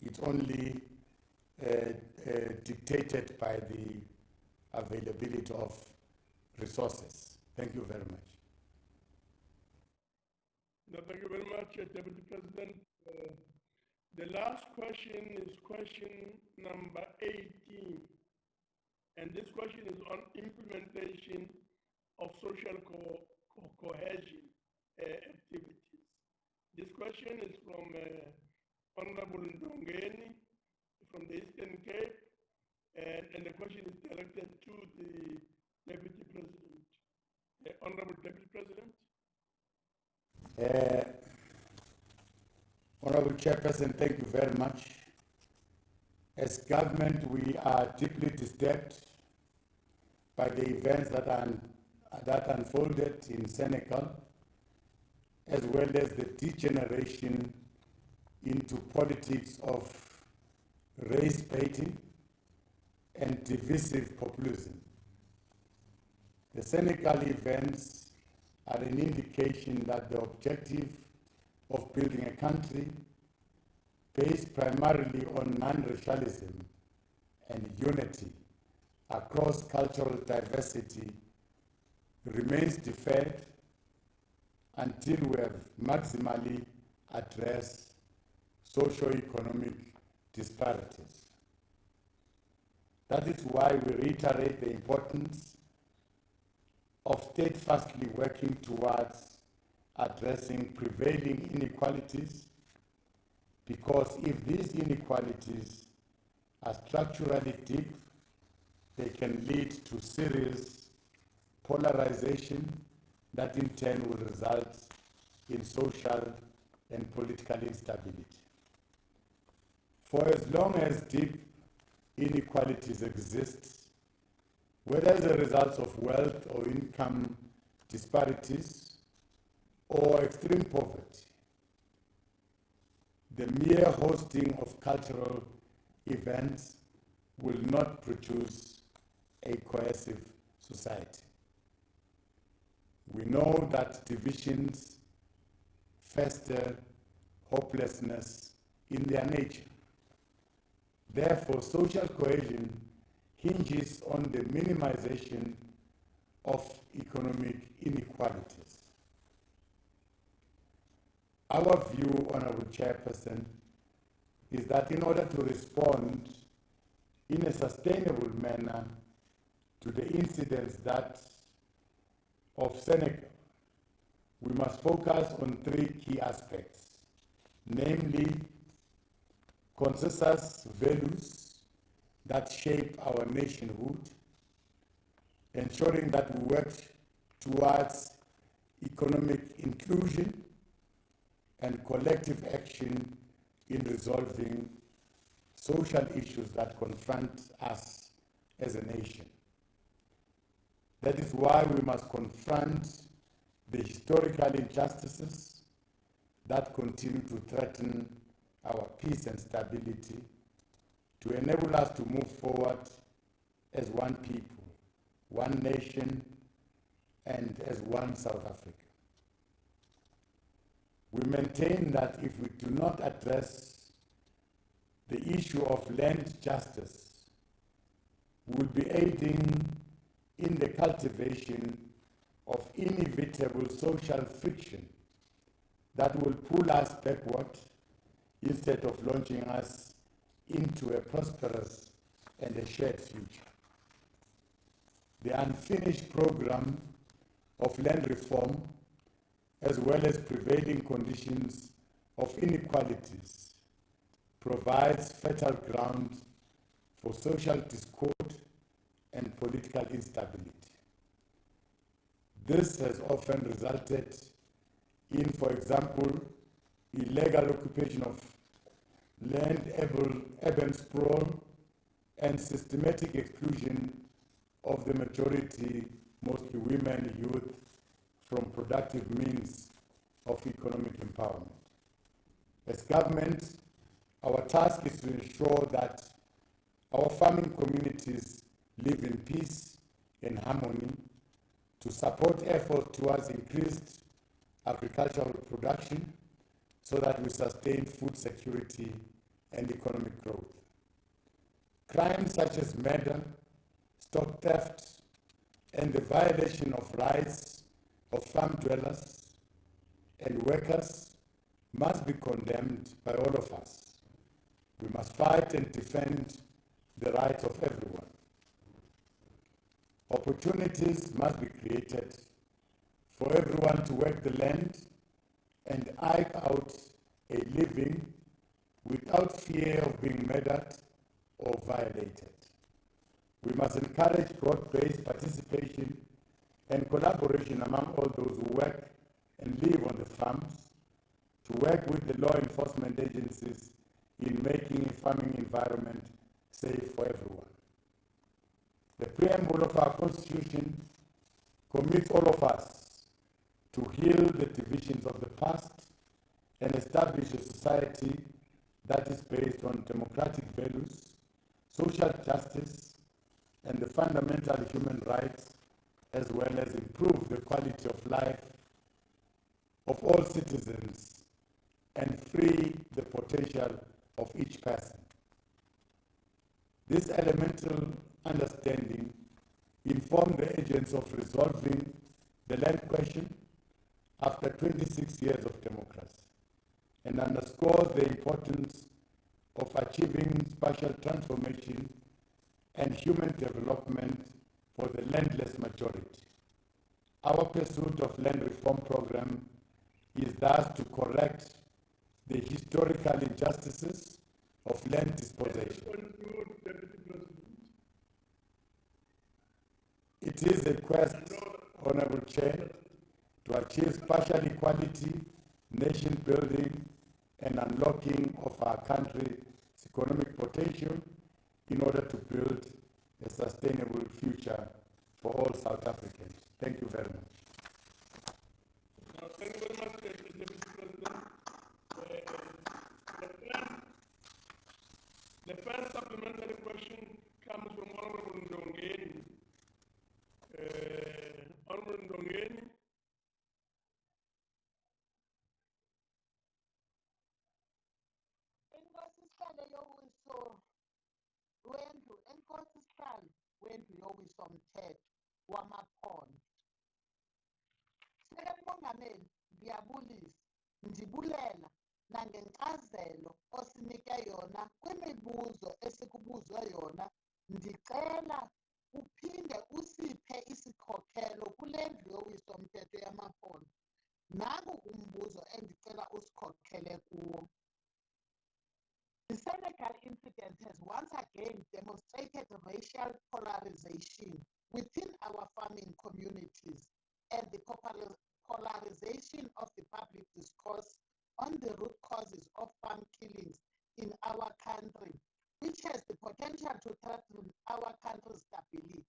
Speaker 5: It's only dictated by the availability of resources. Thank you very much.
Speaker 11: No, thank you very much, Deputy President. The last question is question number 18. And this question is on implementation of social cohesion activities. This question is from Honorable Ndongeni from the Eastern Cape, and the question is directed to the Deputy President. Honorable Deputy President.
Speaker 5: Honorable Chairperson, thank you very much. As government, we are deeply disturbed by the events that unfolded in Senegal, as well as the degeneration into politics of race baiting and divisive populism. The Senegal events are an indication that the objective of building a country based primarily on non-racialism and unity across cultural diversity remains deferred until we have maximally addressed socio-economic disparities. That is why we reiterate the importance of steadfastly working towards addressing prevailing inequalities, because if these inequalities are structurally deep, they can lead to serious polarization that in turn will result in social and political instability. For as long as deep inequalities exist, whether as a result of wealth or income disparities or extreme poverty, the mere hosting of cultural events will not produce a cohesive society. We know that divisions fester hopelessness in their nature. Therefore, social cohesion hinges on the minimization of economic inequalities. Our view, Honorable Chairperson, is that in order to respond in a sustainable manner to the incidents that of Senegal, we must focus on three key aspects, namely consensus values that shape our nationhood, ensuring that we work towards economic inclusion and collective action in resolving social issues that confront us as a nation. That is why we must confront the historical injustices that continue to threaten our peace and stability, to enable us to move forward as one people, one nation, and as one South Africa. We maintain that if we do not address the issue of land justice, we will be aiding in the cultivation of inevitable social friction that will pull us backward instead of launching us into a prosperous and a shared future. The unfinished program of land reform, as well as prevailing conditions of inequalities, provides fertile ground for social discord and political instability. This has often resulted in, for example, illegal occupation of land, urban sprawl, and systematic exclusion of the majority, mostly women, youth, from productive means of economic empowerment. As government, our task is to ensure that our farming communities live in peace and harmony, to support efforts towards increased agricultural production so that we sustain food security and economic growth. Crimes such as murder, stock theft, and the violation of rights of farm dwellers and workers must be condemned by all of us. We must fight and defend the rights of everyone. Opportunities must be created for everyone to work the land and eke out a living without fear of being murdered or violated. We must encourage broad-based participation and collaboration among all those who work and live on the farms, to work with the law enforcement agencies in making a farming environment safe for everyone. The preamble of our Constitution commits all of us to heal the divisions of the past and establish a society that is based on democratic values, social justice, and the fundamental human rights, as well as improve the quality of life of all citizens and free the potential of each person. This elemental understanding informed the agents of resolving the land question after 26 years of democracy, and underscores the importance of achieving spatial transformation and human development for the landless majority. Our pursuit of land reform program is thus to correct the historical injustices of land dispossession. It is a quest, Honorable Chair, to achieve spatial equality, nation building, and unlocking of our country's economic potential in order to build a sustainable future for all South Africans. Thank you very much.
Speaker 11: Thank you very much, Deputy President. The first supplementary question comes from Honorable Ndongeni. Honorable Ndongeni.
Speaker 9: usihlalo yowiso wendlu enkosi sihlalo wendlu yowisomthetho wamaphondo. Sekela Mongameli, ngiyabulisa, ndibulela nangenkcazelo osinike yona kwimibuzo esikubuzwe yona. Ndicela uphinde usiphe isikhokelo kule ndlu yowiso-mthetho yamaphondo. Nangu umbuzo endicela usikhokhele kuwo. The Senegal incident has once again demonstrated racial polarization within our farming communities and the polarization of the public discourse on the root causes of farm killings in our country, which has the potential to threaten our country's stability.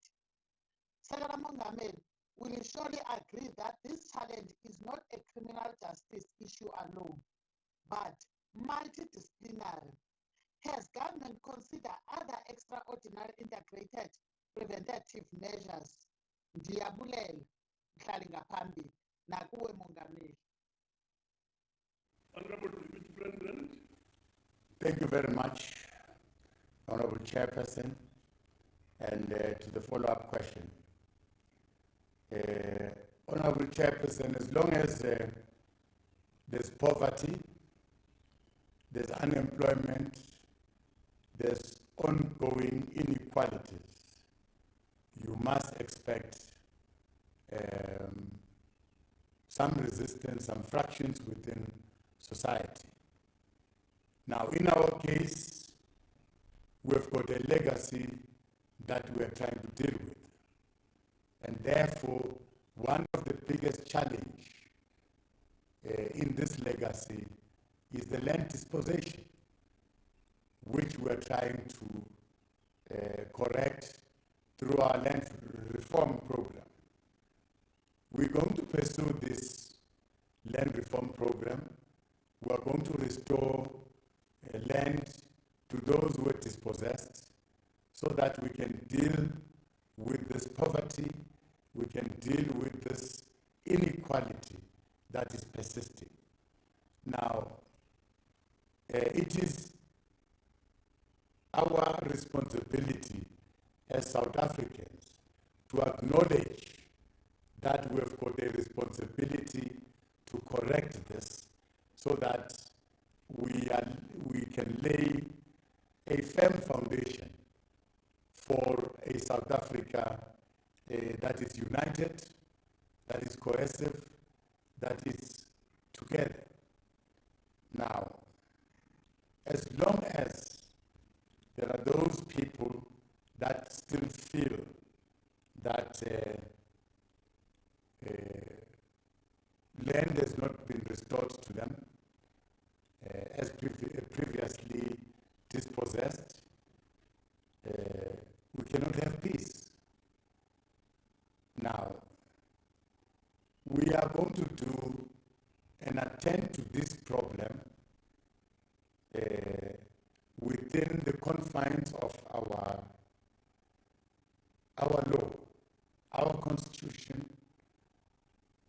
Speaker 9: Sekela Mongameli, will you surely agree that this challenge is not a criminal justice issue alone, but multidisciplinary? Has government considered other extraordinary integrated preventative measures? Ndiyabulela, mhlali ngaphambili, nakuwe Mongameli.
Speaker 11: Honorable Deputy President.
Speaker 5: Thank you very much, Honorable Chairperson. And to the follow-up question. Honorable Chairperson, as long as there's poverty, there's unemployment, there's ongoing inequalities, you must expect some resistance, some fractions within society. Now, in our case, we've got a legacy that we're trying to deal with. And therefore, one of the biggest challenges in this legacy is the land dispossession, which we're trying to correct through our land reform program. We're going to pursue this land reform program. We're going to restore land to those who are dispossessed so that we can deal with this poverty, we can deal with this inequality that is persisting. Now, it is our responsibility as South Africans to acknowledge that we've got a responsibility to correct this so that we can lay a firm foundation for a South Africa that is united, that is cohesive, that is together. Now, as long as there are those people that still feel that land has not been restored to them as previously dispossessed, we cannot have peace. Now, we are going to do and attend to this problem within the confines of our law, our constitution.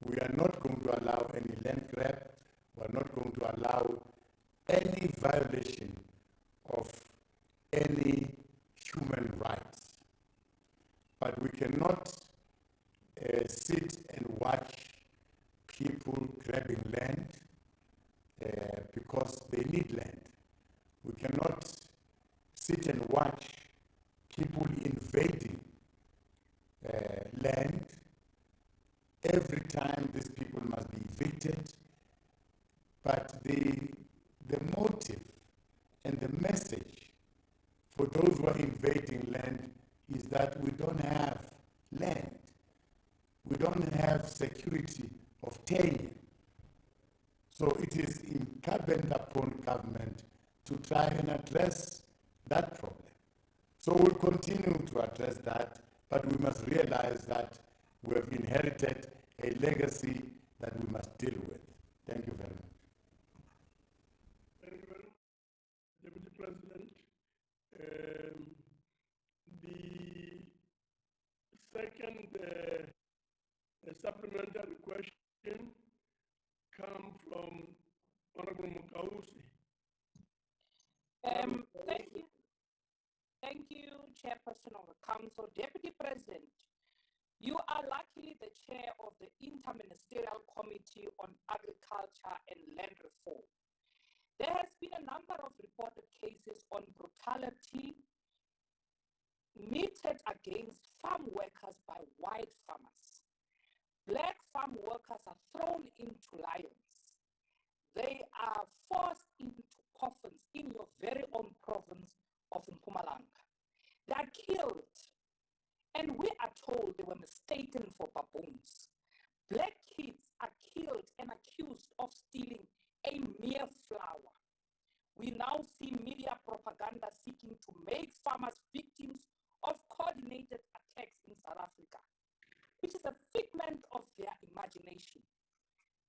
Speaker 5: We are not going to allow any land grab. We are not going to allow any violation of any human rights. But we cannot sit and watch people grabbing land because they need land. We cannot sit and watch people invading land. Every time these people must be evicted. But the motive and the message for those who are invading land is that we don't have land. We don't have security of tenure. So it is incumbent upon government to try and address that problem. So we'll continue to address that, but we must realize that we have inherited a legacy that we must deal with. Thank you very much.
Speaker 11: Thank you very much, Deputy President. The second supplementary question comes from Honorable Mukausi.
Speaker 21: Thank you. Thank you, Chairperson of the Council. Deputy President, you are luckily the chair of the Interministerial Committee on Agriculture and Land Reform. There has been a number of reported cases on brutality meted against farm workers by white farmers. Black farm workers are thrown into lions. They are forced into coffins in your very own province of Mpumalanga. They are killed, and we are told they were mistaken for baboons. Black kids are killed and accused of stealing a mere flower. We now see media propaganda seeking to make farmers victims of coordinated attacks in South Africa, which is a figment of their imagination.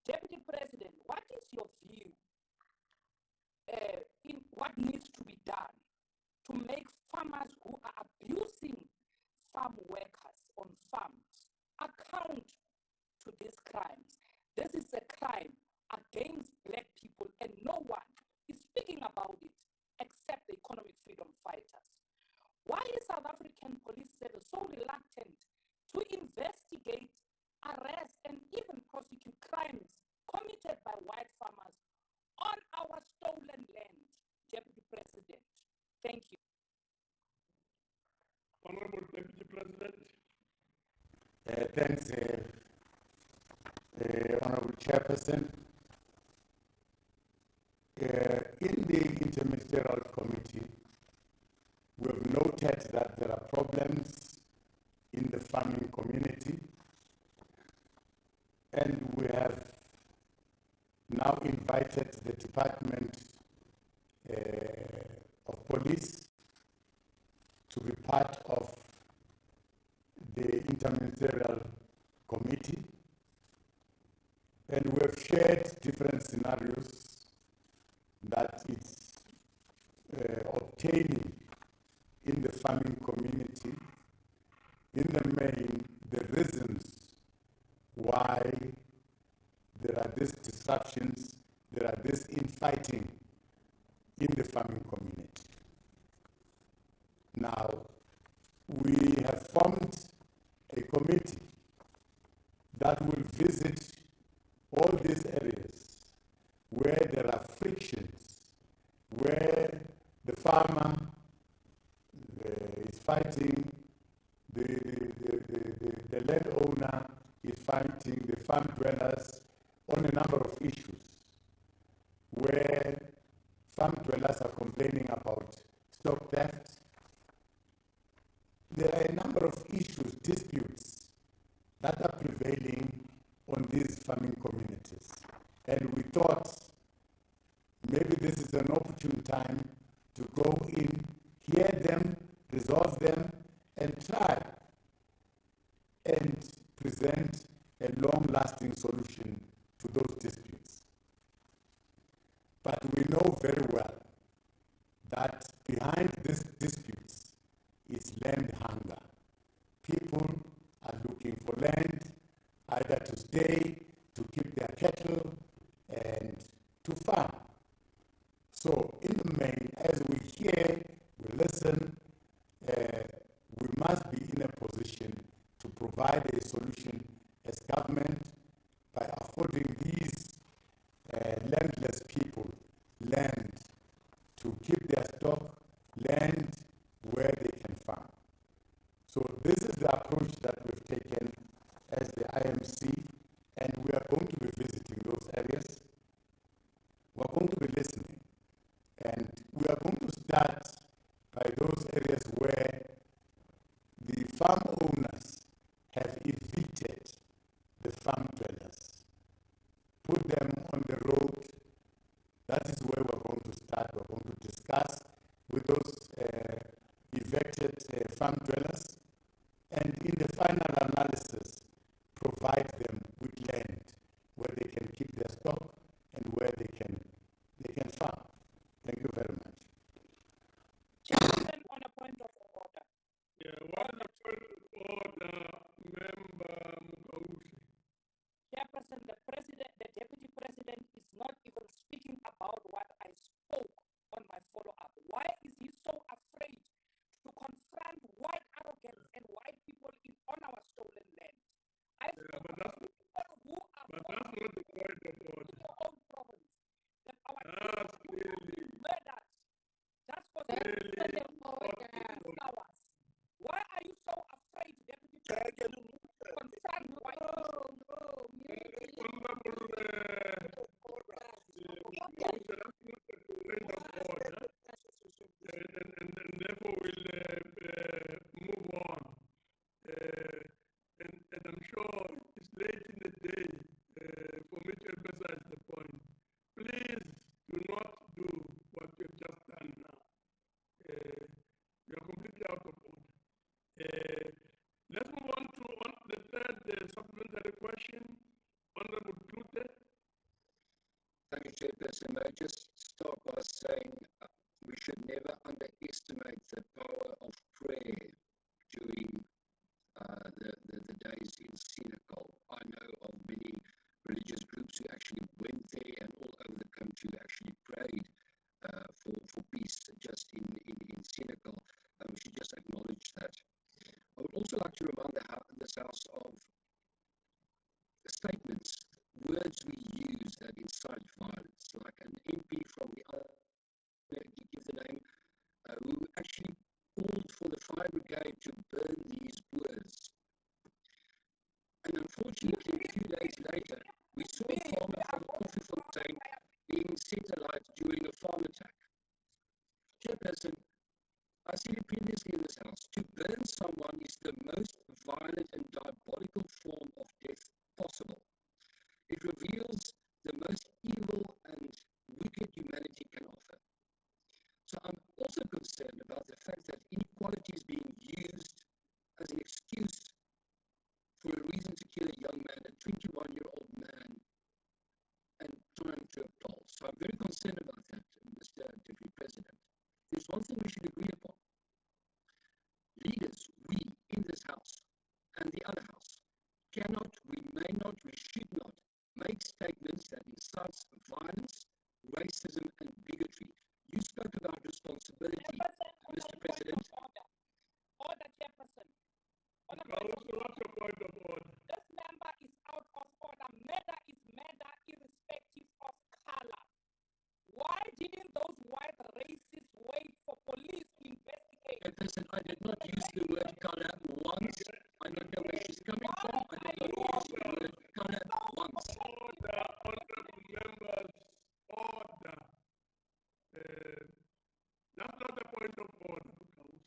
Speaker 21: Deputy President, what is your view in what needs to be done to make farmers who are abusing farm workers on farms account to these crimes? This is a crime against Black people, and no one is speaking about it except the economic freedom fighters. Why is South African police service so reluctant to investigate, arrest, and even prosecute crimes committed by white farmers on our stolen land, Deputy President? Thank you.
Speaker 11: Honorable Deputy President.
Speaker 5: Thanks, Honorable Chairperson. In the Interministerial Committee, we have noted that there are problems in the farming community, and we have now invited the Department of Police to be part of the Interministerial Committee, and we have shared different scenarios that it's obtaining in the farming community. In the main, the reasons why there are these disruptions, there are this infighting in the farming community. Now, we have formed a committee that will visit all these areas where there are frictions, where the farmer is fighting, the landowner is fighting the farm dwellers on a number of issues, where farm dwellers are complaining about stock theft. There are a number of issues, disputes that are prevailing on these farming communities. And we thought maybe this is an opportune time to go in, hear them, resolve them, and try and present a long-lasting solution to those disputes. But we know very well that behind these disputes is land hunger. People are looking for land, either to stay, to keep their cattle, and to farm. So in the main, as we hear, we listen, we must be in a position to provide a solution as government by affording these landless people land to keep their stock, land where they can farm. So this is the approach that we've taken as the IMC, and we are going to be visiting those areas. We are going to be listening, and we are going to start by those areas where the farm owners have evicted the farm dwellers, put them on the road. That is where we're going to start. We're going to discuss with those
Speaker 21: flowers. Why are you so afraid, Deputy President? Concerned by
Speaker 11: and therefore we'll move on. And I'm sure it's late in the day for me to emphasize the point. Please do not do what you've just done now. You are completely out of order. Let's move on to the third supplementary question. Honorable Klute.
Speaker 22: Thank you, Chairperson. May I just start by saying we should never underestimate the power of prayer during the days in Senegal. I know of many religious groups who actually went there and all over the country actually prayed for peace just in Senegal. We should just acknowledge that. I would also like to remind this House of statements, words we use that incite violence, like an MP from the other, give the name, who actually called for the fire brigade to burn these words. And unfortunately, a few days later, we saw a farmer from Koffiefontein being set alight during a farm attack. Chairperson, I said it previously in this House, to burn someone is the most violent and diabolical form of death possible. It reveals the most evil and wicked humanity can offer. So I'm also concerned about the fact that inequality is being used as an excuse for a reason to kill a young man, a 21-year-old man, and tie him to a pole. So I'm very concerned about that, Mr. Deputy President. There's one thing we should agree upon. Leaders, we in this House and the other House, cannot, we may not, we should not make statements that incites violence, racism, and bigotry. You spoke about responsibility, Mr. President.
Speaker 21: Order, Chairperson.
Speaker 11: What's your point of order?
Speaker 21: This member is out of order. Murder is murder irrespective of color. Why didn't those white racists wait for police to investigate?
Speaker 22: Chairperson, I did not use the word color once. I don't know where she's coming from. I did not use the word color once.
Speaker 11: Order, honorable members, order. That's not a point of order, House.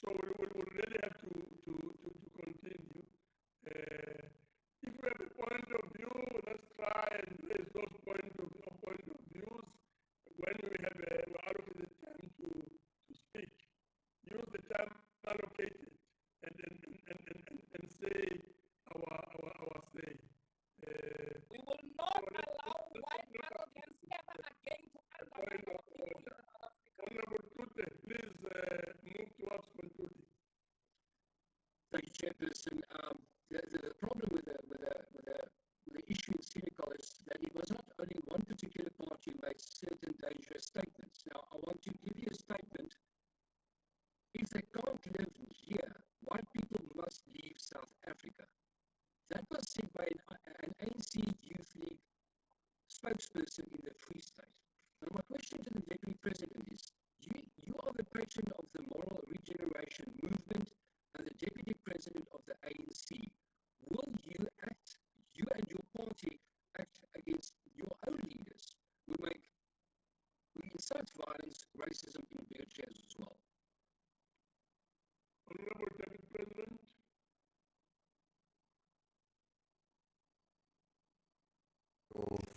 Speaker 11: So we will really have to continue. If we have a point of view, let's try and raise those point of views when we have allocated time to speak. Use the time allocated and say our say.
Speaker 21: We will not allow white arrogance ever again to undermine our people in South Africa.
Speaker 11: Honorable Tute, please move towards concluding.
Speaker 22: Thank you, Chairperson. The problem with the issue in Senegal is that it was not only one particular party who made certain dangerous statements. Now, I want to give you a statement. If they can't live here, white people must leave South Africa. That was said by an ANC Youth League spokesperson in the Free State. Now, my question to the Deputy President is, you are the patron of the moral regeneration movement and the Deputy President of the ANC. Will you and your party act against your own leaders who incite violence, racism, and bigotry as well?
Speaker 11: Honorable Deputy President.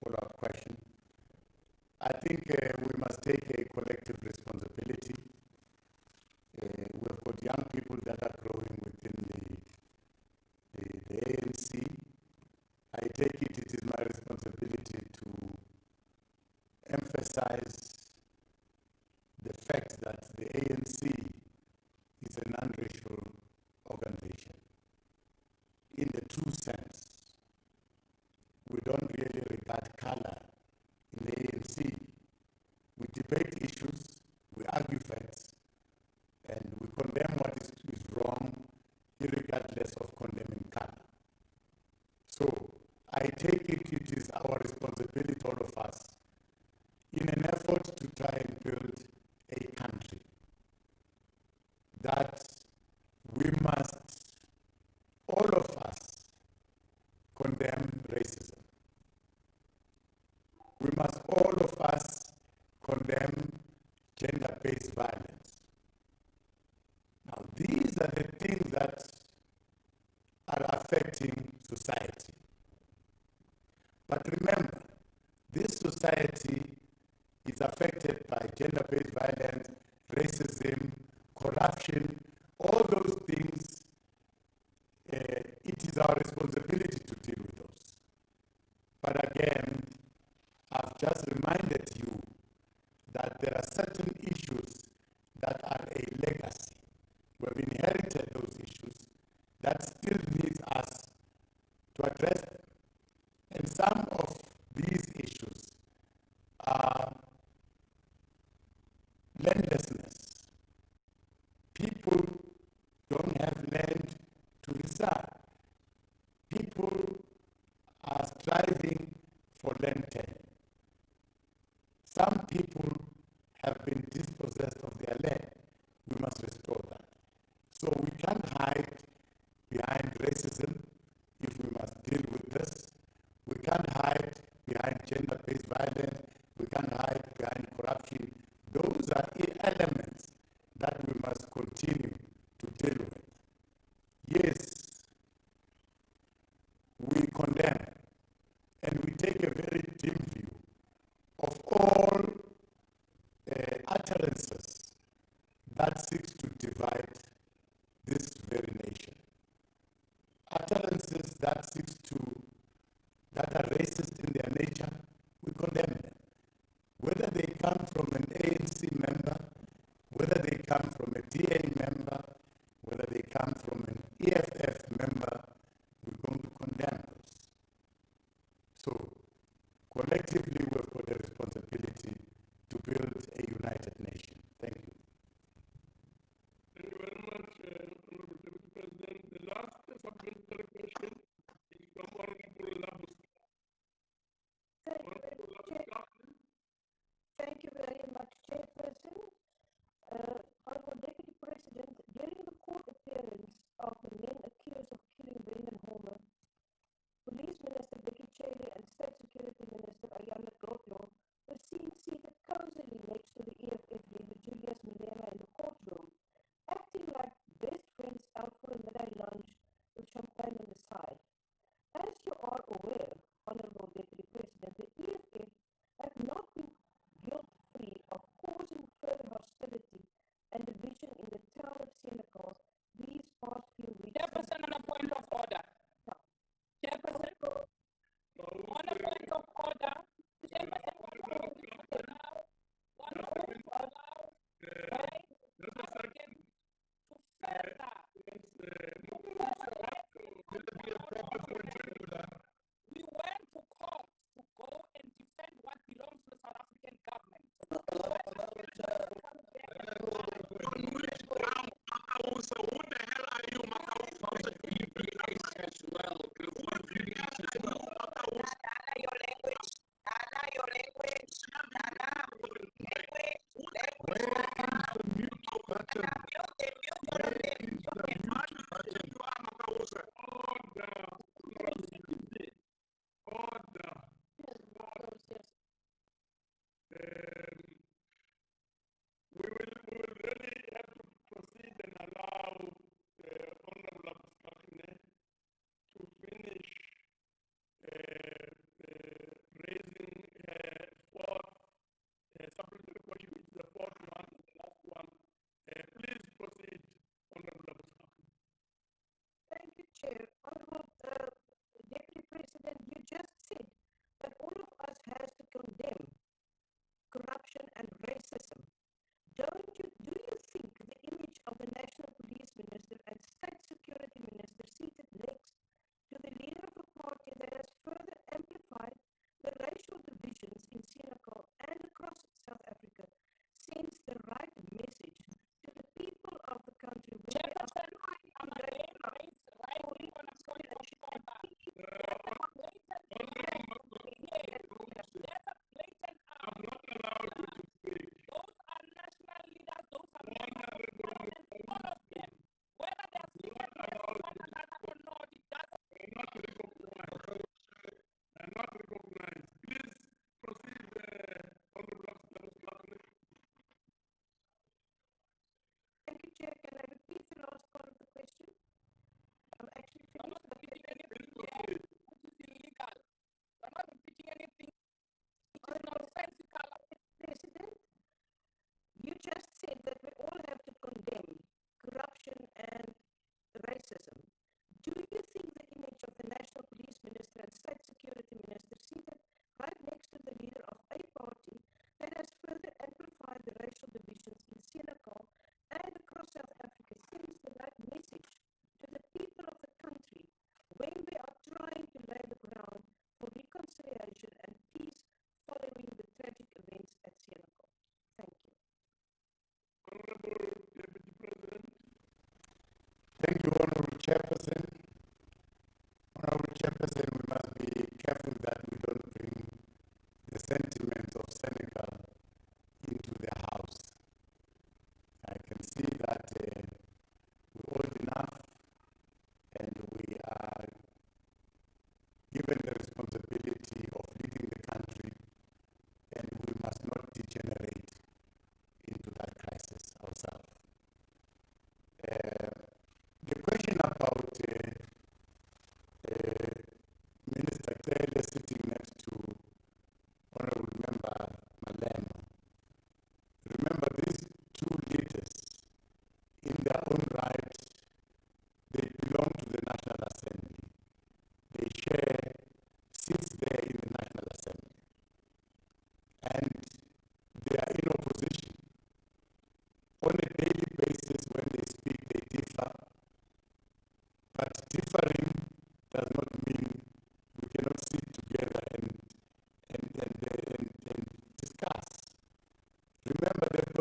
Speaker 5: Follow-up question. I think we must take a collective responsibility. We've got young people that are growing within the ANC. I take it is my responsibility to emphasize the fact that the ANC is a non-racial organization. In the true sense, we don't really regard color in the ANC. We debate issues, we argue facts, and we condemn what is wrong, regardless of condemning color. So I take it is our responsibility, all of us, in an effort to try and build a country that we must, all of us, condemn racism. We must, all of us, condemn gender-based violence. Now, these are the things that are affecting society. But remember, this society is affected by gender-based violence, racism, corruption, all those things. It is our responsibility to deal with those. But again, I've just reminded you that there are certain issues that are a legacy. We've inherited those issues that still needs us to address them. And some of these issues are landlessness. People don't have land to reside. People are striving for land tenure. Some people have been dispossessed of their land. We must restore that. So we can't hide behind racism if we must deal with this. We can't hide behind gender-based violence. We can't hide behind corruption. Those are elements that we must continue to deal with. Yes, we condemn and we take a very dim view of all utterances that seeks to divide this very nation. Utterances that are racist in their nature, we condemn them. Whether they come from an ANC member, whether they come from a DA member, whether they come from an EFF member, we're going to condemn those. So, collectively, we've got a responsibility to build a united nation. Thank you.
Speaker 11: Thank you very much, Honorable Deputy President. The last supplementary question is from Honorable Mabuza.
Speaker 10: Thank you very much, Chairperson. Honorable Deputy President, during the court appearance of the men accused of killing Brendan Homer, Police Minister Vicky Chelly and State Security Minister Ayana Godlo were seen seated cozily next to the EFF leader Julius Malema in the courtroom, acting like best friends out for a midday lunch with champagne on the side. As you are aware, Honorable Deputy President, the EFF have not been guilt-free of causing further hostility and division in the town of Senekal these past few weeks.
Speaker 21: Chairperson, on a point of order. Chairperson, on a point of order. Chairperson, one point to allow we went to court to go and defend what belongs to the South African government.
Speaker 2: Who the hell are you, as well?
Speaker 21: Your language. Your language.
Speaker 11: We will really have to proceed and allow Honorable Abusakne to finish raising fourth supplementary question, which is the fourth one, the last one. Please proceed, Honorable Abusakne.
Speaker 10: Thank you, Chair. Honorable Deputy President, you just said that all of us has to condemn corruption and racism. Do you think the image of the National Police Minister and State Security Minister seated next to the leader of a party that has further amplified the racial divisions in Senekal and across South Africa sends the right message to the people of the country?
Speaker 21: Chairperson, I'm again rising on a point of order.
Speaker 11: I'm not allowed to speak.
Speaker 10: Chair, can I repeat the last part of the question? I'm actually finished.
Speaker 21: Not repeating anything here, which is illegal. We're not repeating anything which is nonsensical.
Speaker 10: President, you just said that we all have to condemn corruption and racism. Do you think the image of the National Police Minister and State Security Minister seated right next to the leader of a party that has further amplified the racial divisions in Senegal and across South Africa sends the right message to the people of the country when we are trying to lay the ground for reconciliation and peace following the tragic events at Senegal? Thank you.
Speaker 11: Honorable Deputy President.
Speaker 5: Thank you, Honorable Chairperson. Honorable Chairperson, we must be careful that we don't bring the sentiments of Senegal into the House. I can see that we're old enough and we are given the responsibility of leading the country, and we must not degenerate into that crisis ourselves. The question about Minister Taylor sitting next to Honorable Member Malema. Remember, these two leaders, in their own right, they belong to the National Assembly. They share seats there in the National Assembly. And they are in opposition. On a daily basis, when they speak, they differ. But differing does not mean we cannot sit together and discuss. Remember, they've